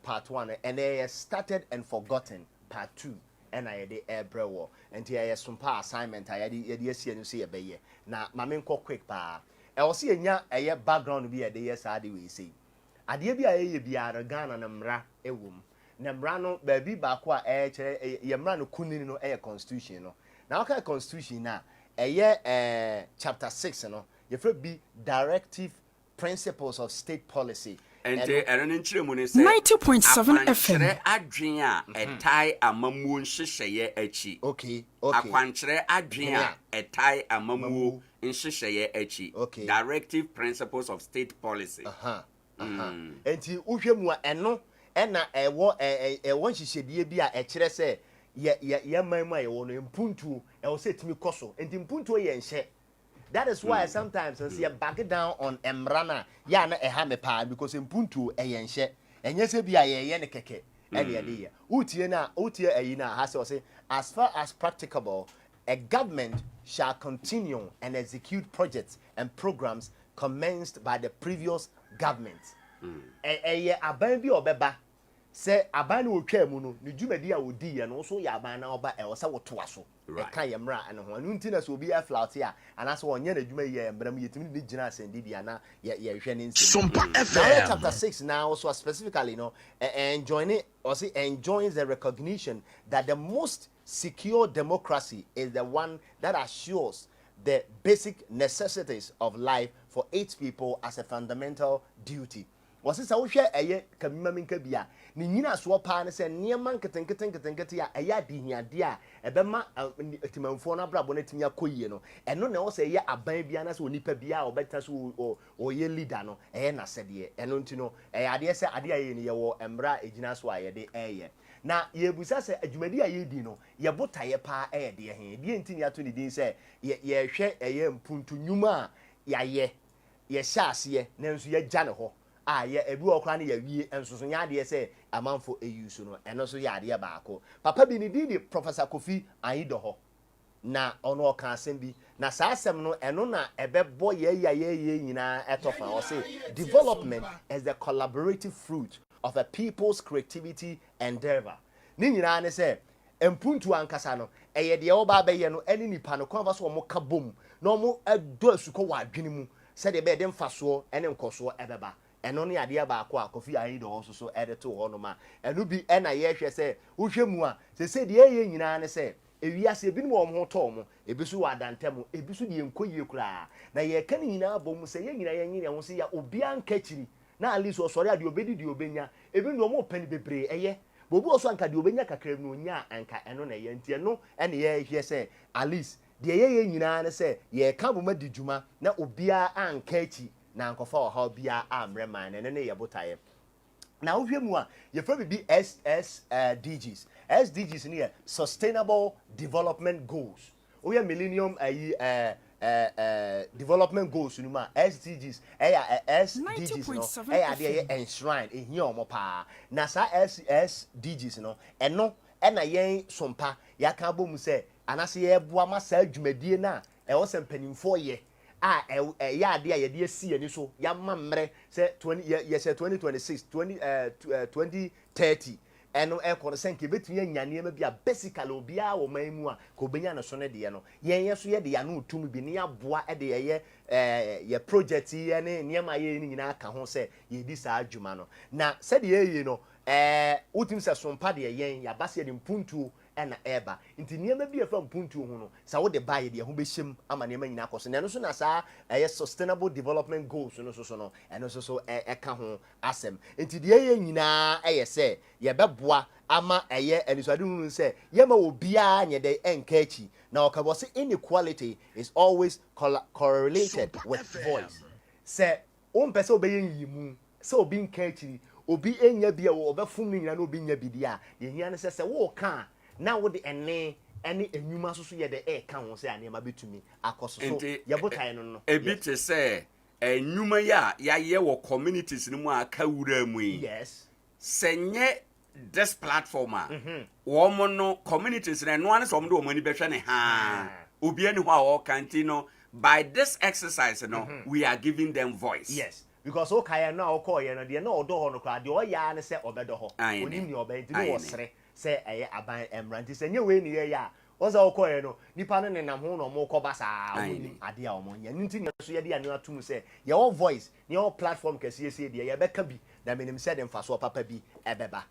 part 1, and they started and forgotten, part 2. And I had the air brewer, and here is some assignment. I had the see and see a bay. Now, my main quick pa. I will see a background be a day as I do say. I dear be a Ghana and Mra a womb. Namrano, baby bakwa air, Yamrano Kunino air constitution. Now, okay, constitution now a year chapter 6, you be directive principles of state policy. And 90.7 FM. Adria, a tie a mamoon shishaye echi. Okay. Aquantre Adria, a tie a mamoo in shishaye echi. Okay. Directive principles of state policy. And you Ushemwa and no, and a one she said, ye be a chere say, ye my one in Puntu, I will say to me Koso, and in Puntu and share. That is why sometimes I see a back down on Emrana, yana a hammer pie because in Puntu a yenshe, and yes, be a yenekeke, any idea. Utia Aina has to say, as far as practicable, a government shall continue and execute projects and programs commenced by the previous government. A baby or beba. Say abani wo twam no ne dwumadi a wodi ye no so ya aban na oba e wo se wo to aso e kan ye mra ene ho anu ntina so obi aflaut ya anaso wonye na dwuma ye mbram yetimi ne gina asende bia na ye hwe ne nsi Sompa FM chapter 6 now also specifically enjoying the recognition that the most secure democracy is the one that assures the basic necessities of life for its people as a fundamental duty. Was it so share a kamimaminka bia? Nina swapa and say near man ketenketenketenketia a yadi here dear a bema timanfona brabonetimia koyeno and no say ya a babianas or nipa bia or better or ye leader na said ye and don't know a idea say idea in your embra ejinaswa ye de air. Now ye busa say a jumedia ye dino ye bota ye pa air dear he didn't to the din say ye share a yem puntu numa ye shas ye nansu ye janaho. Yeah, a blue cranny a ye and so yadi say a man for a use and also yadi bako. Papa Benedidi, Professor Kofi, I do na ono can sembi na sasem no eno na ebe boy ye etofa or say development is the collaborative fruit of a people's creativity endeavor. Ni nyina ne say empuntu ankasa no eye de oba be ye no eni nipa no kon fa so mo ka bom no mo edo asuko wa adwene mu se de be de mfaso ene nkoso ebeba eno ne ade ba akwa Kofi ayi do so edit ho no ma eno bi ena ye hwe se wohwemu a se de ye nyina ne se ewiase ebi no mo to mo ebi so wadantem ebi so de enkoyie kura na ye ka nyina bom se ye nyina ye nyina ho se ya obi ankachiri na ali so sori ade obedi de obenya ebi no mo pani bebre eye bobu oso anka de obenya kakra no nya anka eno na ye ntie no ene ye hwe se alice de ye nyina ne se ye ka boma di djuma na obia ankachi na nkofa o ha bia amreman ene ne ye botaye na wohwemu a ye fa bi SDGs SDGs ne sustainable development goals we millennium development goals no ma SDGs SDGs no ade enshrine ehia omo pa na sa SDGs no eno na yen sompa yaka bom se anase ye boa ma sa adwumadie na wo se mpanimfo ye ya ade a ye de asi ani so ya mamre se 2026 2030 eno konsenke betumi anyane ma bia basically obia wo manmu a ko benya no so ne de no yen so ye de ya no otum bi ne aboa de ye ye project ye ne niam aye ni nyina aka ho se ye di sa adwuma no na se de ye no utim se sompa de yen ya base de mpuntu na eba nti niam bi efa mpuntu ho no sa wo de baye de ho be hyem ama niam nyina akoso ne no so na sa sustainable development goals no so no eno so eka ho asem nti de ye nyina se ye beboa ama enisade hu se ye ma obia nye de enka echi na okabo se inequality is always correlated with voice se on pese obeyen yimu se obi nka echi obi enya bia wo obefum ni nyina na obi nya bidia ye hia ne se wo ka na wo de ene enwuma so ye de ka ho se anema betumi akoso so ye botan no ebi te se enwuma ya ye wo communities ni mu aka wura mu yes senye this platform wo no communities na no ane so mo de wo ni behwe ne ha obi ani ho a wo kantino by this exercise no we are giving them voice. Yes, because okay na okọ ye no de na odo ho no kra de o ya ne se obedo ho onim ni obenti no wosre se aban emranti se nye we ni ye ya oza okọ ye no nipa no nenam ho no mo kọ basa onim ade a omo nya nti ne so ye de anu atum se ye wo voice ne wo platform kese se de ye beka bi da menim se de mfaso papa bi ebeba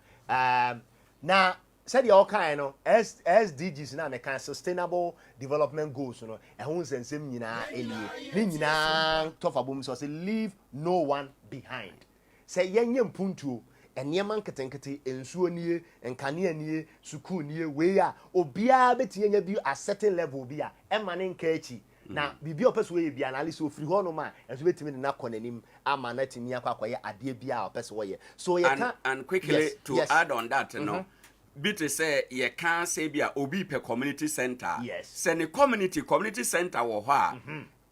na said the okay no SDGs na ne kan sustainable development goals no ehun sensem nyina elie ni nyina tofa bom so say leave no one behind say yenye mpuntuo enema nketenkete ensuo nie enkane anie sukuu nie we a obia betie nya bi a certain level bi a ema ne nka echi na bibi opeso we bia na alisi ofiri ho no ma enso betimi na konanim ama na timi akwakoye ade bia opeso wo ye so ye can and quickly to add on that no bit say ye can say bia obi pe community center say ne community center wo ho a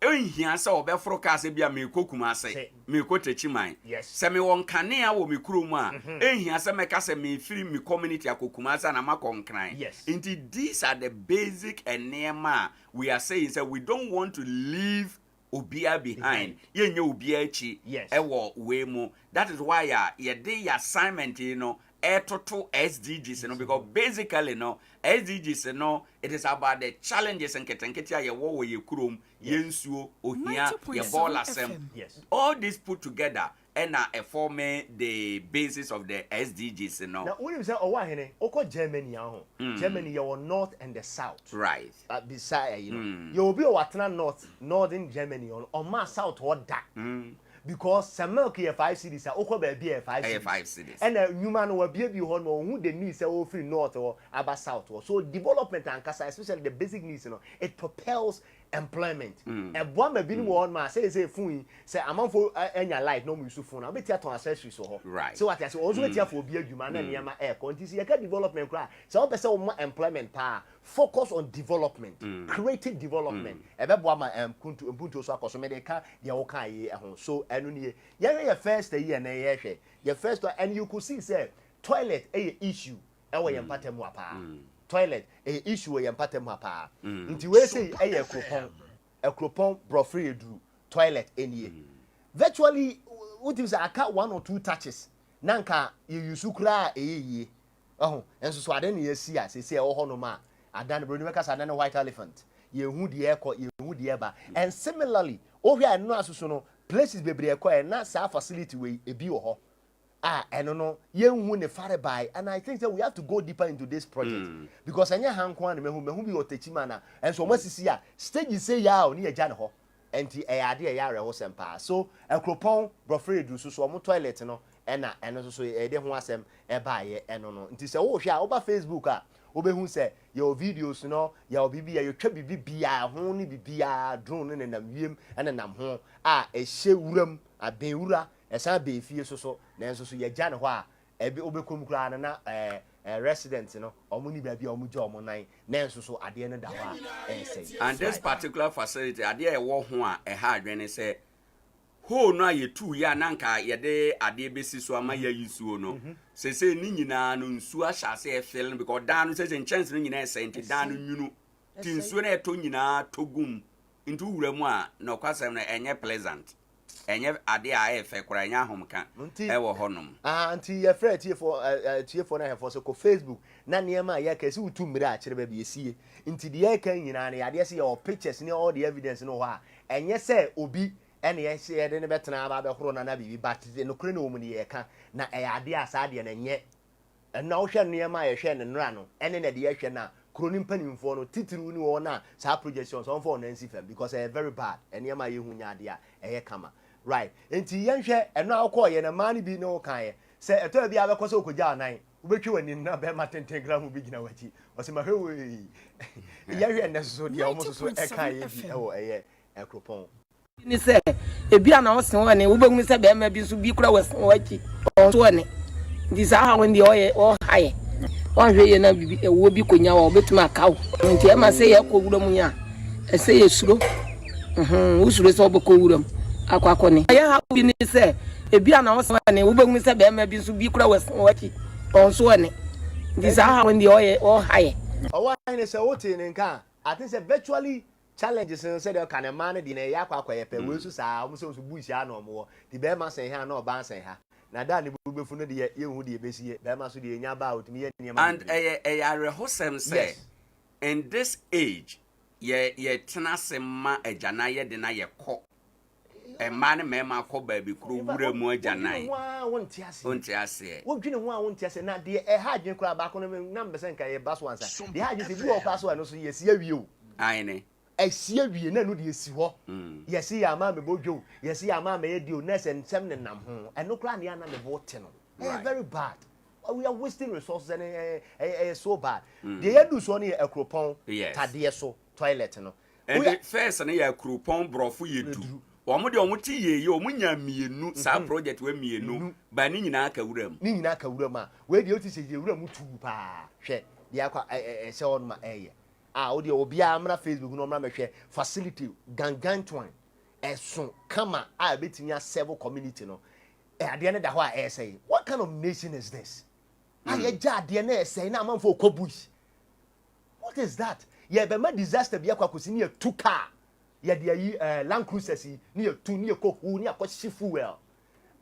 ehia say obeforo ka say bia me kokuma say me kotechiman say me won kanea wo me kurom a ehia say me ka say me free me community akokuma say na makonkran indeed these are the basic enema we are saying say we don't want to leave obia behind yenye obia echi ewo we mu that is why ye dey assignment to SDGs because basically SDGs it is about the challenges and ketenketia ye wo ye kurom ye nsuo ohia ye ball asem all this put together and form the basis of the SDGs now when you say Owoahene oko Germany Germany you north and the south right beside you will be watena northern Germany on ma south or that because Samuel here 5 cities are oko be 5 cities and human will be ho no who the needs are free north or about south or so development and kasa especially the basic needs it propels employment e boa ma bi ni won ma say fun say amanfo enya light no mu use phone na be tia ton accessories so ho so what I say also be tia for obi adwuma na niam e continue ye development kra say one person mo employment pa focus on development creative development e be boa ma mpuntu so akoso me de ka de wo kan ye ho so enu ne ye first year na ye hwe ye first and you could see say toilet issue e wo ye mpatem apa toilet issue we empatem apa nti we say ekropon brofree edu toilet enie virtually what is aka one or two touches nanka you use kura eyeye enso so ade ne yesi a say ho no ma adan bro ni meka sa na white elephant ye hu de ekọ ye hu de eba and similarly ohia no asusu no places bebre ekọ na sa facility we ebi wo ho and no yenhu ne fare by and I think that we have to go deeper into this project because anya hanko an mehu bi otechi na and so masisi a stage say ya oni eja ne ho enti ade ya re ho sempa so ekropon brofre edu so mo toilet no eno so e de ho asem e ba ye eno no nti se wo hwe a oba Facebook a obehu se your videos no your bibia you twa bibia ho ni bibia drone ne nam wiem ene nam ho ehye wuram aben wura esa be fie so na enso so ye gya ne ho a ebe obekom kura na residents no omo ni baabi omo je omo nan na nso so ade no da ho a say. And this particular facility ade e wo ho a e ha adwene say ho no aye tu ya nanka ye de ade besi so ama ya yisuo no se ni nyina no nsu a hyase e feel because dan no se chance no nyina e say nti dan no nwunu ti nsu na eto nyina togum into wura mu a no kwasem na enye pleasant enye ade a e fe kora nya ahomka e wo honom anti ye frɛ tie for na hefo so ko Facebook na niema ya ka si utu mmira a kyerɛ ba bi esie nti de ya kan nyina na ade se your pictures ne all the evidence no ho a enye sɛ obi ene ye se ye de ne betena ba be horo na bibi but no kure no mu ne ye ka na e ade a sa ade na nye na wo hwɛ niema ye hwɛ ne nra no ene na de ye hwɛ na kroni mpanimfo no titiru ni wo na sa projections on for nancy fam because very bad eniema ye hunya ade a eye kama right enti yenhwe eno akọ ye na mani bi no kan ye se eto bi abekọ so okogya anan ubetwi wani na be ma 10 gram bi gina wachi o se ma hwe yenhwe ene so de o so e kan ye bi e wo eye ekropon ni se ebi ana wo sen wani wo behu se be ma bi so bi kura wasen wachi o so wani di sa ha won di o ye o haye wan hwe ye na bibi ewo bi konya wa obetuma akawo nti e ma se ye kowura mu ya e se ye suro usuro se oboko wura mu akwakọ ni ye ha bi ni se ebi ana wo se ne wo behu se be ma bi so bi kura wasen wachi on so wani di sa ha won di o ye o haye Owoahene se wote ne nka I think say virtually challenges say they can man di na ya kwakọ ye pe we so sa o so bush ya na omo di be ma sen ha na oban sen ha na da ne bubefu no de ye hu de besie be ma so de nya ba otumi ye ne ma and rehosem say in this age ye tenase ma agana ye de na ye kọ e man me ma kọ ba bi kro wura mu agana wonti ase wo dwene ho a wonti ase na de e ha dwen kra ba ko no na mbese nka ye baso ansa de ha je se bi o kwaso no so ye si awie o aine esi awie na no de esi ho yesi ya ma me bodwo yesi ya ma me ye dio na se nsem ne nam ho eno kra ne ana me bote no very bad we are wasting resources and so bad the edu so ne ekropon tade so toilet no and first na ya ekropon brofo yedu omo de omo ti yeye omo nya mienu sa project we mienu ba ni nyina aka wuram a we de oti se je wuram tu pa hwe de akwa se on ma odi obi amra Facebook no amra mehwe facility gangan twin eson kama betimi a serve community no ade ne da ho a say what kind of nation is this aye ja ade ne say na amamfo kobush what is that ye be ma disaster bi akwa kosi ne tu car ye de yi Land Cruisers ne tu ne ko hu ne akwa shifu well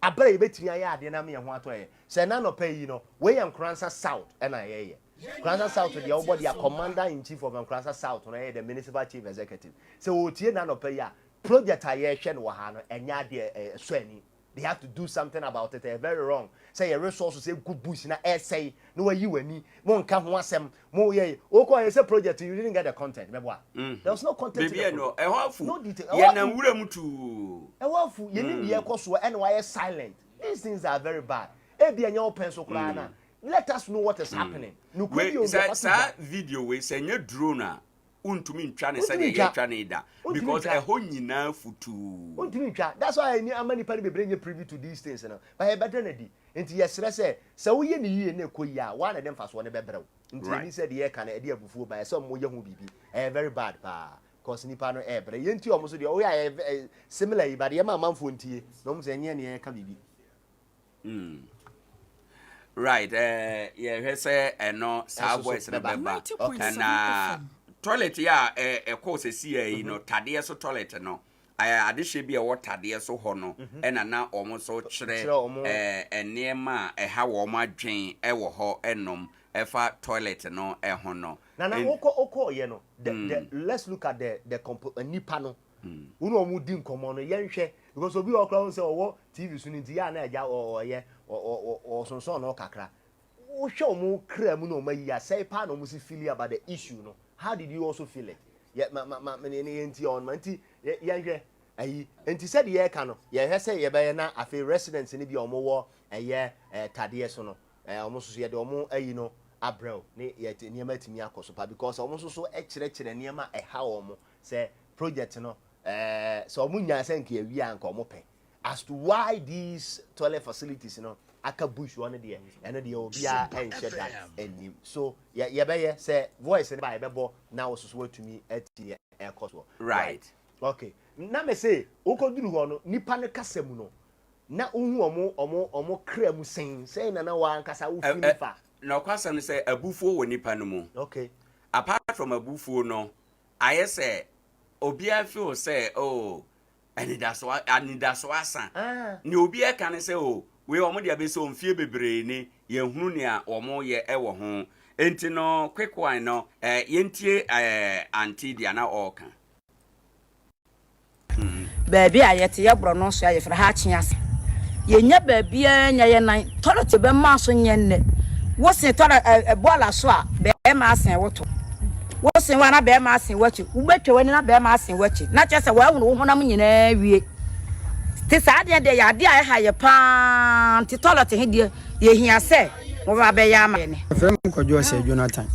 abra ye betimi aye ade na me ho atoye say na no pay yi no we am Nkoranza South na ye Nkoranza South the everybody a commander in chief of Nkoranza South no the municipal chief executive so otie na no pay ya project aye hwe no ha no enya de so ani they have to do something about it. They're very wrong. Say your resources say good bush na say no way you wani mo nka ho asem mo ye oko say project you didn't get the content meboa there was no content baby no e hofu no detail ye na wura mutu e hofu ye ni ye koso and why silent these things are very bad e bia nya open so kura na let us know what is happening no could be sa video we say nye drone untumi ntwa ne se de ye twa ne da because e ho nyina futu untumi ntwa that's why any amani pa be nye privy to these things no but e better na di enti yesere se wo ye ne yie na ekoyi a wa na dem fa so ne bebrew enti ni se de ye ka na e de afufuo ba se mo ye ho bibi very bad pa cause nipa no e bre ye nti o mo so de o ya similar yi ba de ma manfo ntie no mo se nye ne ka bibi right ye hwe se eno sa boys ne beba na toilet ya course see no tade so toilet no adehye bi e wo tade so ho no ena na omo so kire enema ha wo ma dwen e wo ho enom efa toilet no ho no na oko ye no let's look at the nipa no unu omu di nkomo no yenhwe because obi okra say owo TV so nti ya na eja oye o sonso no kakra wo hwe omu kra mu no mayi ya say pa no mu si feel about the issue no. How did you also feel it? Yeah, enti on manti yenhwe ayi enti said ye ka no ye say ye be na afi residents ni bi omo wo tade so no omo so ye de omo ayi no abrel ni ye niema timi akoso pa because omo so kire niema ha omo say project no so omo nya say nka wi anka omo pe as to why these toilet facilities, aka bush one there, and the obia and shed that and so yeah, say voice and by bebo now so to me at the air cost. Right. Okay. Na me say, okoduru ho no nipa ne kasam no. Na ohu omo kra mu sen na na wa nkasa wo fi nifa. Na kwasam say abufuo wo nipa no mu. Okay. Apart from abufuo no, I say obia feel say anidaso asa. Ni obia kan say we omo dia be so mfie bebre ni ye hunu ne a omo ye ewo ho. Enti no quick one no yentie anti dia na oka. Baby ayete ye bro no so ayefra ha chiase. Ye nya baby anya ye nan toilet be ma so nye nne. Wo se toilet bola so a be ma asen woto. Wo se wa na be ma asen wachi. Wo betwe wani na be ma asen wachi. Na chese wa hunu wo honam nyina wie. Ti sa de ya de aye ha ye pa ti toilet he de ye hia se wo ba be ya ma ne. Frem kojo se Jonathan.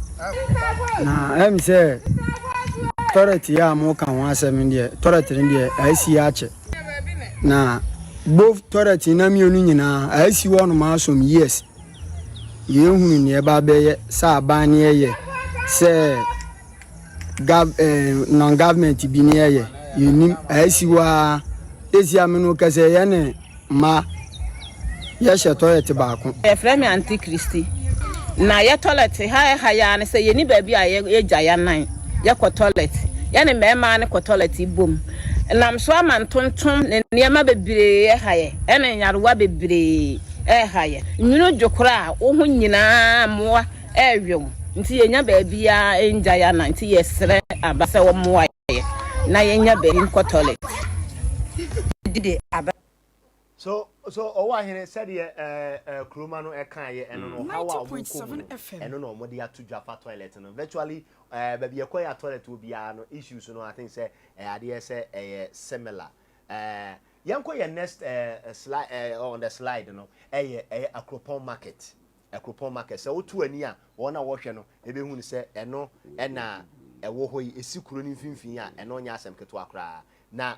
Na em se toilet ya mo kan wa asem de toilet de asi ache. Na both toilet na mi onu nyina asi wo no ma som yes. Ye hunu ne e ba be ye sa ba ne ye se non government bi ne ye yini asi wa esi amenu kase ye ne ma ye she toilet ba ko e frame anti Christi na ye toilet ha ya ne se ye ni ba bi a ye gya ya nan ye ko toilet ye ne mema ne ko toilet ibom nam so amantontom ne niema bebre ha ye ene nyarewa bebre ha ye nwunu dwokora wo hu nyina moa ewem nti ye nya ba bi a engya ya nan nti ye sere abase wo moa ye na ye nya ba ko toilet dide aba. So Owoahene said Kroma no ekan ye eno no how a wo eno no mo dey atu dwafa toilet no virtually baby ekoya toilet obi a no issues no I think say ade say similar yanko ye next slide on the slide no Akropon market so otu ani a wona wo hwe no ebe hu ni say eno na ewo hoyi esikuro ni mfimfin a eno nya asem keto akra na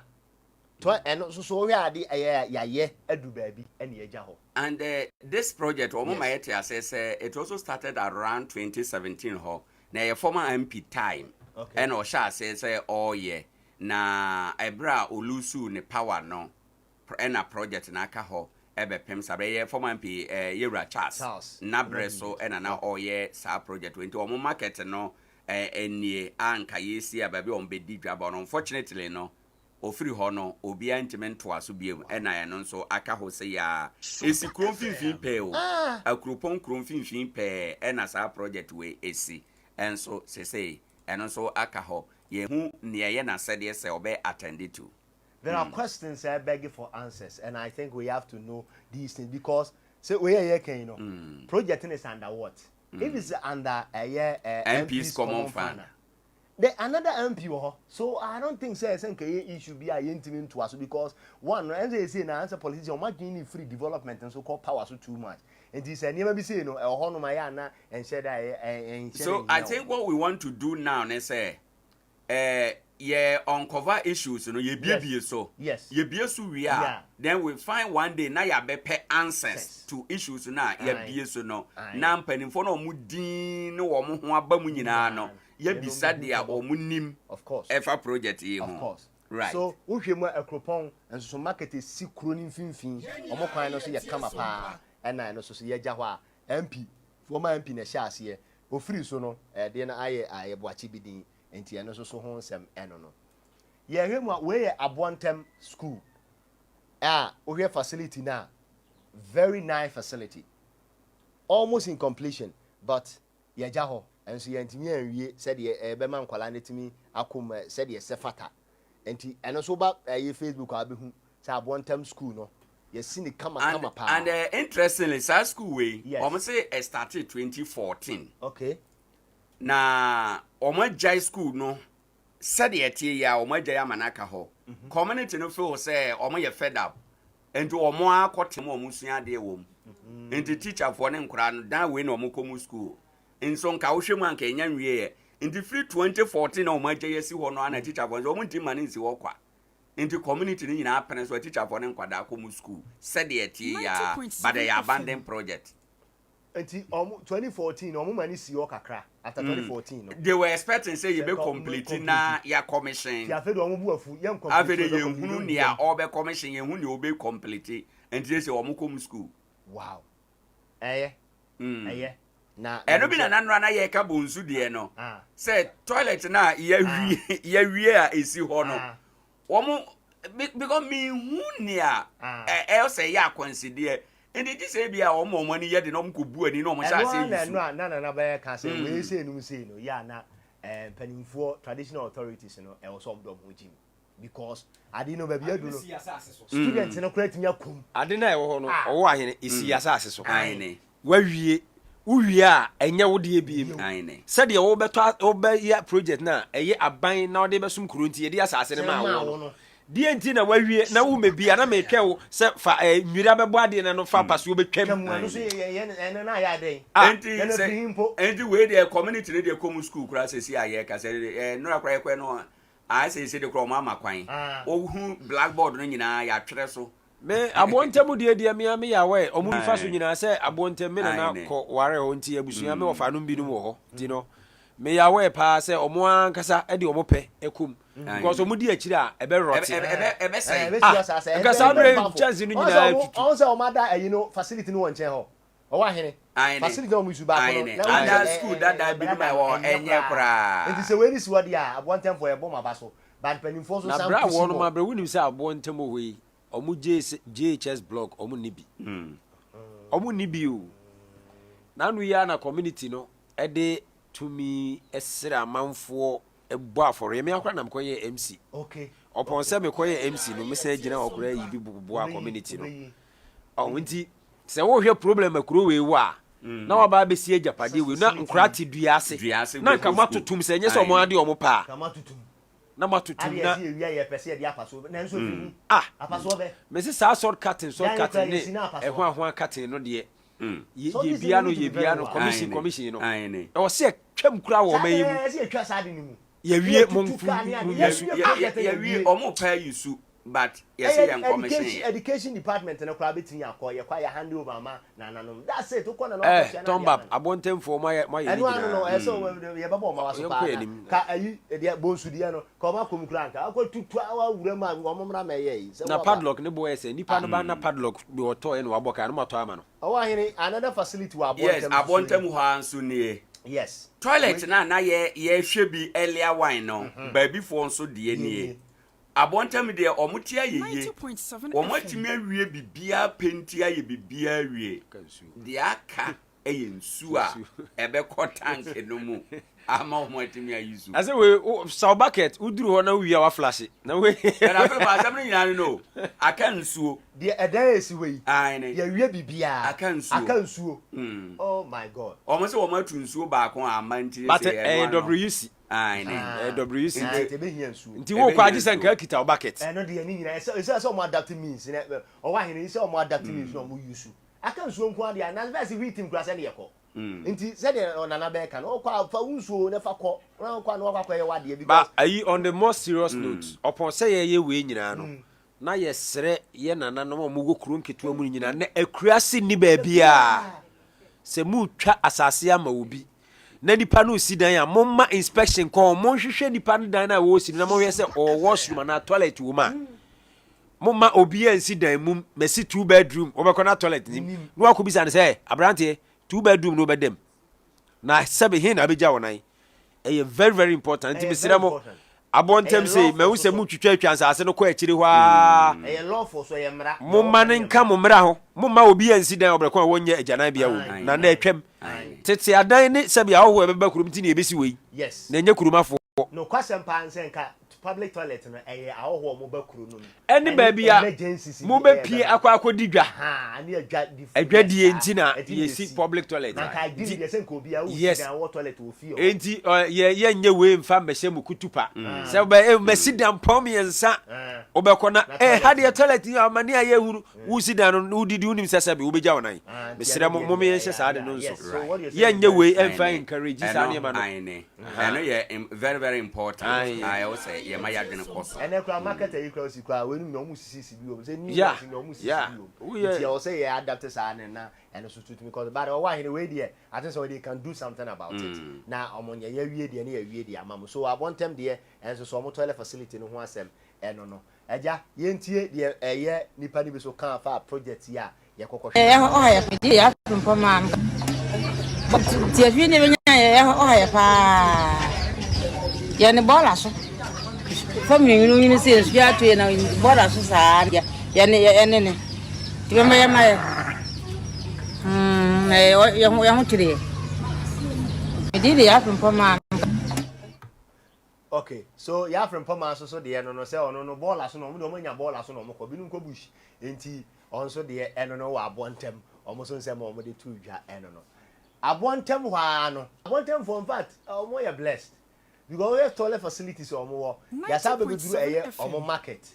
and so we are the edu baby and ho. And this project it also started around 2017 ho. Na your former MP time. Okay. And Osha says na ebra olusu ne power no and a project na ka ho ebe pem sabe former MP Yera Charles na breso and na sa project when to market no enie anka yesi ababi on bedi dwaba. Unfortunately no ofiri ho no obi antimento aso biem ena ye no nso aka ho se ya esi kromfinfin pe o akropon kromfinfin pe ena sa project we esi enso se eno nso aka ho ye hu ne ye na sede se obe attend to. There are questions I beg for answers and I think we have to know these things because say we here can project is under what? If it's under MP's common fund. The another MP so I don't think say it should be a intimate to us because one and they say na answer politician imagine free development and so called power so too much and this never be say no hono mayana and said so I think what we want to do now is say uncover issues ye bie so yes ye bie so we are then we find one day na ya be answers to issues na ye bie so no na mpanimfo no mu din no wo mo ho aba mu nyina no ye bisa dia o munim of course ever project ye of course right so wo hwemu Akropon and so market is sikuro ni mfimfin omo kwan no so ye kama pa na no so ye gya ho a MP former MP na hya ase ofiri so no de na aye boachi bidin enti eno so ho nsem eno no ye hwemu a we abontem school wo hwe facility na very nice facility almost in completion but ye gya ho enso ye ntimi anwie said ye be man kwala netimi akom said ye sefata enti eno so ba Facebook abehu say abontem school no ye see ni kama pa and interestingly sa school we almost say it started 2014 okay na jai school no said ye tie ya jai amanaka ho community no feel say ye fed up enti akotem sua de wom enti teacher for ne nkura no dan we na komu school inso nka wo hwemu anka enya nwie in the free 2014 na jai si ho no ana teacher for so nti mane nsi wo kwa into community ni nyina apene so teacher for ne nkwada ko mu school said the ya but they abandoned project. Until 2014 mani si kakra after 2014 no. They were expecting say you be complete na ya commission. Ti afi do omo bu afu yem complete. Afi de yenhunu ne ya obe commission yenhunu ne obe complete and they say omo kom school. Wow. Eye. Na eno bi na nanra na ye ka bonsu de no. Say toilet na ya wie a esi ho no. Omo because me hu ne a e say ya consider and it is a be our money yet in Omkubu and in almost na by castle. We say no say no, ya na penning for traditional authorities, you know, and some dom with because I didn't know baby I do students no correct me akum. I didn't know Owoahene is assassin so high. Where we are and ya would be said the obe project now a year a buying now they some currency the assassin. The entina where we now may be an American set for a Mirabe body and no far pass will be came. And way their community they come school classes here, I no cry no. I say the crow mama quine. Oh, blackboard ringing I treso. Me abonte dear me away or move fast when I say abonte men and now ware on tea busuame of anum binu ho dino me away pass or moan kasa edi omope ekum because omudi akira ebe rot ebe say because I'm chance ni nyina also o mada you know facility no won che ho Owoahene facility no musu ba ko na school that be my wo enye kra it is a way this word ya abonte for e bom abaso but penifo so sam na bra won ma bra woni say abonte mo we omu JHS blog omu nibi omu nibi o na nu ya na community no e de to me esra manfo ebo aforo me akwa na mkoye MC okay upon say me koye MC no me say gina okura yi bi bo community no o nti se wo hwe problem akuro we wa na wa ba be sie japade we na nkura ti dua ase na nka matotum se nye se omo ade omo pa na matotum na me se sa sort cutting ne ehwa hwa cutting no de ye bia no commission no e wo se twam kura wo mayim ye wie monfu ye wie omo pa yusu but yes yan commission education department na kura betin yakọ ye kwa ya hand over ma na no that's it ukọ na no tombap abontem for my no so ye babo ma waso pa ka ayi de bonsu de no ka ma kom kura nka akọ tutu awa wura ma omomra ma ye na padlock ne boy say nipa no ba na padlock bi oto e no aboka no mato ama no Owoahene another facility wa abontem ho anso ne yes toilet na ye hwe bi earlier wine no ba bi fo nso de nie abontem de omutia yeye omotimi awie bibia penti aye bibia awie de aka eye nsu a ebe ko tank no mu ama omotimi ayizu ase we saw bucket uduru ho na wi a wa flash na we na fe ma samni nyina no aka nsuo de edan esi we aine ya wie bibia aka nsuo oh my god omo se omatu nsuo ba ko amanti se WC aine WC nti wo kwa agisa nka kita bucket no de ni nyina ese omo adapt means na Owoahene ise omo adapt means no mo use aka nsuo nko ade na verse victim kura se ne yeko nti se de onana be ka no kwa fa nsuo ne fa ko na kwa no kwa ye wade because but ayi on the more serious note upon say ye we nyina no na ye sere ye nana no mo go kuro nketo mu nyina na akurasi ni ba bia se mu twa asase ama obi na nipa no si dan ya momma inspection ko mo hwehwe nipa no dan na wo si na mo hwe se o washroom na toilet wo ma momma obi ansi dan mum mesi 2 bedroom obekọ na toilet ni no akobisa ne se abrante 2 bedroom no bedem na sebe hin na beja wonan e very very important nti mesira mo abontem say me wo se mu twitwa atwansa ase no ko akiri hwa e lawful so ye mra momma ne nka mo mra ho momma obi ansi dan obekọ wonye ajanan bia wo na na atwam tete adan ne sebe awo ebeba kurum ti ne ebesi wei yes na enye kurumafo no kwasem pa nsenka public toilet no awo mo bakuru no any baby a mo be pie akwa didwa ani adwadie ntina yesi public toilet na ka di ye senko bi a wo na wo toilet wo fi enti ye nye we mfa mbehye mu kutupa se be mesidam pom yensa obekona hade toilet ya mani aye huru wo sidan no udidi unim sesa be obeja wonan mesira mo me yense sa de no nso ye nye we emfa encourage sa ne ma no and ye very very important I also ye ma ya dwene koso and ekra market e kra sikwa we no mu sisi bi o say new Yeah. no mu sisi Yeah. bi o ti o say ya adapt sa na and so to because but Owoahene we there I think so they can do something about it na omonye ya wie de na ya wie de amam so abontem de and so omo toilet facility no ho asem eno no eja yentie de eye nipa ni bi so kan fa project ya ye kokko ya pedi ya tumpo mam but ti afi ne benya ya pa ya ne bola so family you say so ya to na bola so sa ya ne ti be ma ya ho tire pedi ya tumpo mam. Okay, so ya from Poma so de no say ono no ball aso no mo nya ball aso no mo ko binu ko bush enti on so de eno no wa abontem omo so nsem omo de tu dwa eno no abontem hwa no abontem for in fact omo ya blessed because we have toilet facilities omo wo ya sabe be duru eye omo market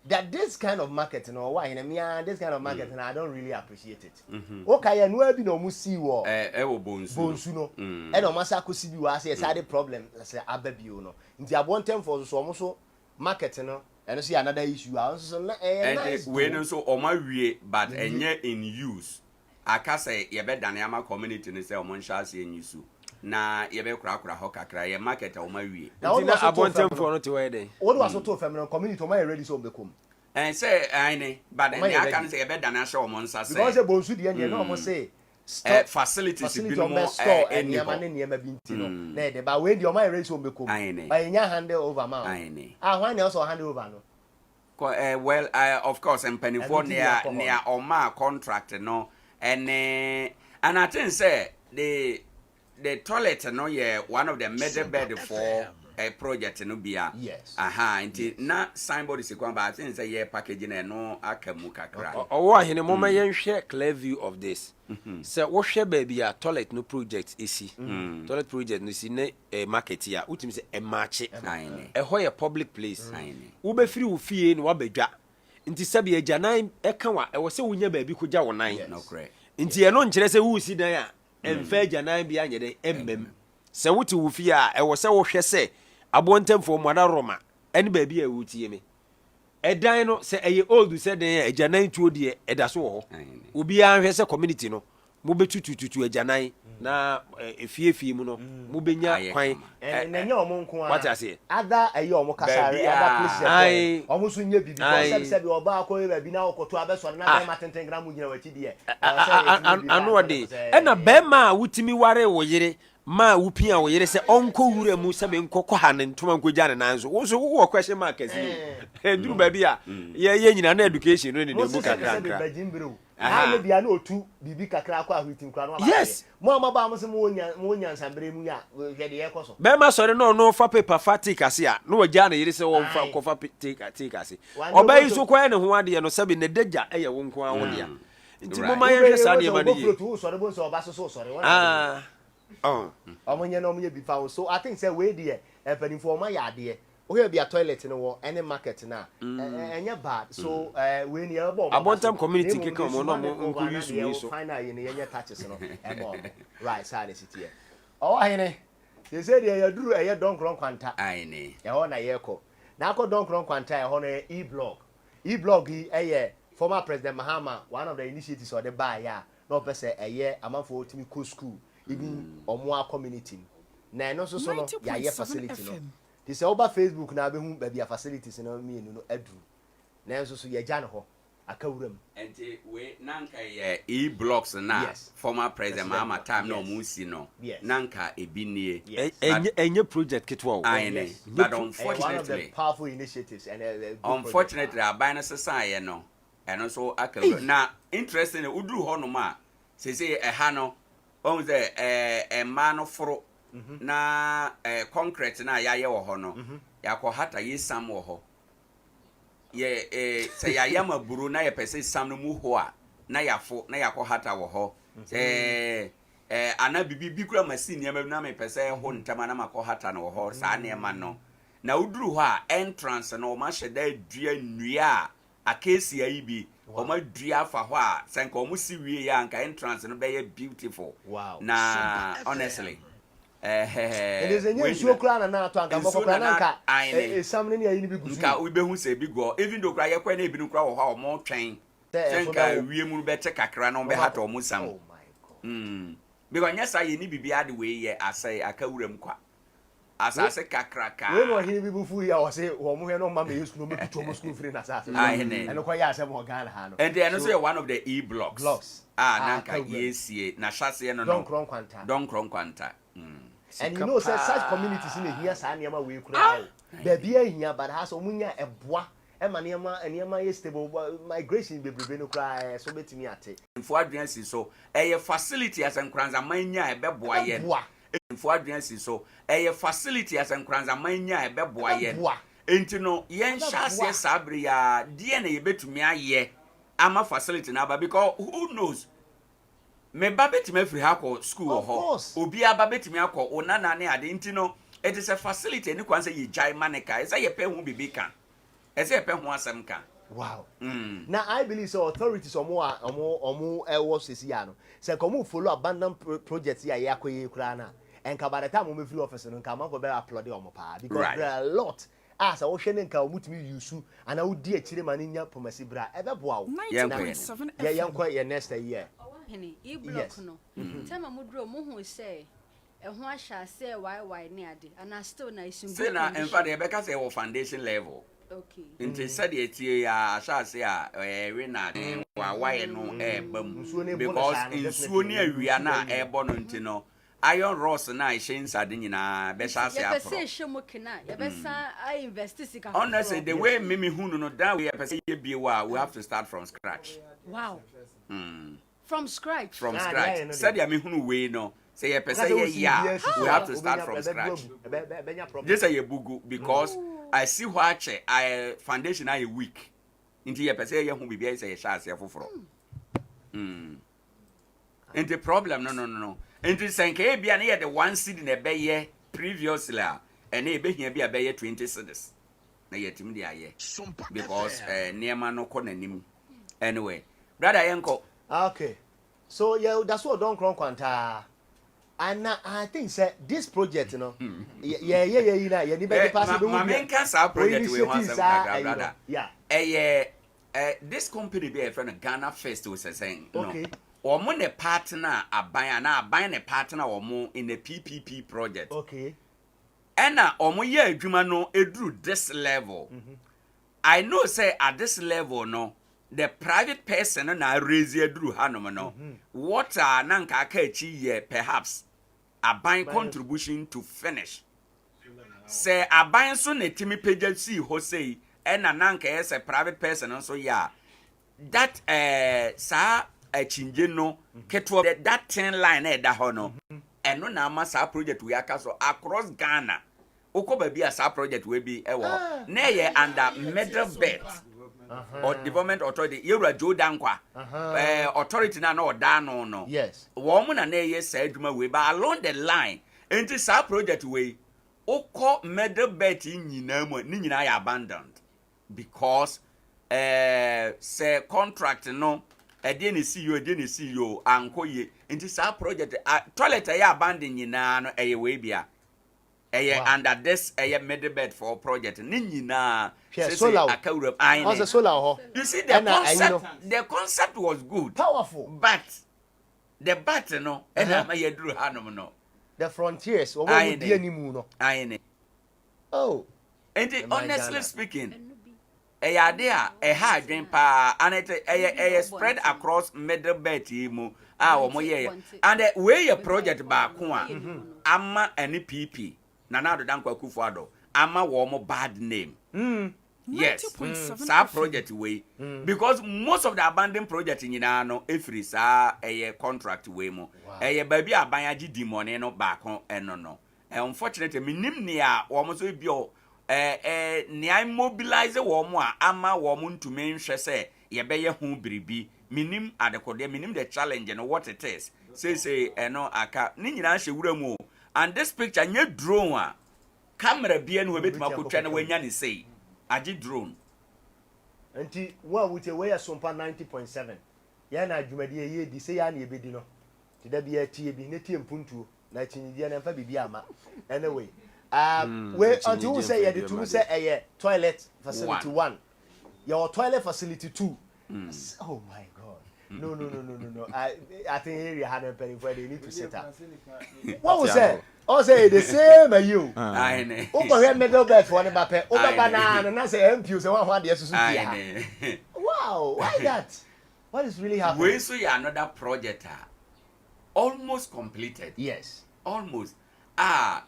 that this kind of market no why in me this kind of market and I don't really appreciate it okay ya no abi no mu see wo wo bonsu no e no masa akosi bi wa say side problem say ababio no nti abontem for so omo so market no and see another issue so na nice we no so oma wie but enye in use aka say ye be dane ama community ni say omo nsha se enyisu na ye be kura ho kakra ye market oma wie ntina abontem for no to we dey what was so to family community oma ready so bekom and say ane but en aka say ye be dane asha omo nsa say because e bonsu de ye no omo say facilities bi no any niema bi ntino na de ba we de oma ready so bekom ba nya hand over ma when they also hand over no well of course empanifo near oma contract no and I think say the toilet no yeah one of the middle bed for a project no bia yes nti na signboard is kwamba I think say yeah package na no akamu kakra Owoahene mo ma yenhwe clear view of this say wo hwe ba bia toilet no project isi toilet project no si ne market ya utimi say e match e ho public place wo be free wo fie no wa badwa nti sabi agyanan e kan wa e wo se wonya ba bi ko gya wo nan nti e no nkyere se wo si dan a emfa agyanan bia nyede emmem se wuti wo fie a e wo se wo hwe se abontemfo mwada roma eni ba bia wo tie me edan no se eye old se den agyanan tuo de eda so ho obi a hwe se community no mo betutututu agyanan na efie mu no mo benya kwan enenya omo nko a what I say ada eye omo kasare ada place omo so nya bibi ko se bi oba akọ ba bi na okoto abeso na be matenten gram nyina wachi de anu de na be ma wutimi ware wo yire ma wupia wo yire se onko wura mu se be nkokọ ha ne ntoma nkogya ne nan so wo so wo question mark kasi duru ba bi a ye nyina na education no ne de mu kakra ah bia na otu bibi kakra akọ ahwitim kra no ba yes mo amaba mo se mo nya nsambere mu ya hwede ye koso be ma sori no fa paper fatic ase a no wagya na yire se wo fa ko fa take ase obai so kwa ne ho ade no sabi ne dagya eye wo nko a wo dia nti mo ma ye hwe sa ne ma ne ye so bo so ba so sori wona omonye no omonye bi fa so I think say we dey epanifo ma ya ade we be a toilet no wo any market na enye bad so we ni ebo abontam community keka mo no mo nko use we so final ye ne yenye touches no ebo right side city here Owoahene they say dey yaduru eye donkron kwanta aine e ho na ye ko na ko donkron kwanta e ho no e-blog yi eye former president Mahama one of the initiatives of the buy ya no pese eye amafo otimi ko school even omoa community na no so no ya ye facility no they say over Facebook na be hu ba bia facilities no mienu no adu na so ye gya ne ho akawuram enti we nanka ye e-blocks na former president Mahama time no musi no nanka ebinie enye project kitwa but unfortunately one of the powerful initiatives and unfortunately abana society no eno so akawuram na interesting uduru ho no ma say ha no on the man of fro na concrete na ya ye wo ho no ya ko hata yi sam wo ho ye say ya yama buru na ye pese sam no mu ho a na ya fo na ya ko hata wo ho ana bibi kura machine ya na me pese ho ntama na mako hata no wo ho sa na ma no na uduru ho a entrance no ma sheda dua nnua akesi ayi bi o ma dua fa ho a senka o mu si wie ya nka entrance no be beautiful wow na honestly There's a new show clan na to anka moko clan anka sam ne ayi ni bi gusu nka we be hu say bi go even though kra ye kwa na ebi no kra wo ha o mo twen nka wie mu be te kakra no be ha to mo sam. Oh my god. Because nyesa ye ni bibia de we ye asai akawuram kwa asase kakraka we no hini bi bufu ya o say wo mo he no ma me yesu no me kuto mo school free na asase and ko ya asem ho Ghana ha no and then so one of the blocks nanka yesie na hyase no don kron kwanta and you know say such communities in here sa niam we kura there be ahia but has omunya eboa e ma niam ye stable migration bebrebe no kura so betimi ate info advances so a facility as Nkoranza manya e beboa ye info advances so a facility as Nkoranza manya e beboa ye enti no yen hyase sabre ya die na ye betumi aye ama facility na ba because who knows me ba betimi free ha ko school ho obi aba betimi akọ onana ne ade enti no it is a facility ni kwan say ye jai manika say ye pe hu bibi kan say ye pe hu asem kan. Wow. Now I believe so authorities omo was this year no. Say come follow abandoned projects here yakoye kura na. And by the time we feel office no come go be applaud omo pa because there are a lot as I was sharing nka omutumi use and I would di achire maninya pomasi bra e be boa. 90.7 yeah yanko ye next year. Owoahene e block no. Time amudro mo hu say ho ahya say why ne ade and I still na isun. Say na in fact e be ka say foundation level. Okay. Nti said etie ya asase a we na wa waye no bam because nsuo ni awia na ebo no nti no iron rods na ehye nsade nyina be sase apro. Ye be say ehye mokina ye be san I invest sika. Honestly the way mimi hunu no that we be say ye biewa we have to start from scratch. Wow. From scratch. From scratch. Said ya me hunu we no say ye be say yeah we have to start from scratch. Just say ye bugu because I see what I foundation I weak. Into your person, you be be say shall say for. And the problem, no. And to say, be near the one seed in a bay previously, and a be here be a bay 20 cedis. Na yet him the aye because near man no corner him. Anyway, brother Yanko. Okay, so yeah, that's what don't cron quanta. And I think say this project, you know, yeah, you be pass my main cancer project we want some brother. Yeah. This company be a friend Ghana First was saying, okay. Or money partner buying a partner or more in the PPP project. Okay. And now omo ye adwuma no edru this level. I know say at this level no the private person na raise edru hanom no. What are nanka aka ye perhaps a buying contribution to finish. Say a buying so netimi page see ho say and nanka as a private person also yeah. That sa a chinje no ketwo that 10 line da ho no. And no na ma sa project we aka so across Ghana. Oko ba bi asa project we bi e wo. Na ye under middle belt. Or development authority yewra Jordan kwa authority na oda no yes wo mu na ye sa adwuma we ba along the line enti sa project we okọ middle belt nyina mu ni nyina ya abandoned because say contract no ede ne CEO anko ye enti sa project toilet ya abandon nyina no eye we bia under this middle bed for project ni nyina solar akawuram the solar you see the concept was good powerful but the battle no na ma yaduru hanom no the frontiers wo mo di animu no ayene and honestly speaking Adea ha adwen pa and it spread across middle belt mu wo mo ye and we your project ba ko a ama NPP Nana do Dankwa Kufuado ama wo mo bad name. Yes. Sa project way because most of the abandoned project nyina no efri sa contract way mo. Baby aban agi di money no back on no. Unfortunately minim ne a wo mo so bi o ne I mobilize wo mo a ama wo mo ntumi nhwe se ye be ye ho biribi minim adekode minim the challenge no what it is. Say no aka ni nyina hye wura mu. And this picture nye drone camera bia no webetima kotwa na wanya ne sei agi drone enti wa wuce we Sompa 90.7 ya na adwumadi ye di sei ya na ebedi no ti da bia tie bi ne tie mpuntuo na chinidie na fa bibi ama anyway we until we say the two say toilet facility 1 your toilet facility 2 oh my god no I think area had penny where they need to set up what was that all say the same as you I know over middle bed for one bape over banana and I say MPU say one there to wow why that what is really happening we so another project almost completed yes almost I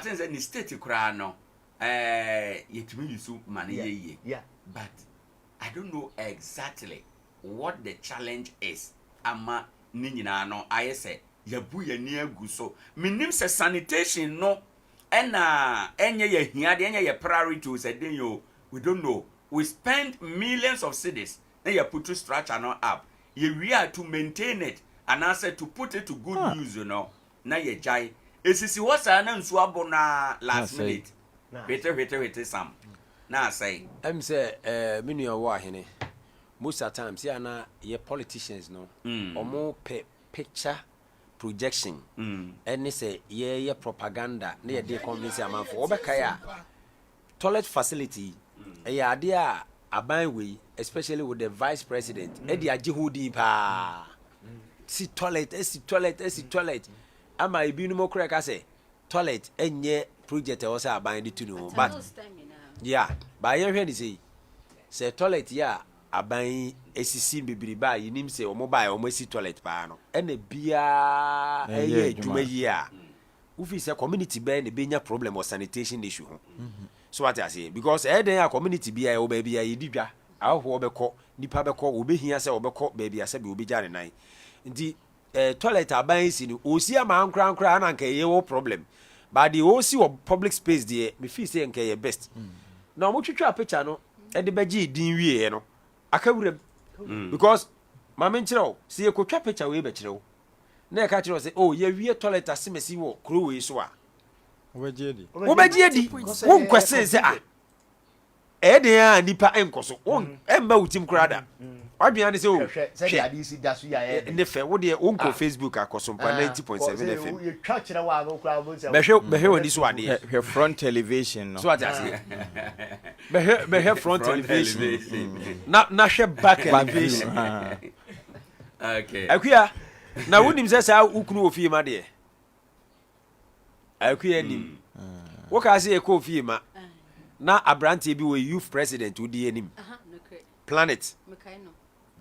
think the state kura no yetumi use money ye yeah but I don't know exactly what the challenge is ama ni nyina no I say yabu ye ni agu so minim se sanitation no ena enye ye hia de enye ye priority say den yo we don't know we spend millions of cedis na you put to structure no up you we are to maintain it and answer to put it to good use you know na ye jai esisi wasa na nsu abo na last minute wait sam na say em say menu Owoahene most of times yeah na ye politicians no omo picture projection any say ye propaganda na ye dey convince amanfo obeka ya toilet facility Adea Akye, especially with the vice president Adea Akye pa si toilet ama ebinu mo kura ka say toilet enye project o say aban di tunu but yeah ba ye hwe ni say toilet ya aban esisi bibiri ba yinim say o mo ba o mo si toilet pa no ena bia eye adwuma yi a ufi say community be na benya problem or sanitation issue ho so what I say because eden a community bia o ba bia yididwa aho obekọ nipa bekọ obehia say obekọ ba bia say be obegya ne nan nti toilet aban si ni osi ama nkran na nka ye wo problem but the osi wo public space there me feel say nka ye best na mo twetwa picture no e de beji din wie no akawura because mama nkyerɛw si ye kotwa picture we be kyerɛw na e ka kyerɛw say oh ye wie toilet asemesi wo kro we so a obegye di won kwese say ah eden a nipa enkoso won emba utim krada wadua ne say o say ade si da so ya ne fe wo de won ko Facebook Sompa 90.7 FM you catch na wa go kra bo say behwe woni so ade her front television no so ade say behwe front television na hwe back television okay Akye na wonim say sa ukunu ofie ma de Akye nim wo ka say e ko ofie ma na abrante bi we youth president udi enim planet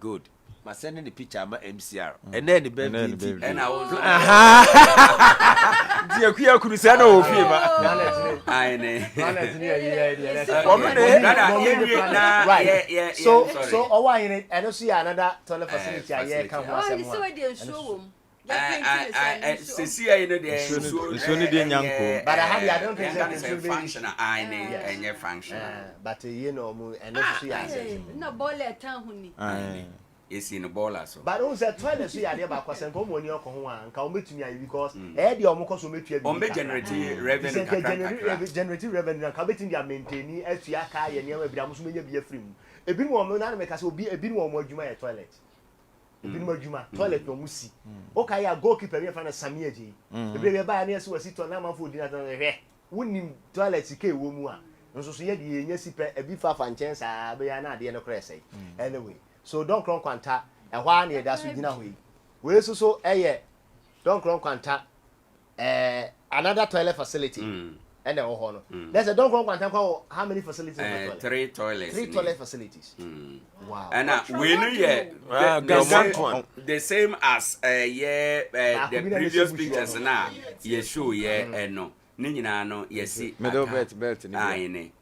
good ma send the picture ma MCR and then the baby and I was di Akye kunu say na ofie ma I ne so Owoahene and also another toilet facility here can ho asem see I know the so ni dey nyanko but I don't think it's functional I ne functional but you know and also ya na ball etan ho ni is in the baller so but on say toilet so ya dey ba kwase nko mo ni oko ho a nka o metumi ayi because dey o mo koso metua bi on be generate revenue generate revenue nka betimi dia maintain atua ka ye ne ma bi da mo so menya bi afrim ebi mo mo na me ka se obi ebi mo mo adwuma ye toilet ebi mo adwuma toilet no musi o ka ya goalkeeper we fa na Samia ji ebi be ba na so wasi to na ma fo di na hwe wonim toilet ke wo mu a nso so ye de ye nya sipe ebi fa nchen sa be ya na de no kresai anyway so don't kron kwanta ehwa na ye da so gina hoyi we so don't kron kwanta another toilet facility and the ho no there's a don't kron kwanta how many facilities in the toilet 3 toilet facilities wow and we know the same as the previous pictures na ye show no ni nyina no ye see middle belt ni ai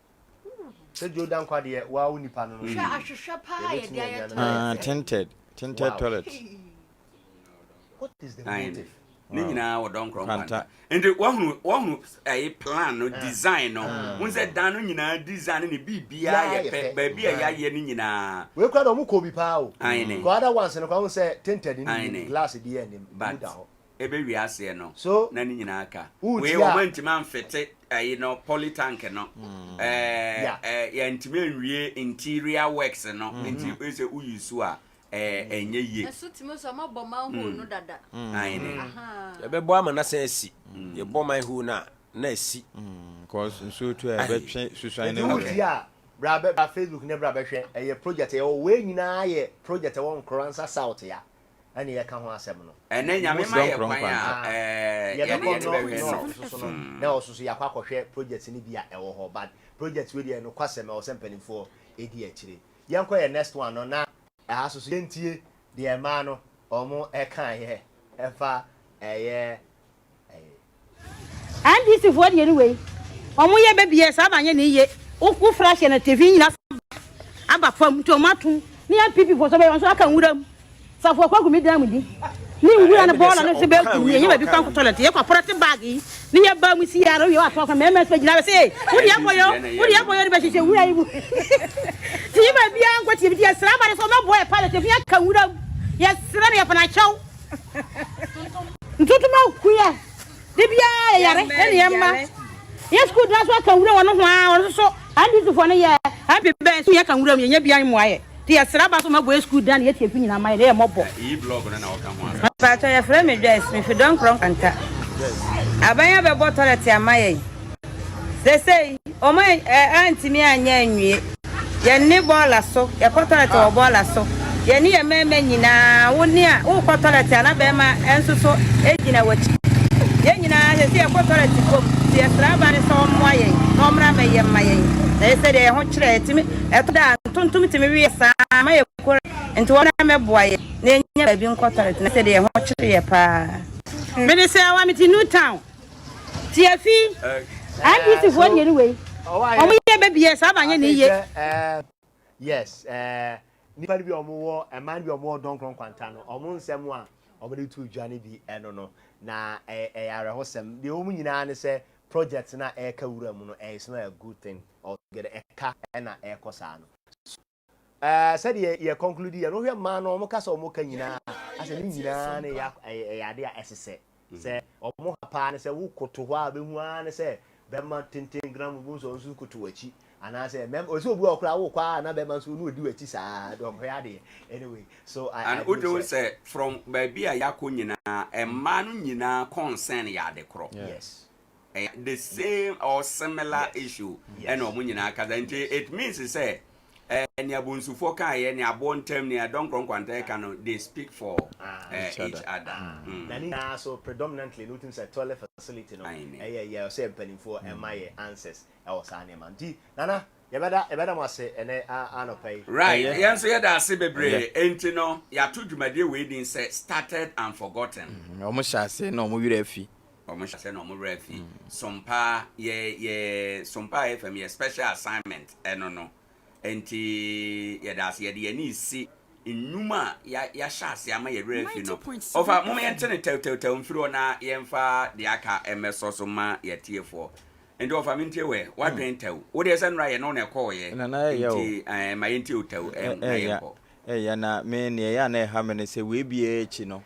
se Jordan kwa de wa unipa no ahwehwe pa ye de tinted toilet what is the motive ni nyina wo don kron kwanta and wahunu a plan no design no won say dan no nyina design ni bibia ye pe ba bia ya ye ni nyina we kwa do mu ko bi pa o ko other ones no kwa won say tinted ni glass di ye ni but ebe wi ase no so na ni nyina aka we wo mantima mfete no polytank no ya ntima nwie interior works no nti we say uyisu a enye ye esutimo so ma bɔ ma hu no dada ayene ye be bo ama na se asi ye bɔ ma hu na asi cause nso to e be twe susuan na ya bra Facebook ne bra be hwɛ ɛyɛ project ɛyɛ we nyinaa yɛ project ɛwɔ Nkoranza South ya ɛne yɛ ka ho asɛm no ɛnɛ nyame ma yɛ kwan a yɛ na ɔsoso yɛ akɔhwɛ project ne bi a ɛwɔ hɔ but project we dey no kwasɛm ɛwɔ sɛ mpanimfoɔ edi akyire yɛnkɔ yɛ next one no na ɛha soso yɛntie deɛ ma no ɔmo ɛka yɛ ɛfa ɛyɛ and this for the anyway ɔmo yɛ bebie saa ba nyɛ ne yie wo fresh na TV nyina aba fam tomato ne ya pipi for so be so aka nwuram safo kwa gumi dam di ni nwura na bola no se be ku ye ba bi kwa toilet ye kwa proti bag yi ni ya ba mu si ya ro ye wa so kwa me se gina be say wo di aboyo be hyehyɛ wura yi bu ti ba bia nkwa ti bi ya sra ba so ma boy pa te fi aka nwuram ye sra na ye pa na kyɛw ntutu ma ku ya de bia yare ene ye ma yes good na so aka nwuram wono ho a so and this for ne ye happy birthday ye aka nwuram ye nya bia mu aye ti esra ba so ma boy school dan ye tie fi nyina ma ye mobo e blog na o ka ho pa cha ye frame dress me fi don kron kanta abanya be bottle ti amaye they say o my auntie me anya nwie ye ni bola so ye kotole ti o bola so ye ni ye meme nyina wo ni a wo kotole ti ana be ma enso so ejina wachi ye nyina ye se kotole ti kom ti esra ba ni so mo aye no mra me ye maye they say de ho kire ti me eto da tuntum ti me wi sa ma ye ko enti wona me boaye na nya ba bi nkotole ti na say de ho kire ye pa me ni say wa me ti New Town ti afi and this for the anyway omo ye bebie sa ba nya ne ye yes nipa bi omo wo man bi omo don kron kwanta no omo nsem a omo de tu dwane bi eno no na yare hosem de omo nyina ne say project na ka wura mu no is not a good thing or get eka na kosa no said ye conclude ye no hwe man no omo kasa omo ka nyina ase ni nyina ne ya de a esese se omo hapa ne se wo koto ho a be hu a ne se be ma 10 gram bu so nsu koto wachi ana se mem o so bu okra wo kwa na be ma so no odi wachi sa do hwe ade anyway so and odo say from baby a yakọ nyina e man no nyina concern ya de kro yes the same or similar issue and omo nyina kaza it means say any abonsufo kan ye ni abontem ni adon kwanta kan no they speak for each other na so predominantly nothing say toilet facility no yeah say penifo my answers e was an man di nana ye beda mo ase ene anopai right yen so ye da ase bebre enti no ya to dwumade we din say started and forgotten omo sha ase na omo wira afi Sompa ye Sompa FM ye special assignment no enti ye das ye de ni si nnuma ya shase ama ye refi no ofa mom ye ntene tew mfiro na ye mfa de aka emeso so ma ye tiefo enti ofa mintie we wadwen tew wo de se nra ye no na ekọ ye enti ma ye ntie tew na ye ko ya na me ne ya na ha me ne se we bie echi no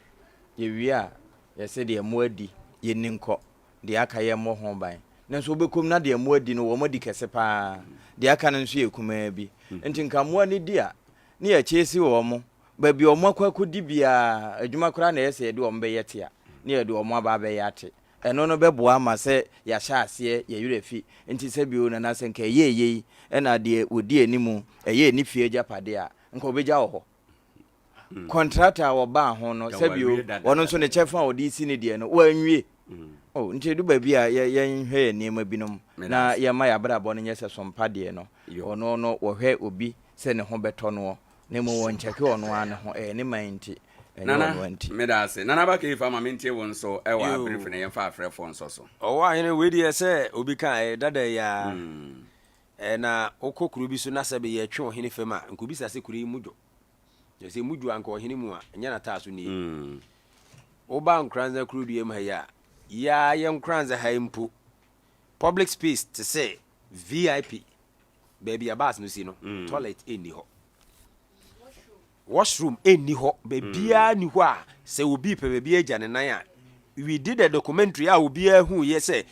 ye wi a ye se de mo adi ye ninko de aka ye mo ho ban nanso obekom na de mo adi no wo mo di kese pa de aka no nso ye kuma bi enti nka mo ani di a ne ya chesi wo mo ba bi o mo akodi bia adwuma kora na ye se de o mo be yete a ne ye de o mo aba be yate eno no beboa ma se ya sha ase ye yurefi enti se bi o na na se nka ye na de odi animu ye ni fie japade a nka obegya wo ho contractor wo ba ho no se bi o wono nso ne chefa odi si ne de no wo anwie oh nti du ba bi a ye nhwe ne ma binom na ye ma ya brabo no nyese sompa de no ono no wo hwe obi se ne ho beto no ne mo won cheke ono an ho ne manti nana me da se nana ba ke fa ma mentie won so e wa brief ne ye fa afre fon so Owoahene we de se obi kan dada ya na okokuru bi so na se be ye twe ohene fam a nkobi sa se kuru yi mujo je se mujo anka ohene mu a nya na ta so ni oba Nkoranza kuru die ma ya ye Nkoranza ha impu public space to say VIP baby abas no si no toilet eni ho washroom eni ho bebia ni ho a se obi pe bebia agya ne nan a we did a documentary a obi ahu ye say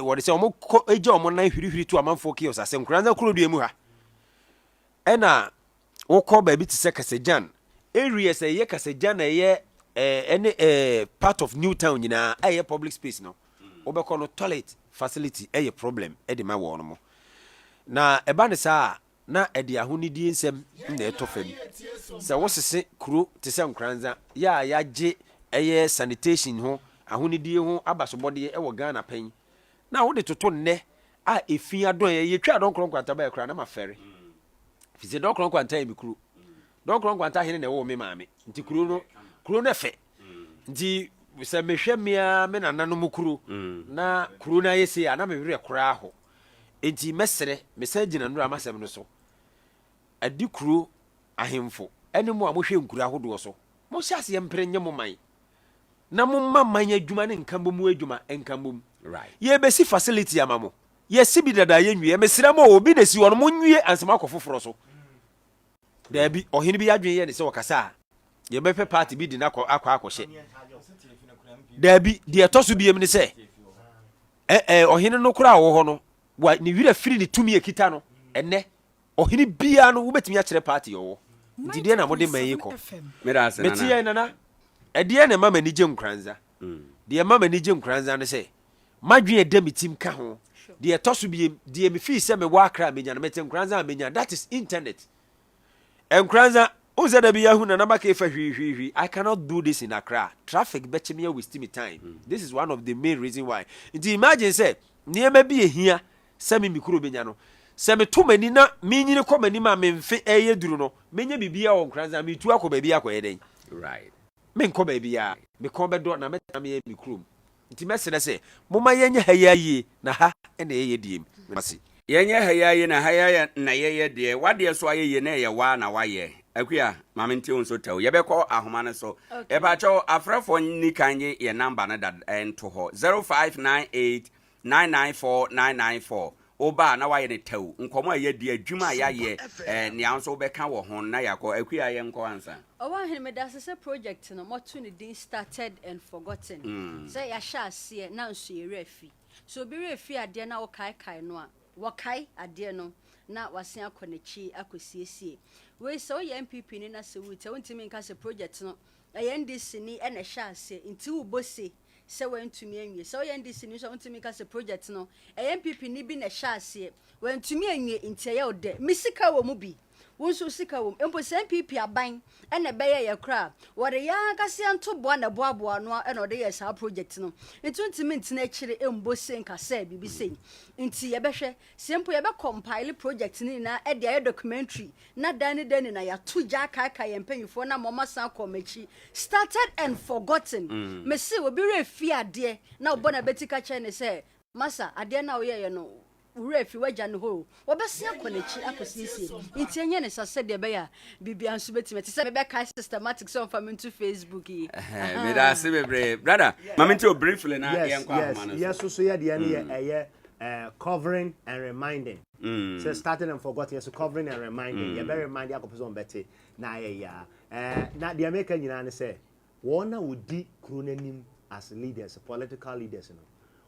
what say omo agya omo nan hwirihwiri to amanfo kios ase Nkoranza kuro due mu ha ena wokọ baby ti se Kasejan areas ye kaseja na ye any part of new town nyina aye public space no obekọ no toilet facility aye problem e de ma wo no mo na eba ne saa na e de ahonidi nsem na etofam se wosese kuro te se Nkoranza ya gye aye sanitation ho ahonidi ho abasobode e wo Ghana pen na wo de toto nne a efi adon ye twa don kronkwanta ba ekra na mafere fize don kronkwanta e mikuru don kronkwanta hene na wo me maame nti kuro no efe nti se mehwe mia me nana no mukuru na kuro na yesi ana mehwe kura ho nti mesere mesagina nura amasem no so adi kuro ahemfo ene mo a mohwe nkuru ahodo so mo hyase ye mpre nye mo man na mo mamman adwuma ne nkambo mu adwuma enkambom right ye besi facility amamo ye sibi dada ye nwie mesira mo obi na si wono mo nwie ansema akofoforo so da bi ohene bi adwen ye ne se wakasa ye bepe party bi di na akwa da bi de etoso bi yem ne se ohene no kura wo ho no wa ni wira firi ni tumi ekita no enne ohene bia no wo betimi a kire party yo nti de na mo de mayi ko medase nana meti ye nana ede na mama ni je Nkoranza de mama ni je Nkoranza ne se madwen eda mitim ka ho de etoso bi de me fi se me wa akra menya na meti Nkoranza menya that is internet Nkoranza uzada bi yahu na maka efa hwi I cannot do this in Accra traffic betcheme ya waste me time this is one of the main reason why nti imagine say niema bi ehia se me mikuro benya no se me to mani na menyini ko mani ma memfe eye duru no menya bibia wo Nkoranza me tu akọ baabi akọ eden right me nko baabi ya me ko bedo na meta me mikuro nti mesere se moma yenye hayayi na ha ene eye diem masi yenye hayayi na hayaya na yeye de wade so ayeye na ye wa na waye Akua mamenti on so taw ye beko ahoma ne so e ba cho afrafo ni kanye ye number na da ento ho 0598994994 oba na waye ne taw nkomo ye de adwuma ya ye ne anso beka wo ho na yakọ Akua ye nko ansa Owoahene medase project no moto ne din started and forgotten say ya sha ase na nso ye refi so bi refi ade na wo kai no a wo kai ade no na wasen akonechi akosiesie we so ye MPP ni na se wuta wontimi nka se project no NDC ni ene hya ase nti wo bose se wantumi anwie so ye NDC ni so wontimi nka se project no MPP ni bi na hya ase wantumi anwie nti ye ode misika wo mu bi wonso sika wo empo se MPP aban ene beye ye kra wore ya kase anto boa na boaboa no ene ode ye sa project no ntumi ntina akire embose nka se bibi sei nti ye behwe se empo ye be compile project ni na ede ye documentary na dani na ya tuja kaka ye mpanyufo na mama san komachi started and forgotten me se obi refi ade na obo na betika che ne se masa ade na wo ye no refi waja no ho wobesia konechi akosisi ntienye ne sase de be ya bibia nso betimeti se be ka systematic so from into Facebook yi me da se bebre brother mamenti o briefly na ye nkwa ahoma no yes so ye de ne covering and reminding so starting and forgotten yes covering and reminding ye be remind yakopso mbete na ye ya na the America nyina ne se wona wodi kuro nanim as leaders political leaders no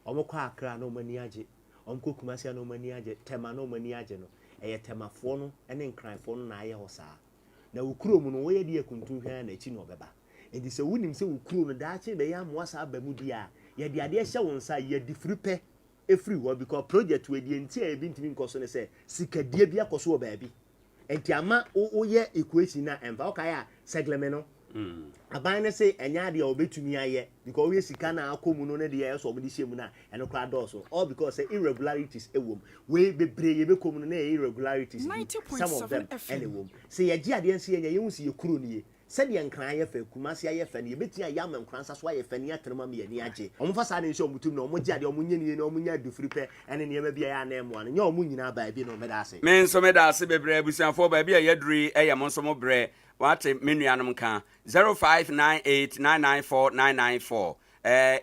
omokwa akra no mani age omko kumasi no mani age tema no mani age no eye temafo no ene nkranfo no na aye ho saa na ukuro mu no wo ye de akuntu hwan na echi no beba edi se wunim se ukuro no daache be ya moasa abamudi a ye de ade hye won sa ye difiri pe efiri wo because project we die nti e bi ntimi nkoso ne se sikadie bi akoso wo baabi enti ama wo ye equation na emfa o kai a segleme no aban ne say enya de obetumi aye because we sika na akomu no ne de ye so obedi shemu na eno kra doso all because say irregularities ewom we bebre ye bekomu no na irregularities some of them anywom say ye gi ade nsi ye hu si ye kuro ni ye said the nkran ye fa kumasi ye fa ni beti ayam nkransa so ye fa ni atrema me ni age omfa sa na nsi omutum na omugi ade omunye ni na omunya dufiri pe ene ne ma bia ya na emo anya omunyina ba bi no medase me nso medase bebre abusianfo ba bia ye duri eye mo nso mo bre wate menuanom kan 0598994994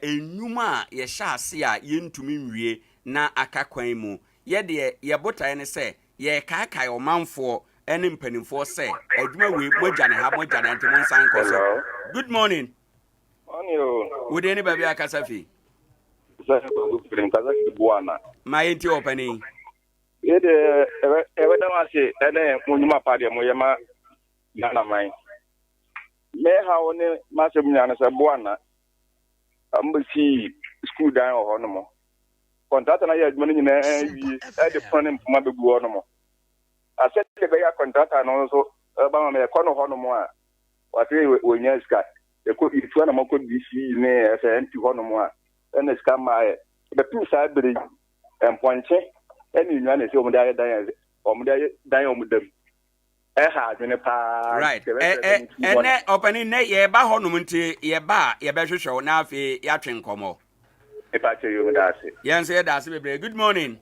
enuma ye hya ase a ye ntumi nwie na akakwan mu ye de ye botae ne se ye kaikai omanfo ene mpanimfo se adwuma we mogya ne ha mogya ne ntimo nsan koso good morning wo de ne ba bia kasafi ma yenti opani ye de eweda ma se ene munyuma pa de moyema Nana mai me how ne masem nyane se boana ambasi school dan ho no mo contract na ya adwuma nyina wi e de pon mpoma bebu ho no mo ase de be ya contract no so ba ma me ko no ho no mo a wa te wonya ska e ko itu na mo ko DC ne se nti ho no mo a na ska ma e be pi sa bere emponche eni nwa na se o mo da dan o mo dam right ene opening ne ye ba honum nti ye ba ye be hwehwe na afi ya twen komo e pa che yo da se yen se da se bebre good morning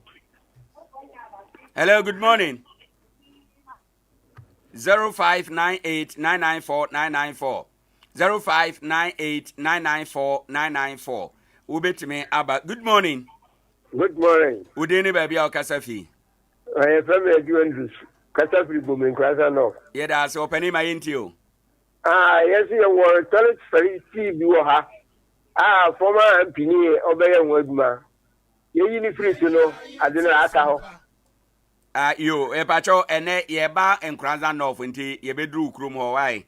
hello good morning 0598994994 0598994994 ubetime aba good morning udeni ba bia okasafi I family Andrews Katafri Boom Nkoranza no. Yeah, that's opening my intio. Yes, you were toilet very cheap you ha. Former MP Obey Wodma. You free to know, I didn't ask how. You, a pacho, and ye ba and Nkoranza North into ye bedroom room Hawaii.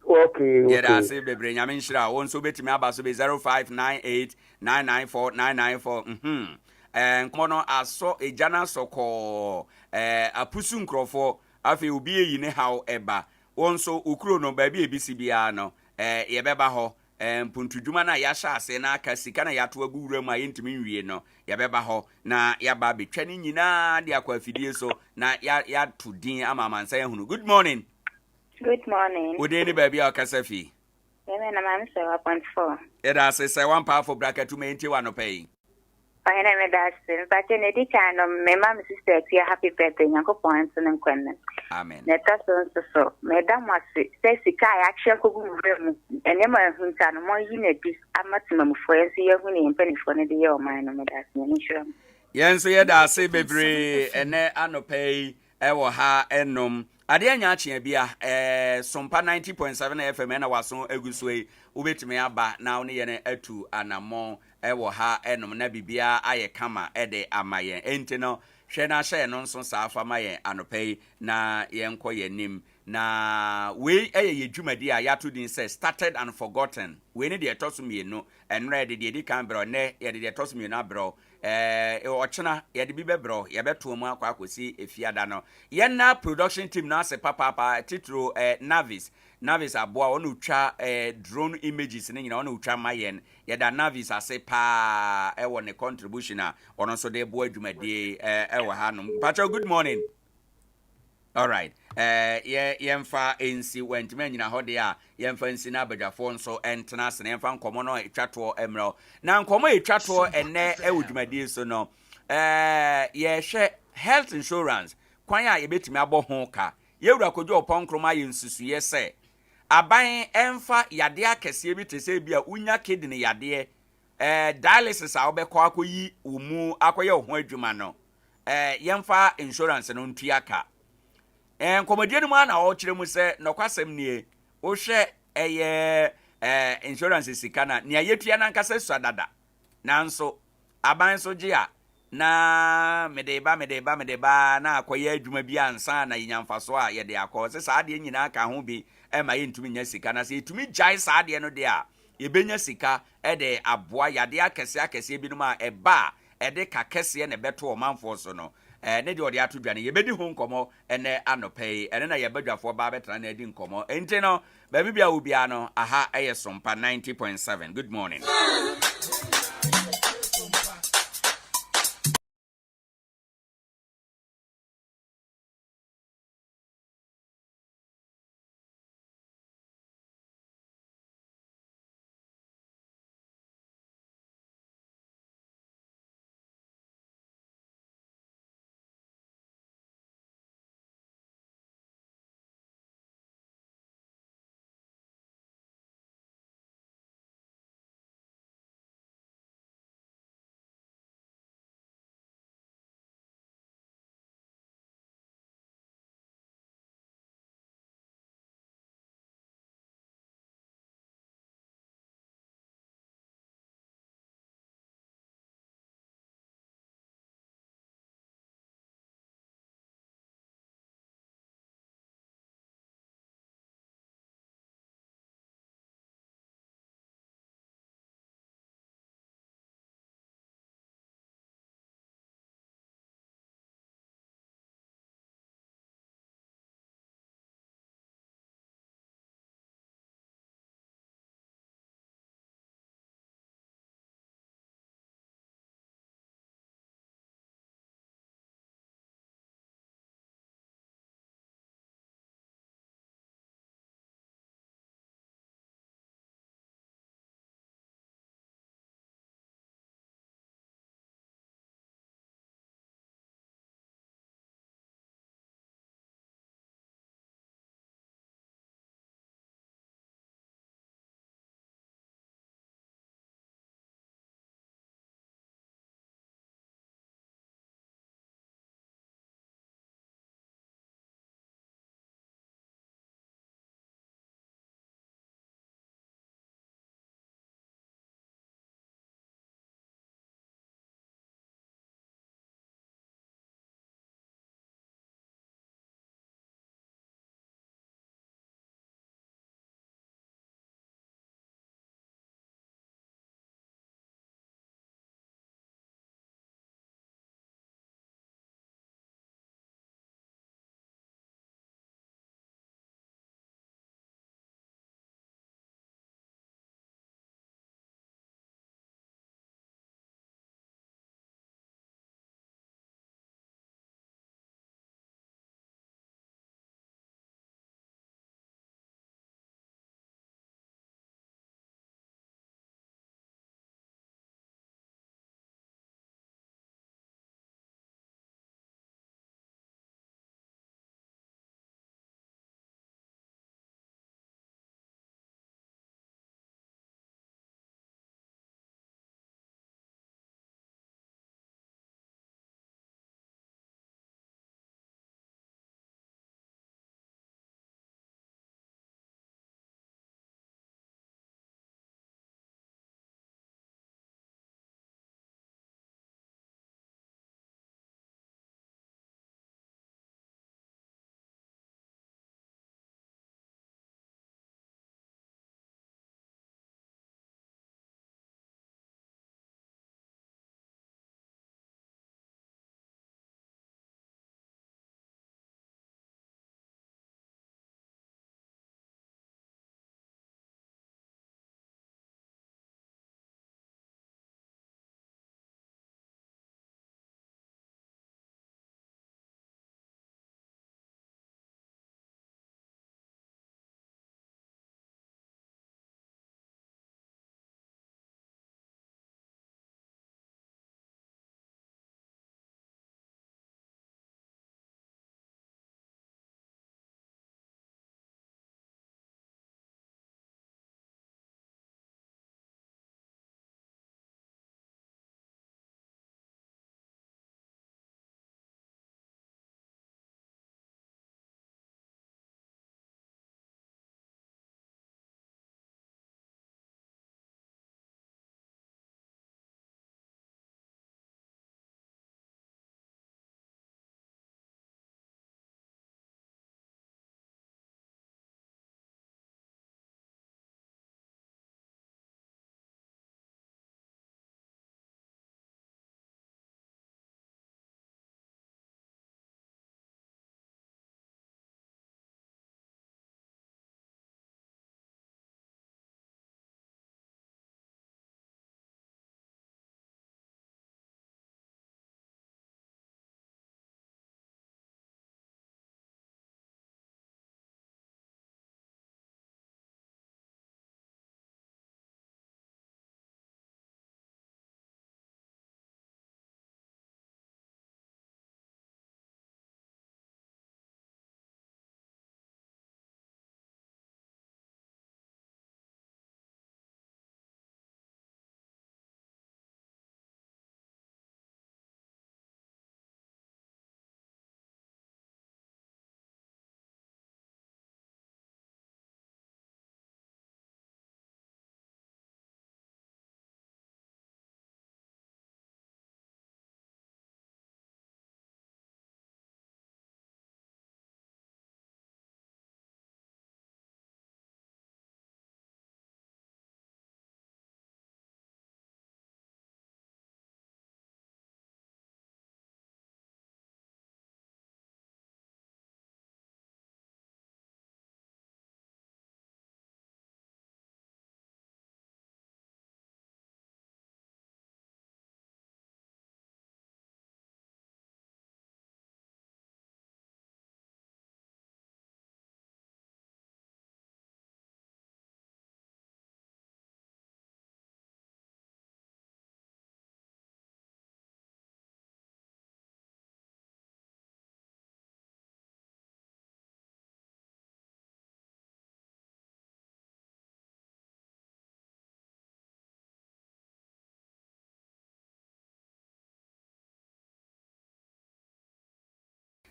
Okay. Yeah, that's it, baby. I mean, sure, I won't so bet me about so be 0598994994. And kono aso e jana soko apusu nkrofo afi obi eyi ne haw eba wonso ukuro no ba bi ebisi bia no ye beba ho mpuntudwuma na ya sha ase na aka sika na ya to agwura mu ayentimi nwie no ye beba ho na ya ba betwa ni nyina de akwa afidie so na ya to din ama mansa ehunu. Good morning. Good morning. Udeni ba bia okasafi. Yeme na mami 7.4. Eda se one powerful bracket to maintain one pay. My name is Dustin, but in a kind of my mom's sister, happy birthday, Uncle Points and Quentin. Amen. So, Madame was says the guy actually room and Emma Huntan more unit this a maximum for a year when in penny for the year of mine, Madame. Yes, so yeah, say bebre and anopay ewo ha enom. Adea Akye Abia Sompa 90.7 FM na waso egusue ubetime aba na one ye na atu anamon ewo ha enom na bibia aye kama ede amaye enti no hwe na hye no nso saafa maye anopei na yenko yenim na we ye dwumadi a yato din say started and forgotten we ne de etosumienu enre de de kan ne ye de etosumienu abro ochena ye de bibebro ye beto mu akwa akosi efiada no ye na production team na se papa titro Navis aboa onu twa drone images ne nyina onu twa mayen ye da Navis ase pa wo ne contribution a ono so de bo adwumadi wo ha no pacho good morning. All right. Yemfa ensi wentime nyina hode a yemfa ensi na abadwafo nso entena se na yemfa nkomo no etwato emro na nkomo etwato enne ewudwumadi so no ye hwe health insurance kwan a yebetimi abo ho ka yewura kodwo oponkroma yensusuye se aban emfa yade akese bi tese bi a unya kidney yade dialysis a obekọ akoyi umu akoye ho adwuma no yemfa insurance no ntuaka komodie no na o kire mu se nokwasem nie wo hwe insurance sika na ne ayetua na nkasa suadada nanso aban so gye a na medeba na akoye adwuma bi ansa na yinyamfaso a ye de akọ se saa de nyina aka ho bi ma ye ntumi nya sika na se etumi jai saa de no de a ye benya sika de aboa yade akese bi no ma eba de kakese ne beto o manfo so no ne de ode atodwane ye bedi ho nkomo ene anopei ene na ye badwafo ba betra na edi nkomo enti no ba bibia wo bia no aha Sompa 90.7 good morning.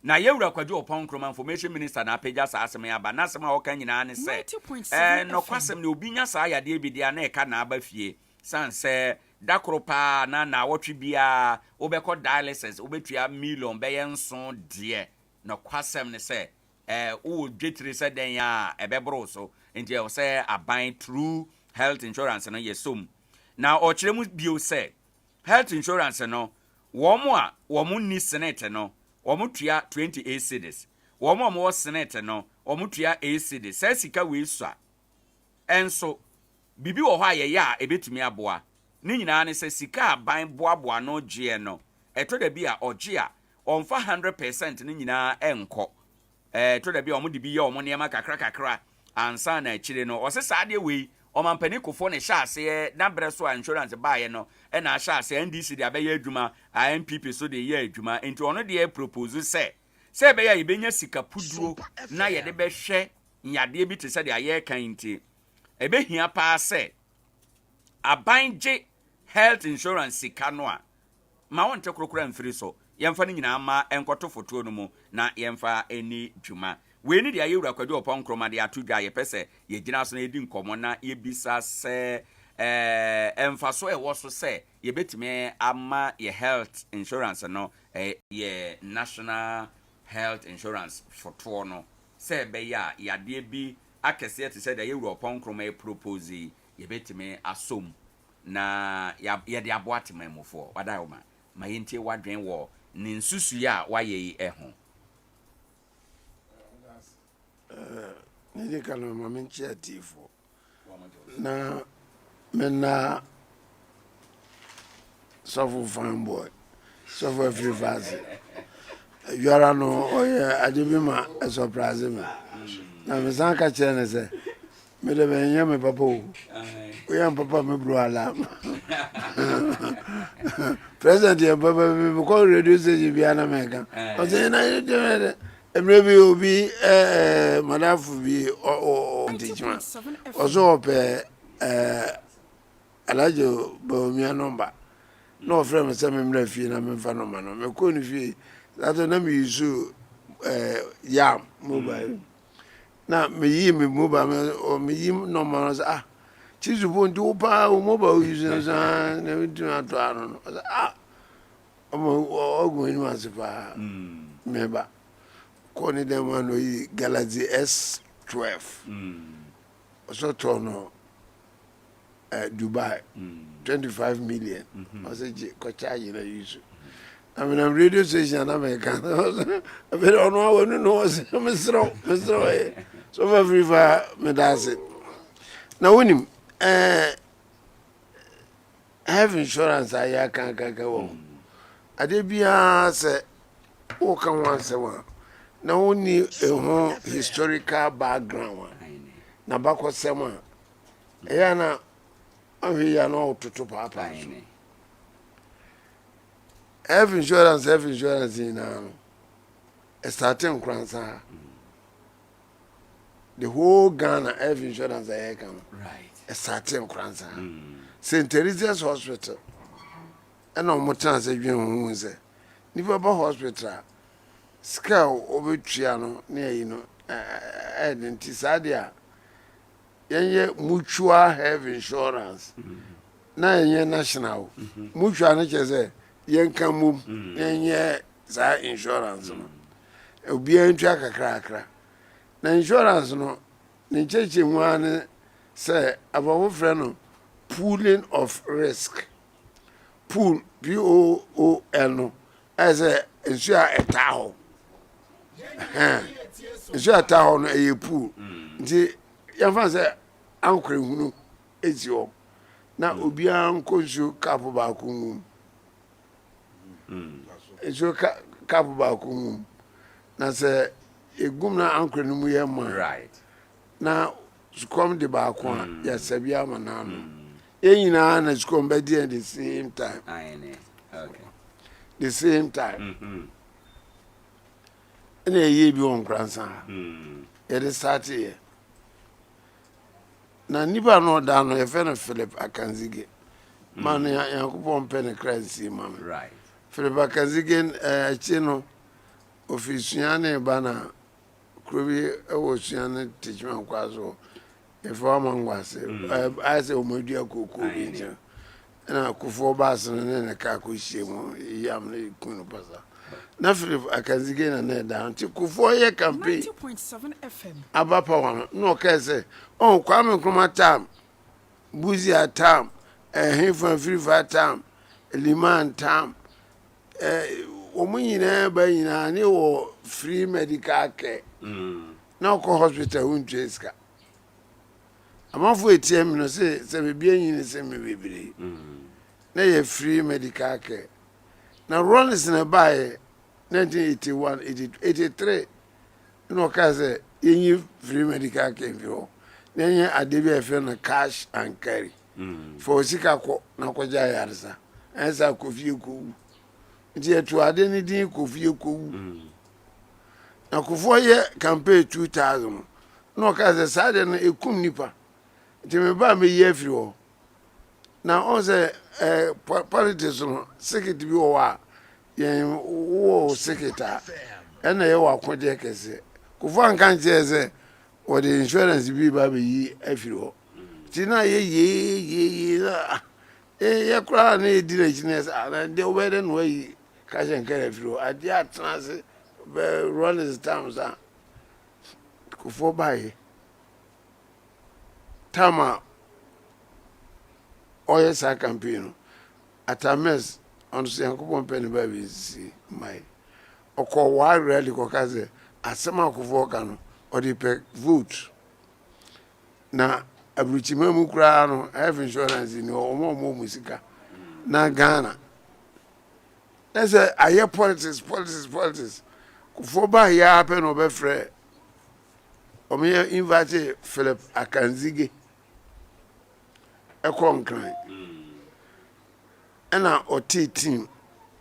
na yewura kwadwo opon kroma information minister na apagya sa asem ya ba na asem a woka nyina ne se no kwasem ne obi nya sa yade bi dia na eka na aba fie san se dakropa na wotwe bia obekọ dialysis obetua million be yenso de no kwasem ne se o dwetire se den ya ebebro so nti e se aban true health insurance no yesom na ochiremu bio se health insurance no womu ni senate no womutua 28 cedis womu senate no womutua 8 cedis se sika we sua enso bibi wo ha ye ya ebetumi aboa ni nyina ne se sika aban boaboa no gye no eto da bi a ogye a onfa 100% ni nyina enko to da bi omu de bi ye omu niam kakra ansa na akire no o se saade we omampani kofo ne hyase na bre so insurance baaye no e na hyase NDC de abaye adwuma MPP so de ye adwuma enti ono de propose se be ya ibenya sika puduro na ye de be hwe nyade bi te se de aye kan nti ebe hia pa se abanje health insurance sika no a ma wonte krokora mfiri so yemfa ni nyina ma enkoto foto no mu na yemfa eni dwuma we ni de ayewura kwadwo opon kroma de atodwa ye pese ye gina so na edi nkomo na ye bisa se emfa so e wo so se ye betime ama ye health insurance no ye national health insurance foto no se be ya yade bi akese te se de ayewura opon kroma e propose ye betime asom na ye de aboate mamofo wada wo ma yentie wadwen wo ni nsusu ya waye eho Nidi kalo maminchi atifo na mena sofu fanboy sofu every vase yara no oye adibima a surprise me na mesanka chene se me de benye me papa o oya papa me bro alarm president ya papa me ko radio station bia na meka o se na maybe will be madafu bi o teachman also pe alajo bo mi number no friend say me mra fie na me fa number no me ko ni fie that na me use yam mobile na me yi me mobile o me yi number ah chizu bo ndi opa o mobile use na na we do ato ano ah o go ni masipa me ba Koni demano yi Galaxy S12. Also tono Dubai 25 million. Also kocha yina yusu. I mean I'm radio station America. I bet on one no was Mr. So every me does it. Now when him have insurance I can go. Adebia say o kan wan say one. Na only a historical background na bako sema yana ahi ya no tutu papa have insurance in a starting Nkoranza the whole Ghana have insurance right a starting Nkoranza St. Teresa's Hospital and on motanse dwen hu se ni baba hospital scale obetuano na yi no identisadia yenye mutual health insurance na yenye national mutual na cheze yenka mum yenye za insurance no obi antua kakra na insurance no ni cheche mu ane say abavo frɛ no pooling of risk pool POOL no as a ensure etaho ensure etaho no e pool nti yɛmfa sɛ ankore hunu ezi o na obi ankonsu kapo ba ko ensure kapo ba ko na sɛ egum na ankore no mu yɛ ma right na sukom de ba ko ya sabia manano enyina na sukom be di at the same time okay the same time ene ye bi on Nkoranza it start here na nipa no da no ye fe no Philip Akanzige man ya yakupon pen Christ man right Philip Akanzige achi no ofisuane bana krobi ewusuane tichman kwazo efo mangwase ase omodua koko binja na kufo bas ne ka ko shemu yam ne kunu pasa na Philip akazige na da nti kufo ye campaign 90.7 FM aba power no kese on kwame kuma tam buzi atam hifan free tam liman tam omunyina ba nyina ne wo free medical care na ko hospital untreska amafo etiem no se bebia nyine se me bebire na ye free medical care na Rollins na bae 1981 83 no kaze yenyi free medical care vio na yenye Adea Akye na cash and carry for sika ko na ko ja yarsa ensa kofie ko nti etu ade ni din kofie ko na kofo ye campaign 2000 no kaze sade na ekum nipa nti me ba me ye free ho na on se politics no secret bi wo wa yen wo secretary ena ye wa kwode kese kofo ankan je or the insurance bi ba be yi afiri ho ti na ye ye kra na di na business and the wedding no yi ka je nkere afiri ho ade atnase be run his towns kofo bae tama oye sa campaign atames on se yankopon pen ba bi si mai okwa rally ko kaze asema kofo ka no or the vote na abruchima mu kura no health insurance ni omo musika na Ghana that's a politics kufo ba ya happen obe frɛ omo invite Philip Akanzige ekonkran and our team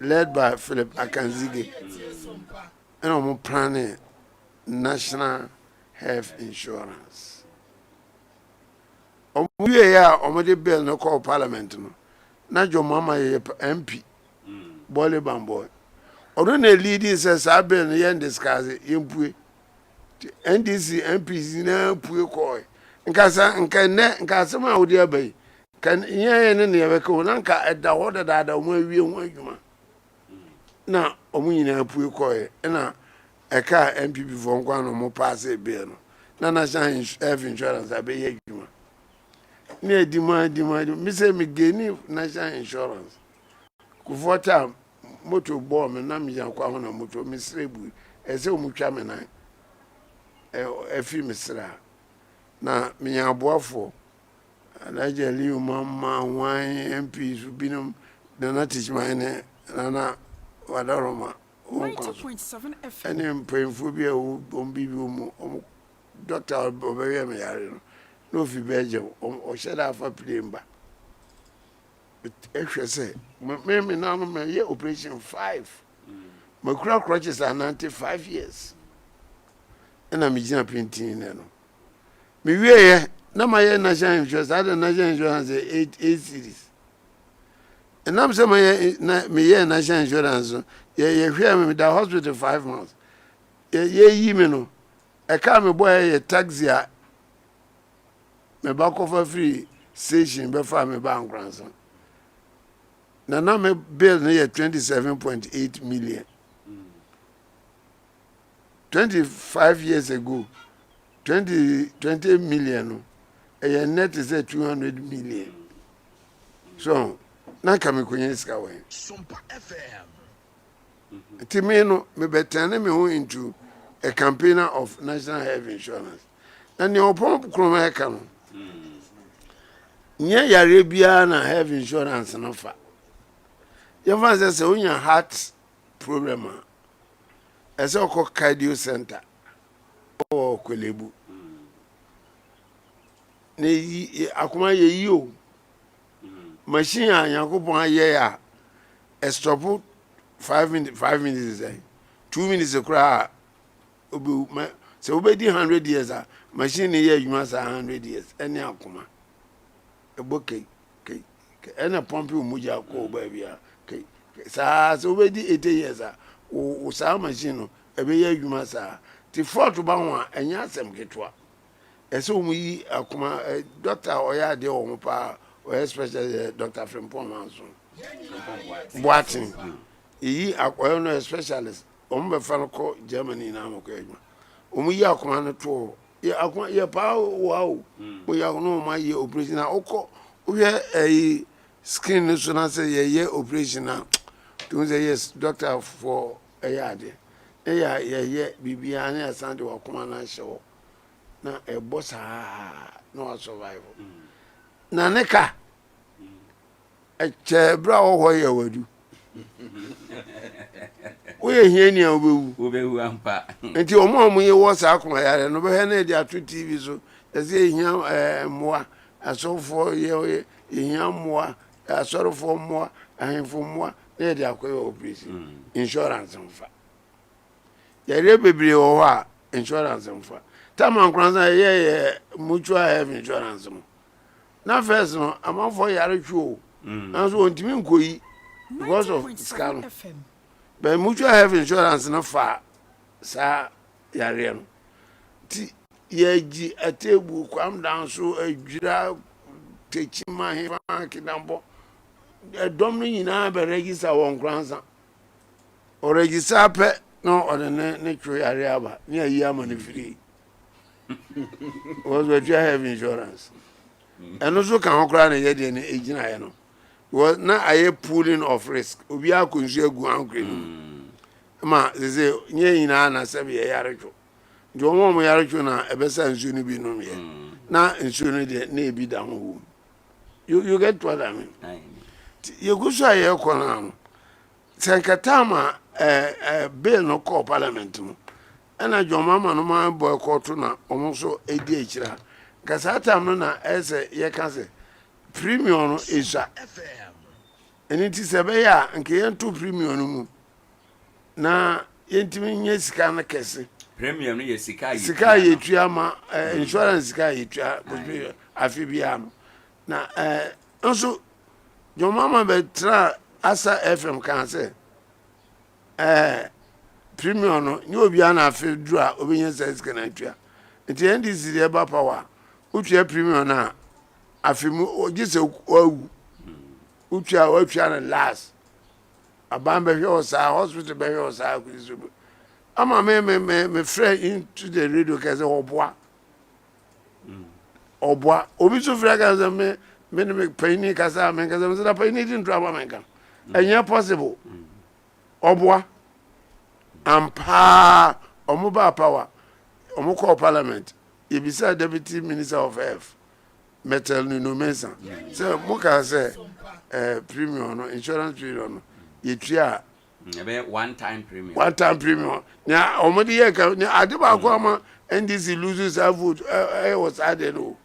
led by Philip Akanzige and omo planning national health insurance. We are already bill no call parliament no. Na your mama MP. Bole bamboy. Odo na lead says I bill yen discuss yempue. NDC MPs na pue koy. Nkasa ma odi abai. Kan yen ne ne be ko na nka eda hoda da mo awie ho adwuma. Na omu nyina pue koy na eka MPP for nkwa no mo pass e bill no na national health insurance abeye adwuma ne demand me say me geni national insurance ku vota moto bo me na me yakwa ho na moto me srebu ese o mutwa me na efi me sra na me yaboafo alaje liu mama wan MPs binom na teach mine na wadaroma 90.7 FM. Any painful be a bombi Doctor Obeya no fi Belgium or shed off a plane back. But actually say, me now me operation 5. My crowd crutches are 95 years. And I'm a painting. Me we na my national insurance, I don't national insurance 8 series. And I'm saying me national insurance. Ye hear me the hospital 5 months. Ye me no. I come boy a taxi me back for free station before me bank ransom. Na me bill near 27.8 million. 25 years ago, 20 million. A net is 200 million. So na kame kwenye iska we. Sompa FM. Timeno me betane me ho into a campaigner of national health insurance. And your pump kroma eka no. Nye yare bia na health insurance no fa. Your fan say onya heart problem a. Ese ko cardio center. O kwelebu. Ne akoma ye yi o. Machine a yakopon aye ya. E stop 5 minutes is 2 minutes okra obi so obedi 100 years a machine here you must 100 years any akoma e boke ke ena pompe umuja ko ba bia ke sa so obedi 80 years a o sa machine no ebe ye adwuma saa ti fort ba ho a enya asem ketwa ese omu yi akoma doctor oya de o mo pa o especially Dr. Frimpong Manso Boatin yi akoyo no specialist o mo be fa no ko Germany na mo ko adwuma omu yi akoma no to ye akoma ye pa wow o ya no ma ye operation na okọ o ye skin no so na say ye operation na to say yes doctor for ayade ye bibia na asante wakoma na hye na ebosa na survival na neka eche bra wo ye wadu we hie ni obewu ampa enti omo ye wo sa akoma yare no be he na dia to TV so eze hia moa asofo ye hia moa asorofo moa ahemfo moa na dia akoye operation insurance mfa yare bebre wo ha insurance mfa tama Nkoranza ye mutual health insurance mo na first no amafo yare twu anso ontimi nkoyi because of scam but mutual health insurance na fa sa yare no ti yeji atebu kwam down so adwira techima he fa kidambo dom no nyina be register won Nkoranza o register pe no o ne twu yare aba ne ayi ama ne free was what you have insurance and also can okra na ye de ne ejina ye no was na aye pooling of risk obi akonsu egu ankre no ma ze nye nyina na se be yare twu jo mo yare twu na ebesa nsu ni bi no ye na nsu ni de na ebi da ho you get what I mean you go so aye ko na no senkatama bill no call parliament mo ana jomama no ma boycott na omo so edi ekira kasata no na ese ye kase premium no isa eniti sebe ya nke yentu premium no mu na yentimi nye sika na kese premium no ye sika ye tua ma insurance sika ye tua afi bia no na nso jomama betra asa FM kan se premium no ni obi ana afi dura obi nya sense kana tua nti NDC de ba power utua premium na afi mu ogise owu utua na last abambe hwe sa hospital be hwe sa akuzubu ama me friend into the radio kaze oboa obi so friend kaze me paini kaza me kaze me paini din drama me kan enya possible oboa ampa omuba power omuko parliament ibisa deputy minister of health metal no mensa so muka say premium no insurance premium no yetua one time premium na omodi ye ka adeba ko ama NDC loses her vote was added no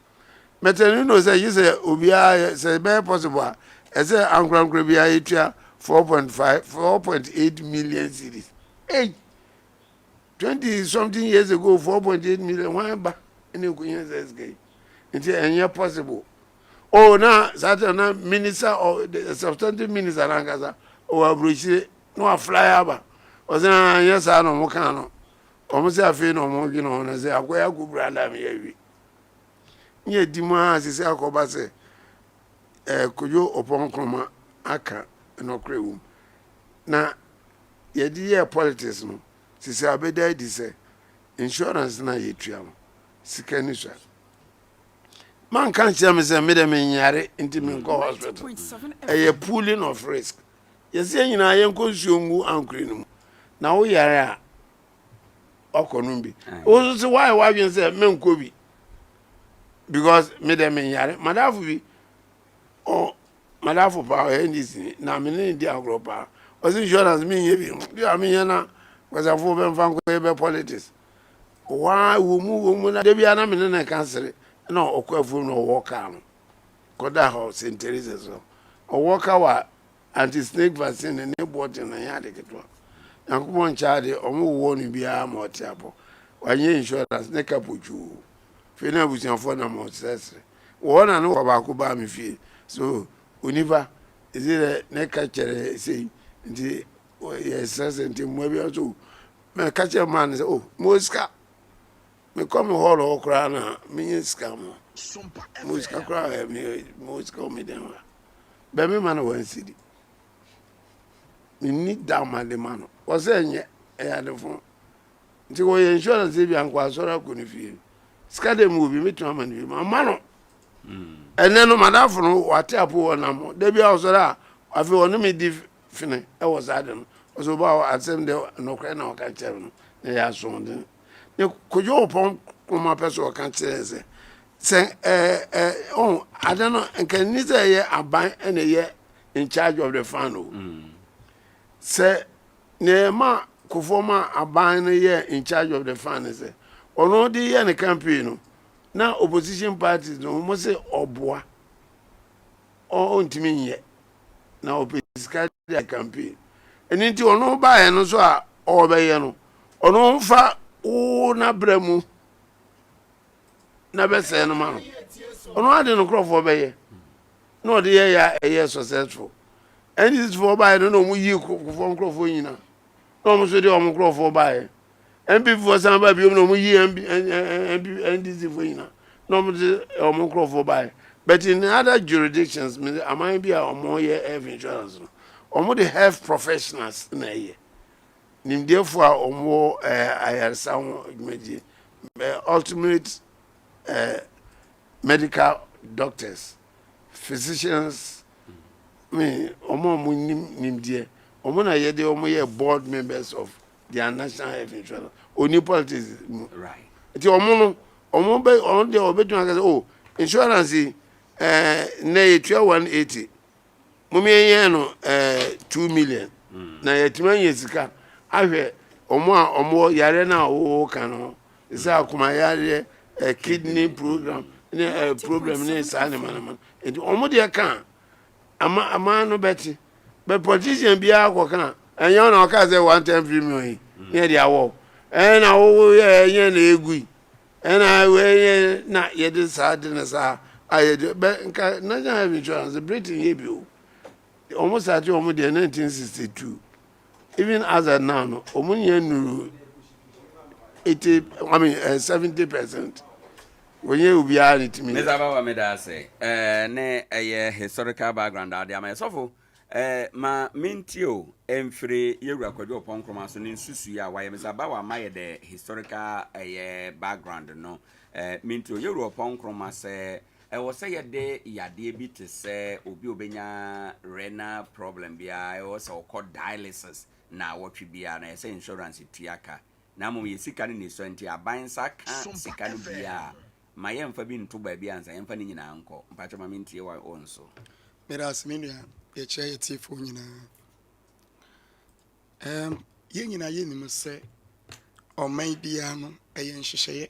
metal no say you say obia say be possible say Nkoranza bia yetua 4.8 million cedis. Hey, 20 something years ago, 4.8 million. Why ba? Any SK. It's possible. Oh, now Saturday minister or the substantive minister Langaza or Bruce no fly aba. Was yes, I know Mokano. Almost a fin or Mogin on as I go a good brother. Yet, Dimas is a cobase. Could you upon Chroma Aka no crew? Na ye politics no sisi abeda di say insurance na ye tuam sika ni sha man kan che me say me de me nyare inti me go hospital a pooling of risk ye say nyina ye nkonsuongu ankre no na wo yare a okonum bi wo so why wen say me nko bi because me de me nyare madafu bi oh madafu pa NDC na me ne di agropa was insurance me ye I mean na was a full ben fan ko politics why wo mu na de bia na me na cancel no okwafu no work am koda ho St. Teresa so o work wa anti snake vaccine ne bought na ya de ketwa yankumo ncha de o mu wo ni bia ma otiapo wanye insurance ne kapoju fe na busianfo na mo sesre wo na no ba ko ba me fie so univa is it ne ka chere say nti yes nti mo bia so me catch a man say oh Moska me come hall o kra na me ska mo Moska kra me Moska me dem be me man wan sidi me need down my man o say nye e ya de fun nti wo insurance bi ankwa so ra ko ni fie ska dem wo bi me tuma man bi ma no ene no madafo no wate apo na mo de bia so ra afi wonu me di fine e was adam so ba asem de no kra na o ka chere no ne ya so de ne kojo pon kuma peso ka chere se on adano nke ni se ye aban ene ye in charge of the fan o se ne ma kufoma aban ne ye in charge of the fan se ono di ye ne campaign no na opposition parties no mo se oboa o ntimi ye na opposition campaign eni ti ono ba ye no so a o be ye no ono mfa o na bremu na be se no ma no ono ade no crofo be ye no de ye ya ye successful and this for ba ye no mo yi kufo crofo nyina no mo so de o mo crofo ba ye MP for samba bi no mo yi NDC for nyina no mo de o mo crofo ba ye but in other jurisdictions am I be a more year health insurance no omo the health professionals na ye nim therefore omo ayarsa ho adwumaji ultimate medical doctors physicians me omo nim die omo na ye de omo ye board members of their national health insurance oni politics right ti omo no omo be on de obetun aka say oh insurance na ye 180 mummy ye no 2 million na ye timan sika ahwe omo yare na o kan no isa akuma yare kidney program ne problem ne sa ne man enti omo de kan ama no beti but politician bia akokan enyo na oka say 110 premium ne dia wo na wo ye na egui na we na ye de sa de na sa aye be nka national insurance Britain ye bi o almost at almost the 1962 even as of now no omunye 70% when you be are it me Mr. Baba meda say ne historical background ade am sofo ma mentio emfire yewura kwadwo ponkroma so ne nsusu ya wa Mr. Baba ma ye the historical background no mentio yewura ponkroma say wo say ye de yade bi te say obi obenya renal problem bia e wo say o dialysis na wotwe bia na say insurance tuaka na mo ye sika ne so nti aban saka sika no bia ma yemfa bi nto ba bia ansa yemfa ne nyina anko mpacho ma mentie wa onso meras menua ye che ye tifo nyina ye nyina ye nim se o man bia no eye nhyehyeye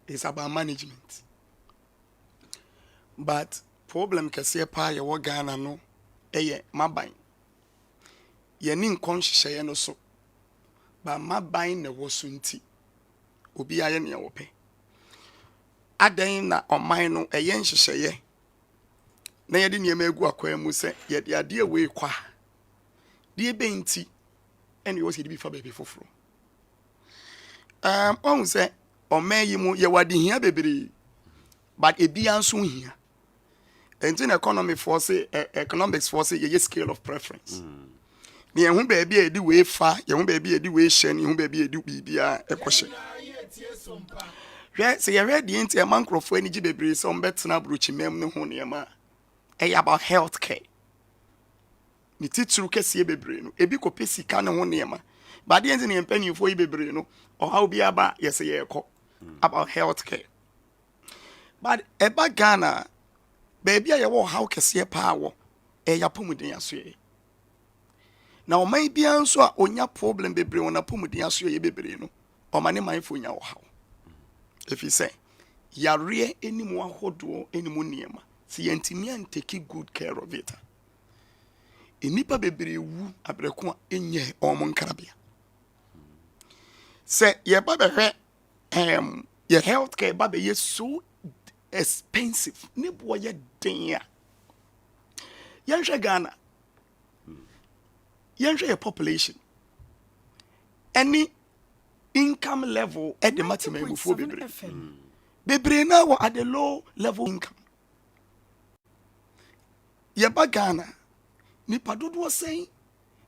it's about management but problem kese pa ye wo Ghana no eye maban ye ni nkon hyehyeye no so ba maban na wo so nti obi aye ne wo pe adan na oman no eye nhyehyeye na ye de niema egu akwa mu se ye de ade we kwa de be nti ene wo se de bi fa be foforo on se oman yi mu ye wade hia bebre but ebi anso hia enti na economy force economics force ye scale of preference ni ehun ba bia edi we fa ye hu ba bia edi we hye ni hu ba bia edi bibia ekohye hwe se ye ready enti e mankrofo ani gi bebre so mbetena brochi mem ne ho ne ma about health care ni titru kese bebre no ebi ko pesika ne ho ne ma ba de enti ne mpanifo yi bebre no o ha obi aba yese ye ekọ about health care but eba Ghana baby a ye wo how kese pa wo ya pomuden asoe na o man bia nso a onya problem bebre wona pomuden asoe ye bebre no o mane manfo nya wo how if you say yare enimu ahodo enimu niema si yentimi an take good care of it enipa bebre wu abreko enye omo nkarabia say ye ba behwe your health care ba be so expensive ne bo ye den ya yenhwe Ghana yenhwe your population any income level at the maximum before bebre now at the low level income. Yaba Ghana nipa dodo saying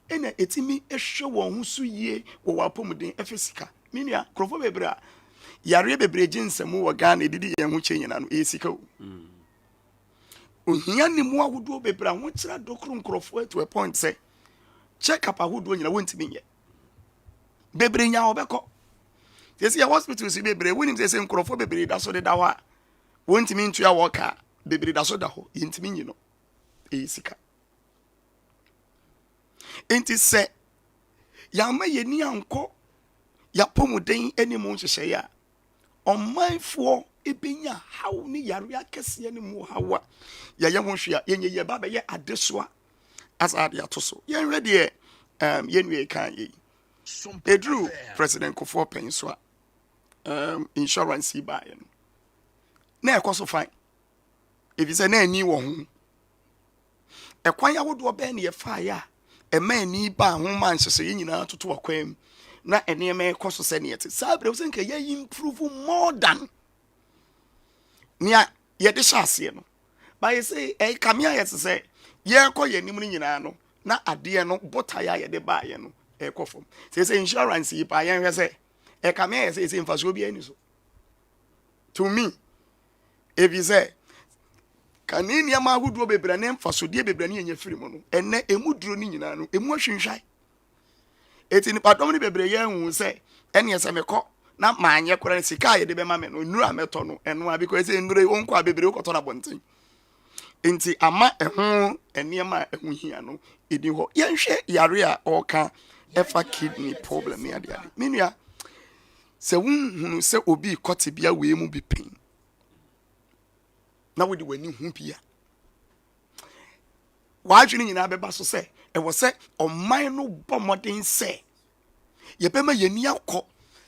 ena etimi ehwe won ho so yie wo wapomuden efisika minia krofo bebre a yare bebre ginsemu wo Ghana edidi yen ho chenyina no esika o ohia ni mu ahodo bebre ho kira dokro nkrofo to a point say check up ahodo nyina wontimi nye bebre nya obeko yesi ya hospital si bebre wonim say nkrofo bebre da so de da ho a wontimi ntua wo ka bebre da so da ho yentimi nyi no esika enti se ya ma yeni anko ya pomuden enimu nhyehyɛ ya ɔmanfo ebenya haw ni yare akɛse ne mu hawa ya ye ho hwea yenye ye ba be ye adesoa asade atoso yen hwɛ de yenwe kan yi edru president Kofo penso insurance ba ye no na ekoso fine if you say na ani wo ho ekwan ya wodo be na ye fa ya emani ba ho man hyese nyina toto akwam na eneme ekoso se ne yete sabre wo senka ye improve more than nia ye de hyase no ba ye say kamia ye se ye ekoye nim ni nyina no na ade no bota ya ye de ba ye no ekofom say insurance yi pa ye hwe se kamia ye say mfaso bi ani so to me if you say kanini ama ahuduo bebre ne mfasodie bebre ne yenye firi mu no enne emuduro ni nyina no emu ahwehwai eti ni padom ni bebre ye hu se ene yese mekọ na maanye kora sika ye de be ma me no nura meto no eno a because nure onko a bebre ukoto na bonten enti ama ehu ene ma ehu hia no edi ho ye hwe yare a oka efa kidney problem ya de ade menua se hunu se obi kote bia we mu bi pain na wodi wani hu bia waadwene nyina beba so se e wo se oman no bomoden se ye bema yani akọ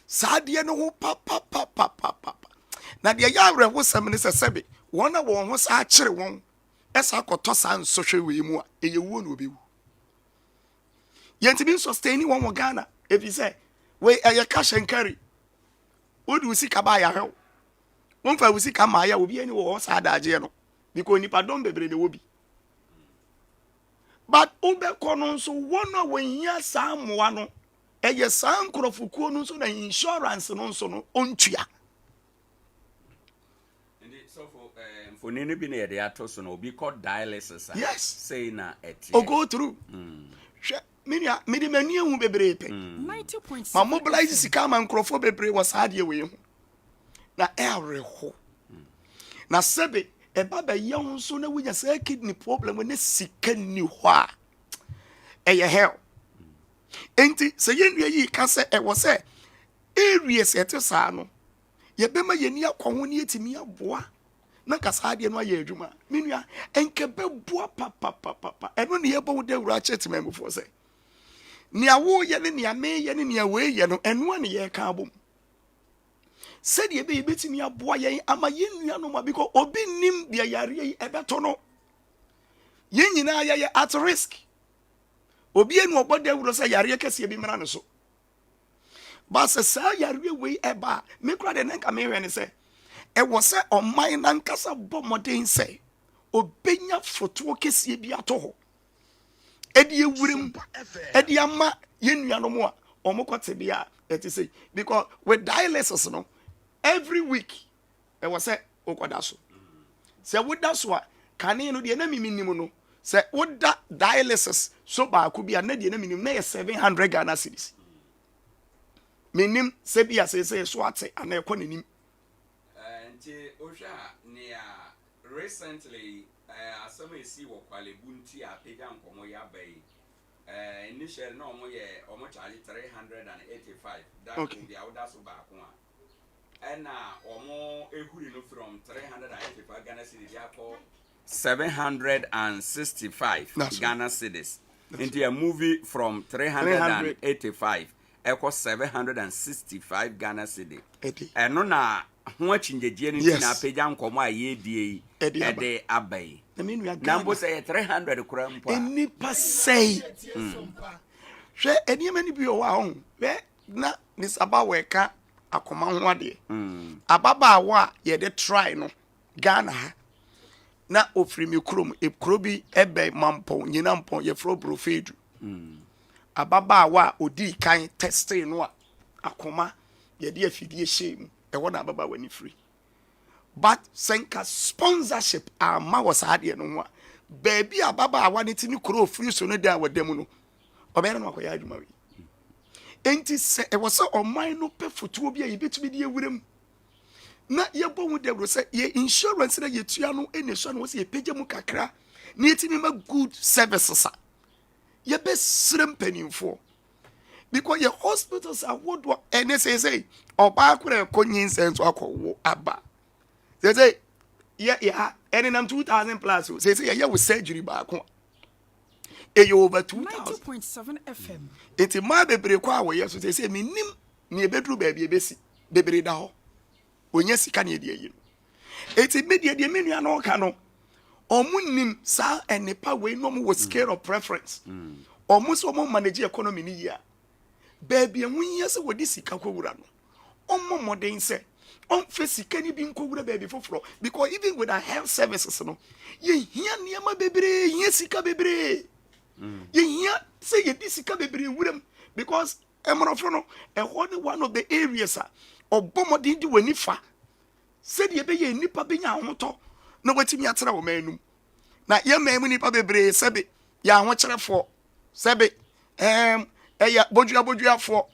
saade no ho pa na de ya awre ho sem ne se sebe wona wo ho sa akire won esa akoto sa nsohwe we mu a eye wo na obewu yentimi sustain won wo Ghana if you say we eye cash and carry odi usika ba ya hew wonfa usika ma ya obi ani wo sa adaje no because nipa don bebre de wobi but ube kono so wona wanya sa moa no eye sa nkrofukuo no so na insurance no so no ontua and so for nene bi na ye de ato no obi called dialysis yes say na eti o go through minia midi mani hu bebre pe 90.7 ma mobilize sika ma nkrofo bebre wo sa de we hu na ho na sebe eba ba ye ho so na wunya sa kidney problem ne sika ni ho a eye hell enti se yenua yi ka se e wo se area set sa no ye bema ye ni akwo ne etimi aboa na kasa ade no aye adwuma menua enke beboa papa eno ne ye bo de wura chetima mfo se ni awo ye ne ni ame ye ne ni awe ye no eno ne ye ka abom said ye be betimi aboa ye ama ye nua no ma because obi nim de yare yi ebeto no ye nyina ye at risk obi enu ogbode wuro say yare kese bi mra no so ba se sa yare we eba me kura de nka me hwe ne se e wo se oman na nkasa bomoden se obenya foto kese bi ato ho edi ewurem edi ama ye nua no mo a omokote bia eti say because with dialysis no every week e was say okoda so se woda so a kane no de na miminim no se woda dialysis so ba ku bia na de na minim na 700 Ghana cedis minim se bia se so ate ana e konanim nti ohwa ne recently asama esi wo kwale bunti a peja nkomo ya bai initial no mo ye omo charge 385 that okay. Be awda so ba ko a na omo ehuri no from 385 Ghana cedis yako 765 Ghana cedis into a movie from 385 equal 765 Ghana cedis and no na ho achinjeje ni na peja nkomo a ye die ede abai nambo say 300 kura mpo enipa say hwe eniyema ni bi o wa ho hwe na nisaba weka akoma ho ade ababaawa ye de try no Ghana ha na ofiri mi krom bi ebe mampo nyina mpo ye fro brofedu ababaawa odi kan testing no akoma ye de afidie shame e wona ababaawa ni free but senka sponsorship ama wasade no ho baby ababaawa ne tini kro free so no da wadam no obere no akoya adwuma wi enti se e wo se oman no pe fotuo bi a yebetumi de ewurem na yebo hu de bro se ye insurance na yetua no ene so no se yepeje mu kakra na yetimi ma good services a yebe srem paninfo because your hospitals are what NSA oba akure konyin sense akwo aba say yeah any nam 2000 plus say yeah with surgery ba ko e over 90.7 FM. Iti ma bebre kwa wo yeso say minim na ebedru ba bia ebesi bebre da ho onye sika na edi ayi iti media de menua na oka no omunim sa enepa we no mo scale of preference omuso mo manage economy ni ya baby hu yese wodi sika kwura no ommo modern se on sika ni bi nkowura baby foforo because even with our health services no ye hia niam bebre ye sika bebre ye hia say ye di sika bebre wuram because emrofo no e one of the areas obomodin di wani fa said ye be ye nipa benya ahoto na watimi atera wo manum na ye manum nipa bebre sebe ya ho kyerefo sebe eya boduafo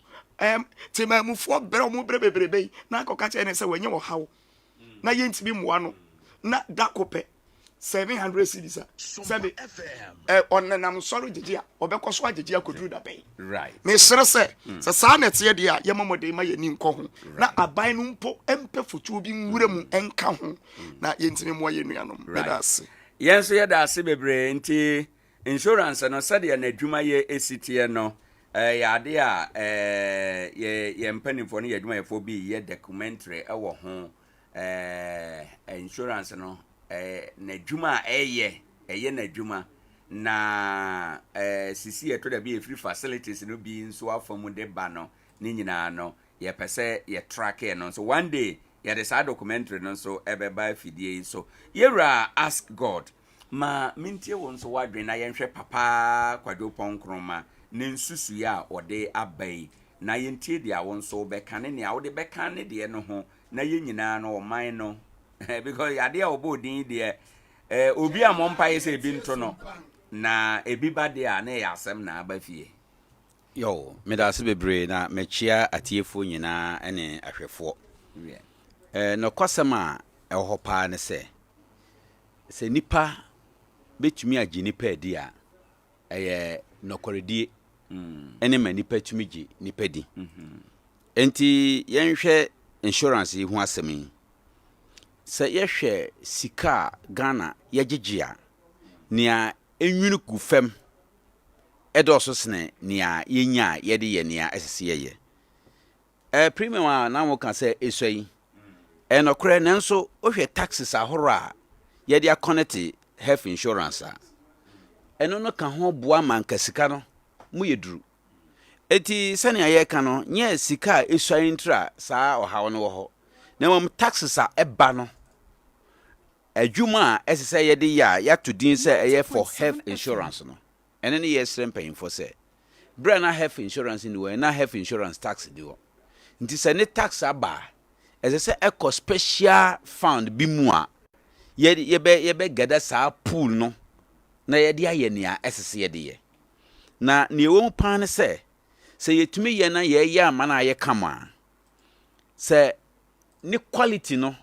timamufo bere mu bere bebrebe na akoka che ne se wanye wo hawo na ye ntimi muwa no na dakope 700 cedis sebe onnam soro gigi a obekoso agigi akoduru da bay right me sere se sa na tie de a ye mamode ma ye ni nko ho na aban no mpo empe fotu obi nwura mu enka ho na ye ntimi muwa ye nuanom bedase yenso ye da ase bebre nti insurance no sade na adwuma ye esitie no ya de a ye mpanimfo no ye adwuma ye fo bi ye documentary ewo ho insurance no na adwuma eye na adwuma na sisi ye to da bi free facilities no bi nso afamu de ba no ni nyina no ye pese ye track e no so one day ye de sa documentary no so ebeba fidie so yera ask God ma mintie won so wadwe na yenhwe papa kwado ponkroma ne nsusu ya ode abai na yentie dia won so beka ne ne awode beka ne de no ho na yenyina no oman no because ade a obodin de obi amompa yese bi nto no na ebi bade a na ya asem na abafie yo medase bebre na mechia atiefo nyina ene ahwefo no kwasema ehopa ne se nipa betumi agi nipa edi a eye nokoredie ene ma nipa tumi gi nipa di enti yenhwe insurance hu asemi se yehwe sika Ghana yegigia nia enwunu ku fam edoso sene nia yenya yede ye nia esese ye premium a na mo kan se esoi enokre nanso ohwe taxes ahoro a yede connect health insurance a eno no ka ho boa manka sika no mu yeduru eti sane aye ka no nye sika esoi ntra saa ohawo no ho na mom taxes a eba no adwuma esese yede ya to din se eye for health insurance no ene ne yes paying for say brand health insurance ni we na health insurance tax di wo nti se ne tax aba esese eco special fund bi mu a ye be gada sa pool no na yede aye nia esese yede ye na ne wo pan ne se yetumi ye na ye ya ama na ye kama se ni quality no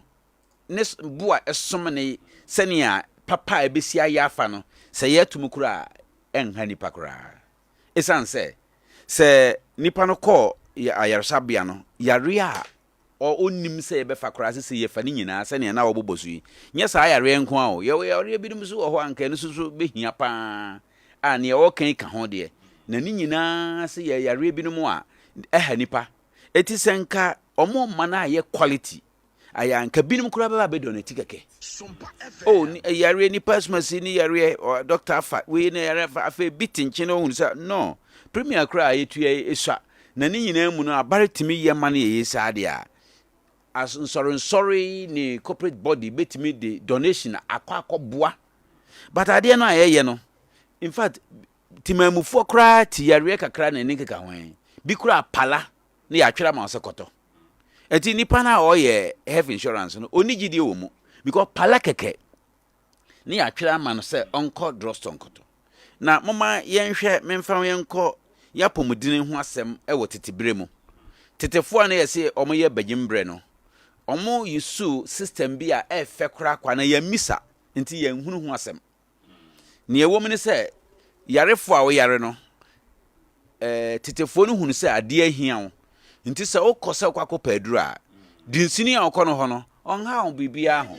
ne bua esom ne senia papa ebesi ayafa no se yetum kura enha nipa kura esan se nipa no ko ayarsabia no yare a onim se ebefa kura se yefa ni nyina senia na obobosu yi nya sa yare enko a o yare bidum so ho anka no so behia pa a ne o kan ka ho de na ni nyina se yare bidum a eha nipa eti senka omo mana ye quality aya nka binum kura baba be donate keke oh yare ni pasmas ni yare doctor afa we na yare afa bitinchi no hu sa no premier kura yetua eswa na ne nyina mu no abare timi ye ma na ye saa de a as sorry ni corporate body betimi de donation akwa but ade no ayeye no in fact timamufo kra ti yare kakra na ni keka hwan bi kra pala na ya twera ma osekoto enti nipa na oye health insurance no oni gidi wo mu because pala keke na ya twera ma no se onko droston koto na mama yenhwe memfa yenko yapomudine ho asem e wo tetebere mu tetefo na yese omo ye bagimbre no omo yisu system bi a e fe kra kwa na ya misa nti ya nhunu ho asem ne ewo mu ne se yarefo a wo yare no tetefo no hunu se ade ahia wo nti se wo kose kwa kopaduru a dinsini a wo no ho no onha wo bibia ho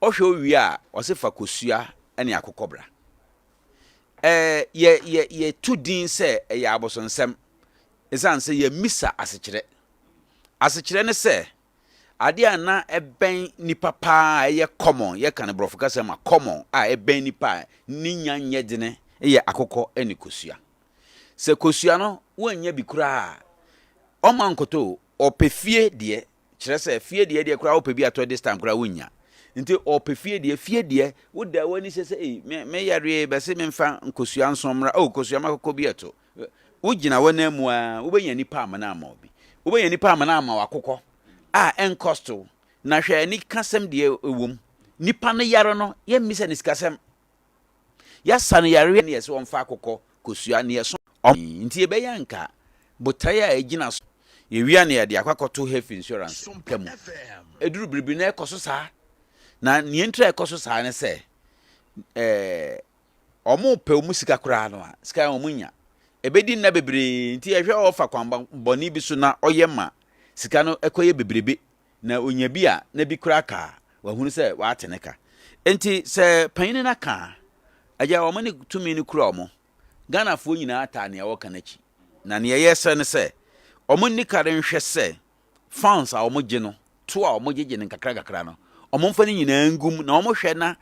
ohwe wi a o se fa kosua ene akokobra ye tudin se ya abosonsem esan se ye misa asekire ne se ade ana eben nipa pa ye common ye kan brofuka se ma common a eben nipa ni nyanye dene ye akokọ ene kosua se kosua no wanya bikura o man koto opefie de kire se fie de kura opebi ato this time kura wonya nti opefie de woda wani se me yare be se memfa nkosua nsomra o kosua makokọ bi ato wogina wana mu a wobenya nipa amana ama obi wobenya nipa amana ama wakokọ a encosto na hwe ni kasem de ewom nipa no yare no ye misa ni sikasem ya san yare ne yesi wonfa akokọ kosua ne yeso nti ebeya nka botaya egina so ye wia ne de akwakoto health insurance kemu eduru bribi na ekoso saa na ne entra ekoso saa ne se omo pe omu sika kura no a sika omunya ebedi na bebre nti ehwe ofa kwamba boni bi so na oyema sika no ekoye bebrebe na onya bi a na bi kura ka wa hunu se wa ateneka enti se panyin na ka aja o mani tumi ni kura omo Ghana fo nyina ata ne awoka nachi na ne yese ne se omo ni kare nhwe se fans a omo gye no to a omo gye ne kakra no omo mfa ni nyina ngum na omo hwe na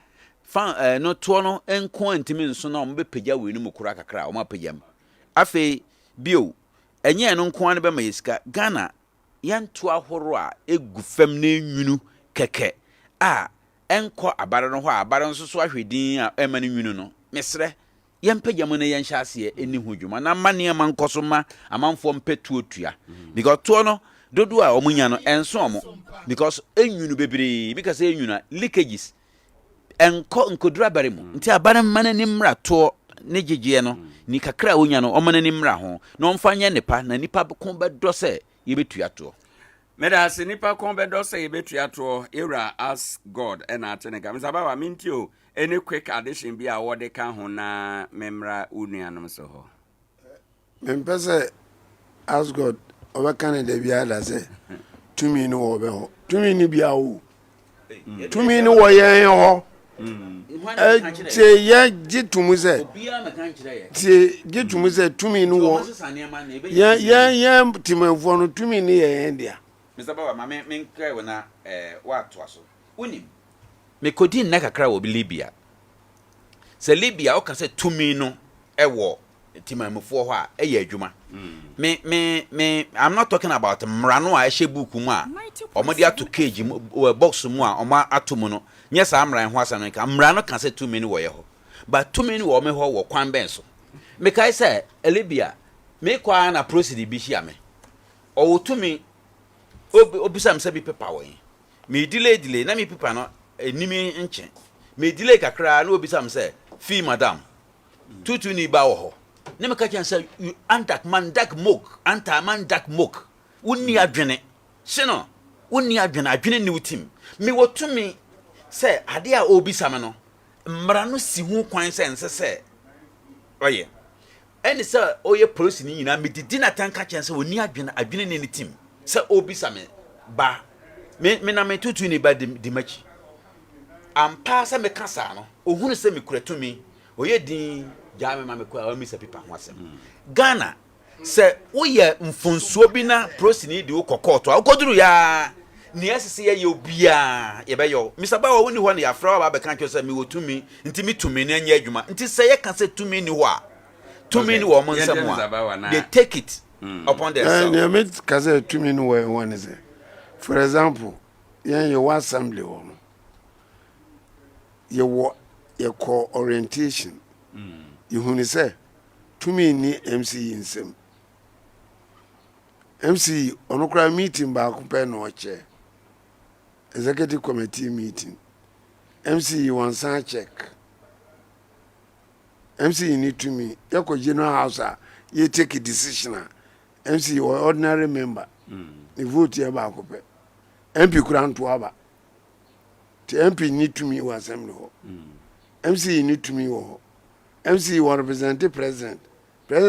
fan no to no enko antimi nso na omo be pagya we ni mu kura kakra omo apagya afi bio enye no nko an be ma yesika Ghana yanto ahoro a egu fam na nwunu keke a enko abare no ho abare nso so ahwedin a ema ne nwunu no mesre yempagya mo na yenhyase eni hodwuma na mane ma nkoso ma amanfo mpetuotua because to no dodo a omunya no enso omo because enwunu bebre because enwunu leakages enko nkodura bare mu nti abare mane ni mra to ne gyegie no ni kakra wonya no omane ni mra ho na omfanya nepa na nipa ko bedo se yebetua to meda se nipa ko bedo se yebetua to era ask God na ateneka msaba wa mintio any quick addition bi a wode ka ho na memra unuanom so ho mempese ask God obekane de bia da se tumi no wo be ho tumi ni bia wo tumi ni wo yen ho tie ye gitumu se tie gitumu se tumi ni wo ye timefo no tumi ni ye ndia Mr. Baba ma men kai wona wa to aso unim me kodin na kakra wo Libya se Libya o ka se tumi no ewo timamfo ho a eye adwuma me I'm not talking about mrano a ehye book mu a omode ato cage box mu a oma atomu no nye sa mran ho asam nka mrano ka se tumi no wo ye ho but tumi no wo me ho wo kwan ben so me kai se Libya me kwa na proceed bi hia me o wo tumi obisam se bi pepa wo me delay na me pepa no enimi nche me delay kakra na obisam se fi madam tutu ni ba wo ho ne me ka chan say antak man dak mok anta man dak mok wonni adwene sino wonni adwene ni utim me wotumi se ade a obisam no mmara no si hu kwan se nse oye eni se oye police ni nyina me didi na tanka chan se wonni adwene ni tim se obisam ba me na me tutu ni ba di machi ampa se me kasa no ohunu se me kuratumi oye din jame ma me kwa o mi se pipa ho asem Ghana se oye mfonsuo bi na prosini di ukokoto akoduru ya ni asese ye obia ye be yo Mr. Bawa woni ho na ya fra ba be kan kyo se me wotumi nti mi tumi na nya adwuma nti se ye ka se tumi ni ho a to me no woman someone they take it upon themselves. And you kaze to me no one is for example your assembly one your call orientation you who say to me ni MC in sem MC onokra meeting ba ko no chair executive committee meeting MC one sign check MC you need to me your general house you take a decision MC or ordinary member the vote here ba ko pe MP kuran to aba the MP need to me was assembly MC need to me MC will represent the president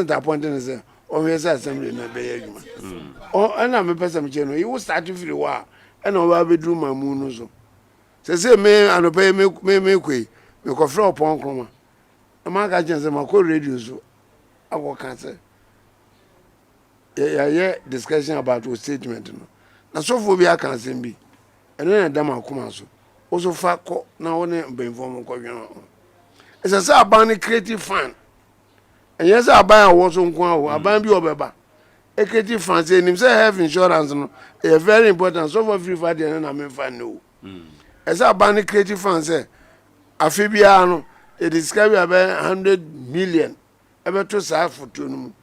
appointed as a assembly na be adwuma and I'm a person cheno you will start to feel wa and over be do my moon so say me and pay me kwe me ko fra upon kroma am ga jense ma ko radio so I can say yeah discussion about your statement no na so for be aka nsem bi and then dam akoma so also fa ko na woni benfo ko dwen it's a say about creative fan and yes aban wo so nko awo aban bi obeba a creative fan say nim say health insurance no e very important so for free for there na me fan no as aban creative fan say afibia no e describe about 100 million ebe to sa foto no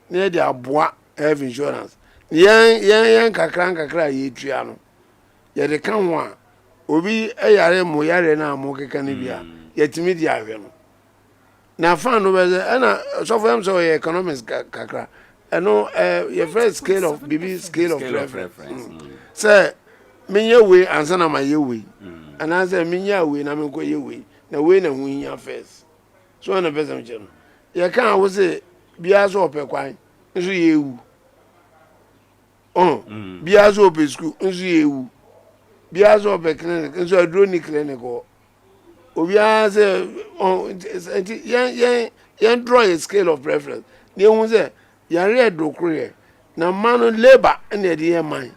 ne dey aboa health insurance yen kakra ye tua no ye de kan ho a obi eyare mo yare na mo keka ne bia ye timi di ahwe no na fan no be na so for am so economics kakra no your first scale of BB scale of reference say menye we ansa na ma ye we and I say menye we na me ko ye we na we na hu nya first so na be sam cheno ye kan wo say bia so opekwan nso ye wu bia so ope school nso ye wu bia so ope clinic nso adroni clinic o obia say yan draw a scale of preference they hu say yan read dokure na man labor na de man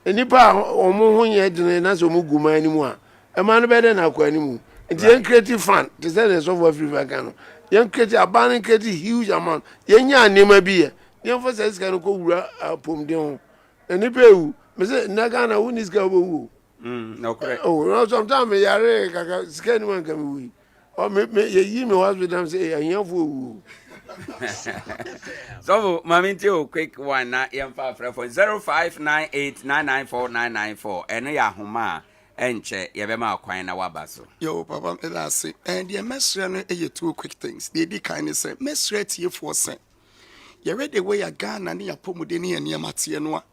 enipa omo ho ye de na so mu guma animu a e man be de na kwa animu nti yan creative fund to say the of Africa kan yan creative abaning creative huge amount yan nya anema bi ye yan for say kan ko wura pom de ho enipa ewu me say na Ghana who is ga wo no correct no sometimes me yare kaka scan man kan we o me ye me hospital say yan fo so maminti o quick one na yemfa fra for 0598994994 eno ya homa enche yebema akwan na wabaso yo papa elase and the mesre no e two quick things they di kind say mesre tie for sen ye ready way ya Ghana ne ya pomoden ne ya mate no a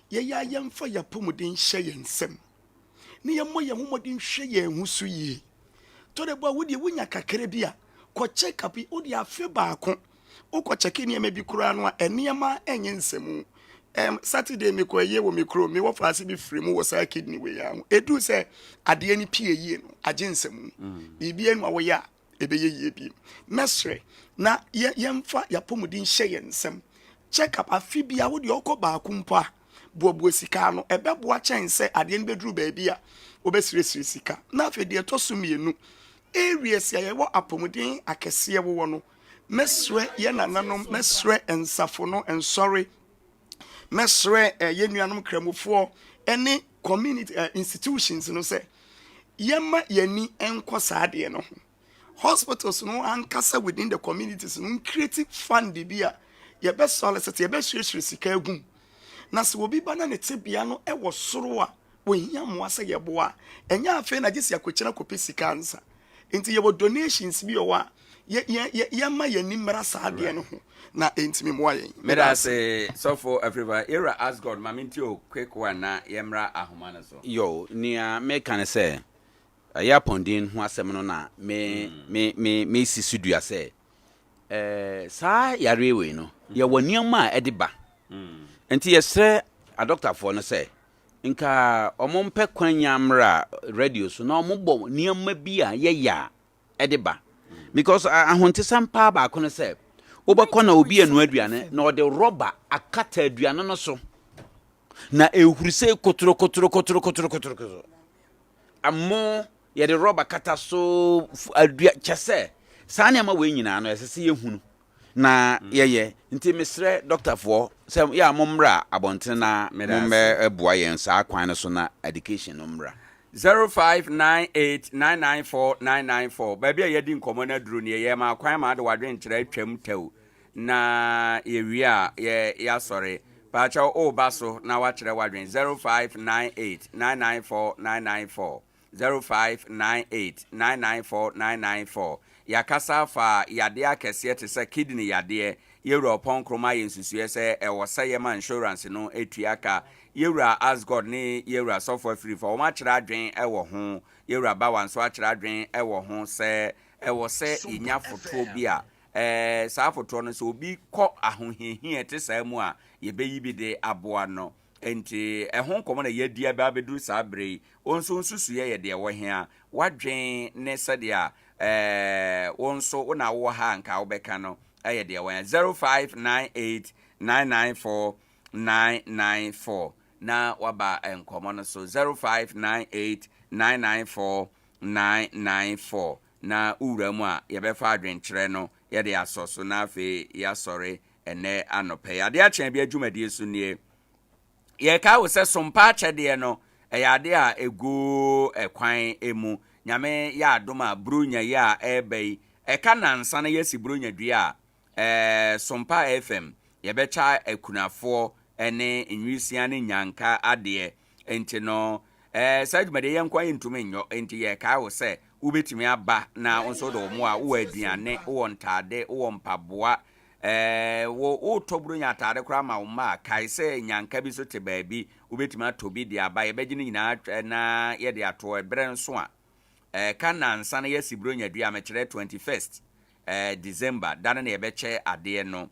ye ya yemfa ya pomoden hye yensem ne ye moye homodin hwe ye husu yi to de bo wo de wonya kakere bia ko check up o de afe baako o ko check ne ma bi kura no a enema enye nsemu Saturday me ko ye wo me kro me wo faase bi free mu wo sa kidney we ya edu se ade ni pie yie no age nsemu bibia no wo ya ebe ye bi mesre na yemfa ya pomudin hye ye nsem check up afi bia wo de okọ baako mpa bobo sika no ebe boa chen se ade ni beduru ba bia obesire sika na afi de to so mienu areas ya ye wo apomudin akese wo no mesre ye nananom mesre ensafo no ensori mesre ye nuanom kramofo ene community institutions no say yema yani enko saade no hospitals no ankasa within the communities no creative fund bia ye be solicit ye be hwehwe sika agum na se obi bana ne tebia no e wo soro a wo hia mo ase ye boa enya afi na gisi akokyena kopi sika ansa enti ye wo donations bi o wa ye ma yani mra saade no ho na entimi mo ayen mera say so for everybody era ask God maminti o quick one na yemra ahoma so yo nia me kan say ya pondin ho asem no na me sisudua say sa yare we no ye waniama a ediba enti yesre a doctor for no say nka omompe kwanya mra radio so na ombo niama bi a ye ya ediba because ahonte sampa ba ko no say obakọ na obi enu aduane na ode rubber akata aduane no so na ehuruse kotoro ammo ye de rubber kata so adua chese saa ne ma we nyina no esese ye hunu na yeye nti mesrɛ doctor for sɛ ya mommra abɔnten na mommɛ boa yɛn saa kwan no so na education no mmra 0598994994 baby a yɛdi nkɔmmɔ no aduru ne yɛyɛ ma kwan ma de wadwen kyerɛ atwam taw na yɛwie a yɛasɔre paakyɛw oba so na wakyerɛ wadwen 0598994994 0598994994 yakasa fa yade akɛseɛ te sɛ kidney yadeɛ yɛwura ɔpɔn kroma yɛ nsusuɛ sɛ ɛwɔ sɛ yɛma insurance no etuaka yɛwura asgod ne yɛwura software free for ɔma kyerɛ adwen ɛwɔ ho yɛwura bawa nso akyerɛ adwen ɛwɔ ho sɛ ɛwɔ sɛ inya foto bi a saa foto no so obi kɔ ahohiahia te saa mu a yɛbɛyi bi de aboa no enti ɛho nkɔmɔ na yɛdi aba bedu saa bere onso nsusu yɛ deɛ wɔ hia wadwen ne sɛdeɛ onso una wo ha nka wobɛka no ɛyɛ deɛ wɔ 0598994994 na waba nkɔmɔ no so 0598994994 na ura mu a yɛbɛfa adwenkyerɛ no yɛde asɔ so na afei yɛasɔre ɛnɛ anɔpɛ ade akyɛn bi adwumadie so nie yɛka wo sɛ sompa akyɛdeɛ no ɛyɛ ade a egu ɛkwan emu nyame yɛ adom a bronya yɛ a ɛbɛyi ɛka nansa na yɛsi bronya dua a sompa fm yɛbɛkya akunafoɔ ɛne nwisia ne nyanka adeɛ enti no saa adwumade yɛ nkwa yɛntumi nyɔ enti yɛka wo sɛ wobɛtumi aba na nso de wo a wo aduane wo ntade wo mpaboa wo tobro nya atade kora ma wo ma kai sɛ nyanka bi so te baabi wobɛtumi atɔ bi de aba yɛbɛgye ne nyinaa na yɛde ato ɛbrɛ nso a ka nansa na yɛsi bro nya dua mekyerɛ 21st December dane na yɛbɛkyɛ adeɛ no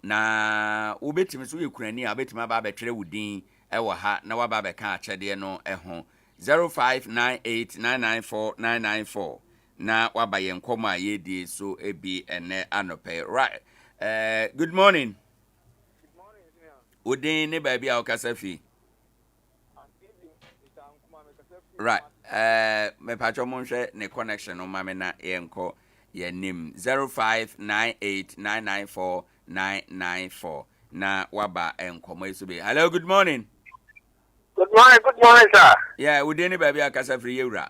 na wobɛtumi so yɛkurani a wobɛtumi aba abɛtwerɛ wo din ɛwɔ ha na waba abɛka akyɛdeɛ no ɛho 0598994994 na waba yɛn nkɔmɔ a yɛdie so ebi ɛnɛ anɔpɛ right. Good morning. Good morning. Udin ne baby a okasa fi. Right. Me patcho mo hwe ne connection no mame na yenko ye nim 0598994994 na waba enkomo isu be. Hello, good morning. Good morning, sir. Yeah, udin ne baby a okasa fi yewura.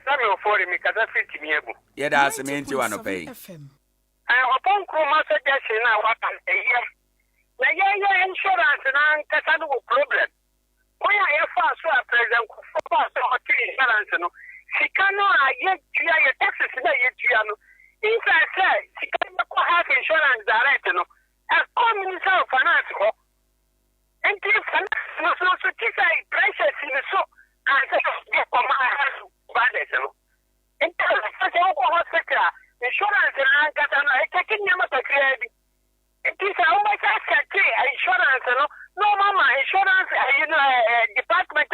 Sami ofori mi kasa fi timiebu. Yeah, da asemi wa no pay. Upon Kroma suggestion, I want a year. The year insurance and Casano problem. Why I fast so a president for insurance? She cannot yet clear your taxes in a year. In fact, she cannot have insurance direct. A common self finance. And this finance was also precious in the soap and for my house. And tell us, hospital. Insurance and taking your credit. It is how much I said insurance, no mama, insurance, department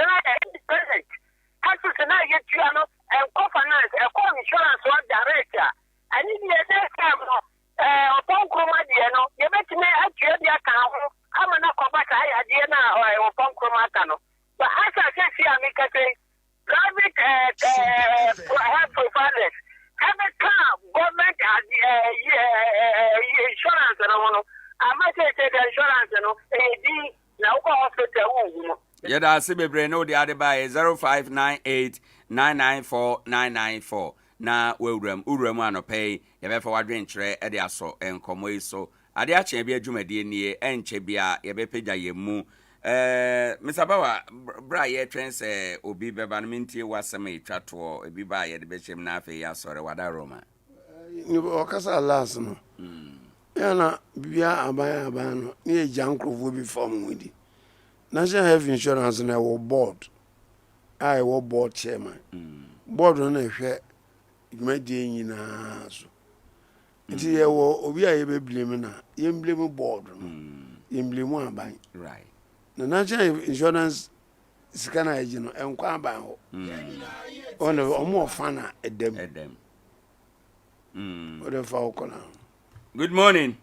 present. Has to say, yet you know, and co-finance, a co-insurance one director. I need the next time, upon Cromadiano, you bet me at your account. I'm not come back, I had or upon Cromacano. But as I said, see, I make a say, private health providers. Every time government has insurance, I might say the insurance, now hospital. Yeah, that's bebre no the other by 0598994994. Na uram ano pay, yebe for wadwen kyerɛ e de aso enkomo yi so. Ade a kyɛn bi adwumadi nie enkyɛ bia yebe pagya yemu. Mr. Bawa, bra ye twɛn sɛ obi bɛba no mentie wasɛm etwa to ebi ba ye de bɛhyɛm na afei ya sɔre wada Roma. Ni okasa last no. Yana bia aban no ne jankrofo bi form widi. National Health Insurance na wo board. I wo board chairman. Board no na hwɛ dwumadie nyinaa so. Nti ye wo obi a ye be blame na ye blame board no. Ye blame aban. Right. The National Insurance Scanner Agent and Quaban on a more fun at them. What a falcon. Good morning.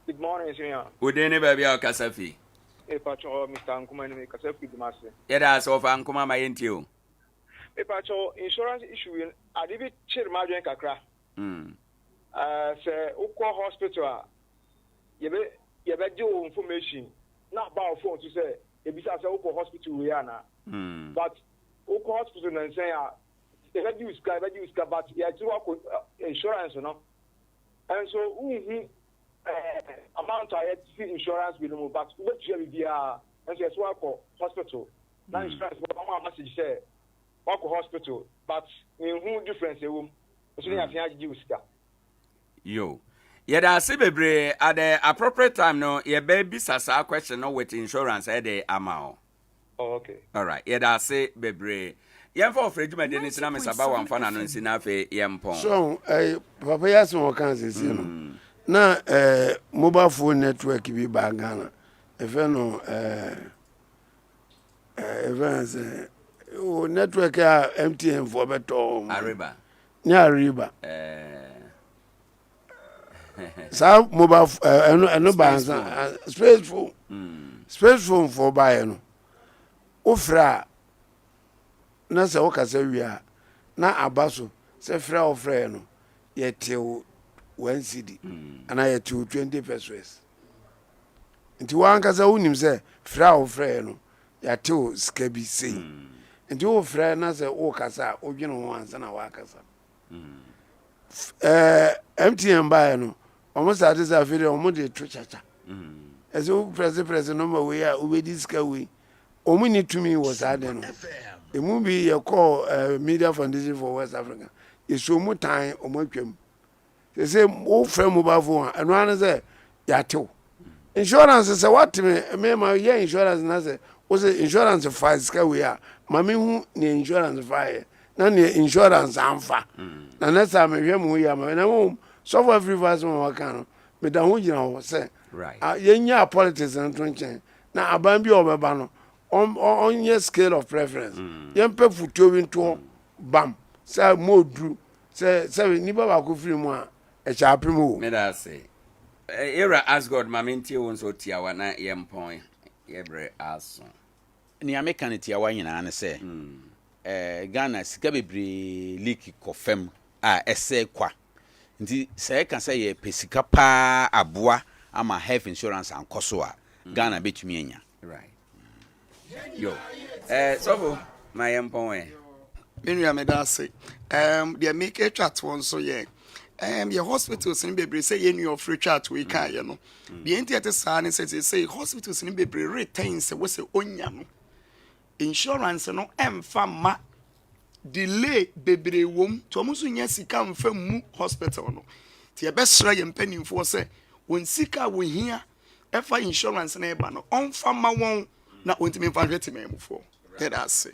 Good morning, sir. Would any baby or Casafi? A patrol, Mr. Ankuman, Casafi, the master. Yet, as of Ankuma, my into a patrol insurance issue. I did it chill my drink a crack. say uko hospital yebe do information na about phone to say ebisa say uko hospital we na but uko hospital na say yebe use but ya do insurance no and so amount I insurance with them but what you be and so uko hospital na insurance but my message say uko hospital but who difference e wom so you have use yo yada se bebre at the appropriate time no ye baby sasa question no with insurance e dey amount. Oh, okay. All right. Yada se bebre yem for frejuma de ntina me saba wan fa na no nsi na fe yempon. So papa ya so kan se no na mobile phone network bi ba Ghana e fe no events o network ya MTN for beto Ariba ni Ariba sa mobile no banza space phone for buy no ofra na se wokasa wia na abaso se fra ofra no yetew 1 cedi ana yetew 20 pesos nti wankasa unim se fra ofra no yatew skabi sei nti ofra na se wokasa odwene ho ansa na wakasa MTN buy no almost at this affair almost the chacha as you press number we are we discuss we omuni to me was aden e mu bi ye call media foundation for West Africa e so mu time omotwam say o frame mobile phone and one say yatew insurance say what me ma ye insurance na say o say insurance files ska we are mami hu ni insurance file na ni insurance amfa na na sa me hwem hu ya ma na wo so for every verse mo kan me da hu gina ho say right ye nya politics na tonchen na aban bi obeba no on your scale of preference ye mpe futuo bi nto bam say modru say ni baba ko free mu a e cha apem o me da say era as God mamenti won so tiawa na yempon yebre aso ni ameka ne tiawa nyina ne say Ghana sika bebre leak kofem a ese kwa nti say ka say ye pesika pa aboa ama health insurance ankoso a Ghana betumi anya right yo so my empon Menu me da say they make a chat one so ye your hospitals in bebre say ye new free chat we can ye no the enti say say hospitals in bebre retain say we say onya no insurance no emfa ma delay bebre wom to mo so nya sika mfa mu hospital no ti e be sra ye mpanimfo say won sika wo hia efa insurance na eba no onfa ma won na ontimi mfa hwete memfo get us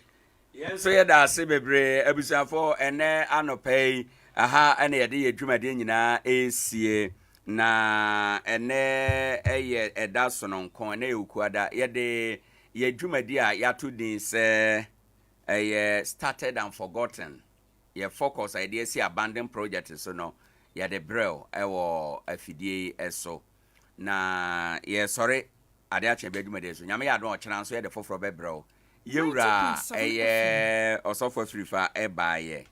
yes so ye da se bebre abusuafo ene anopei aha ene ye de ye dwumade nyina esie na ene eye eda so no nkon na ekuada ye de ye dwumade a yato din se started and forgotten ye focus idea see abandoned project so no ye de brel ewo afidie eso na ye sorry Adea Akye Abia dwumade so nyame ya do ochena so ye de foforo be brel yewura osofo frifa ebaye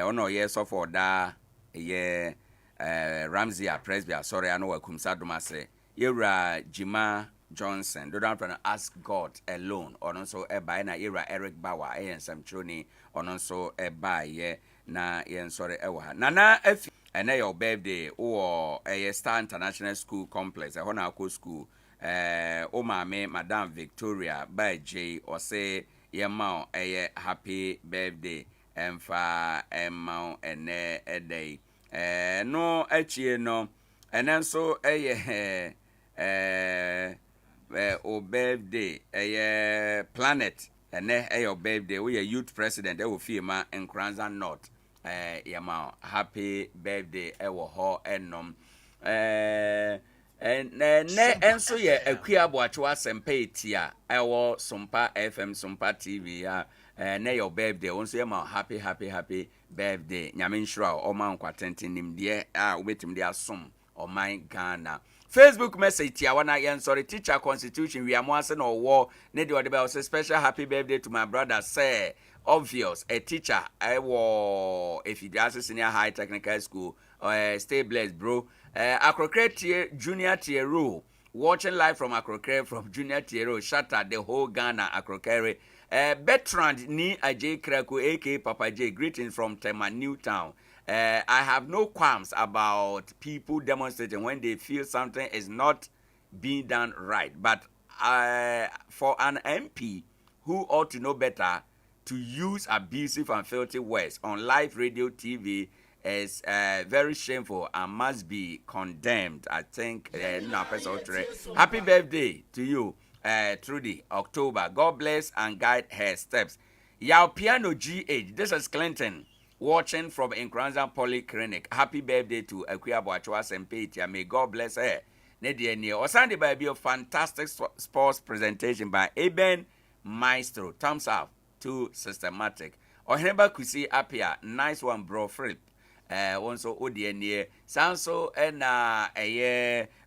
ono ye sofo da ye Ramsey Presbyterian sorry ano wakumsa domase yewura Jima Johnson do don't ask God alone ono so ebaye na yewura Eric Bawa ensam troni ono so ebaye na yen sorry ewa nana afi ene your birthday o Star International School Complex hona akọ school o mame Madam Victoria by J or say yemao happy birthday emfa emao ene edey no achie no enen so o birthday planet ene your birthday we youth president e wo fiema Nkoranza North yemao happy birthday e wo ho enom ne enso ye Akye Abia Sempa etia ewo Sompa FM Sompa TV ya ne your birthday onso ye ma happy birthday nyame nshura o man kwatenten nimde a obetim de asom o man Ghana Facebook message tia wana yen sorry teacher constitution we am ase no wo ne de odebe say special happy birthday to my brother say obvious a teacher ewo if you just senior high technical school Stay blessed, bro. Akrokre Junior Tiero, watching live from Akrokre from Junior Tiero. Shout out the whole Ghana Akrokre. Bertrand Ni Ajay Kraku, aka Papa J. Greetings from Tema Newtown. I have no qualms about people demonstrating when they feel something is not being done right. But for an MP who ought to know better to use abusive and filthy words on live radio, TV is very shameful and must be condemned. I think. Happy birthday to you, Trudy, October. God bless and guide her steps. Yao Piano GH. This is Clinton watching from Nkoranza Polyclinic. Happy birthday to Akye Abia. May God bless her. Or Sunday by a fantastic sports presentation by Eben Maestro. Thumbs up to Systematic. Oheneba Kusi Apia. Nice one, bro. Flip. So Odienne. Sanso ena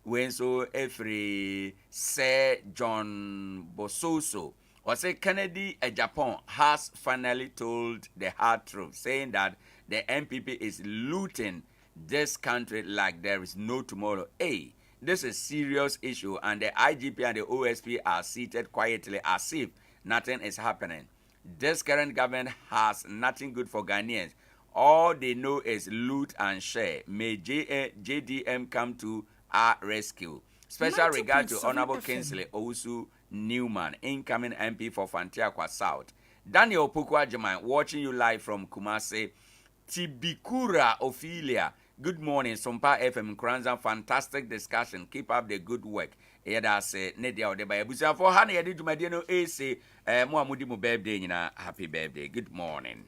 Wenso Efri Sir John Bososo. Or say Kennedy Japan has finally told the hard truth, saying that the MPP is looting this country like there is no tomorrow. Hey, this is a serious issue, and the IGP and the OSP are seated quietly as if nothing is happening. This current government has nothing good for Ghanaians. All they know is loot and share. May JDM come to our rescue. Special regard to Honorable Kingsley Owusu Newman, incoming MP for Fantiakwa South. Daniel Pukwajaman, watching you live from Kumasi. Tibikura Ophelia, good morning. Sompa FM Nkoranza, fantastic discussion. Keep up the good work. Yada say Nedia Odeba Busa for Hani Yadi to Mediano AC. Muamudi mu birthday, happy birthday. Good morning.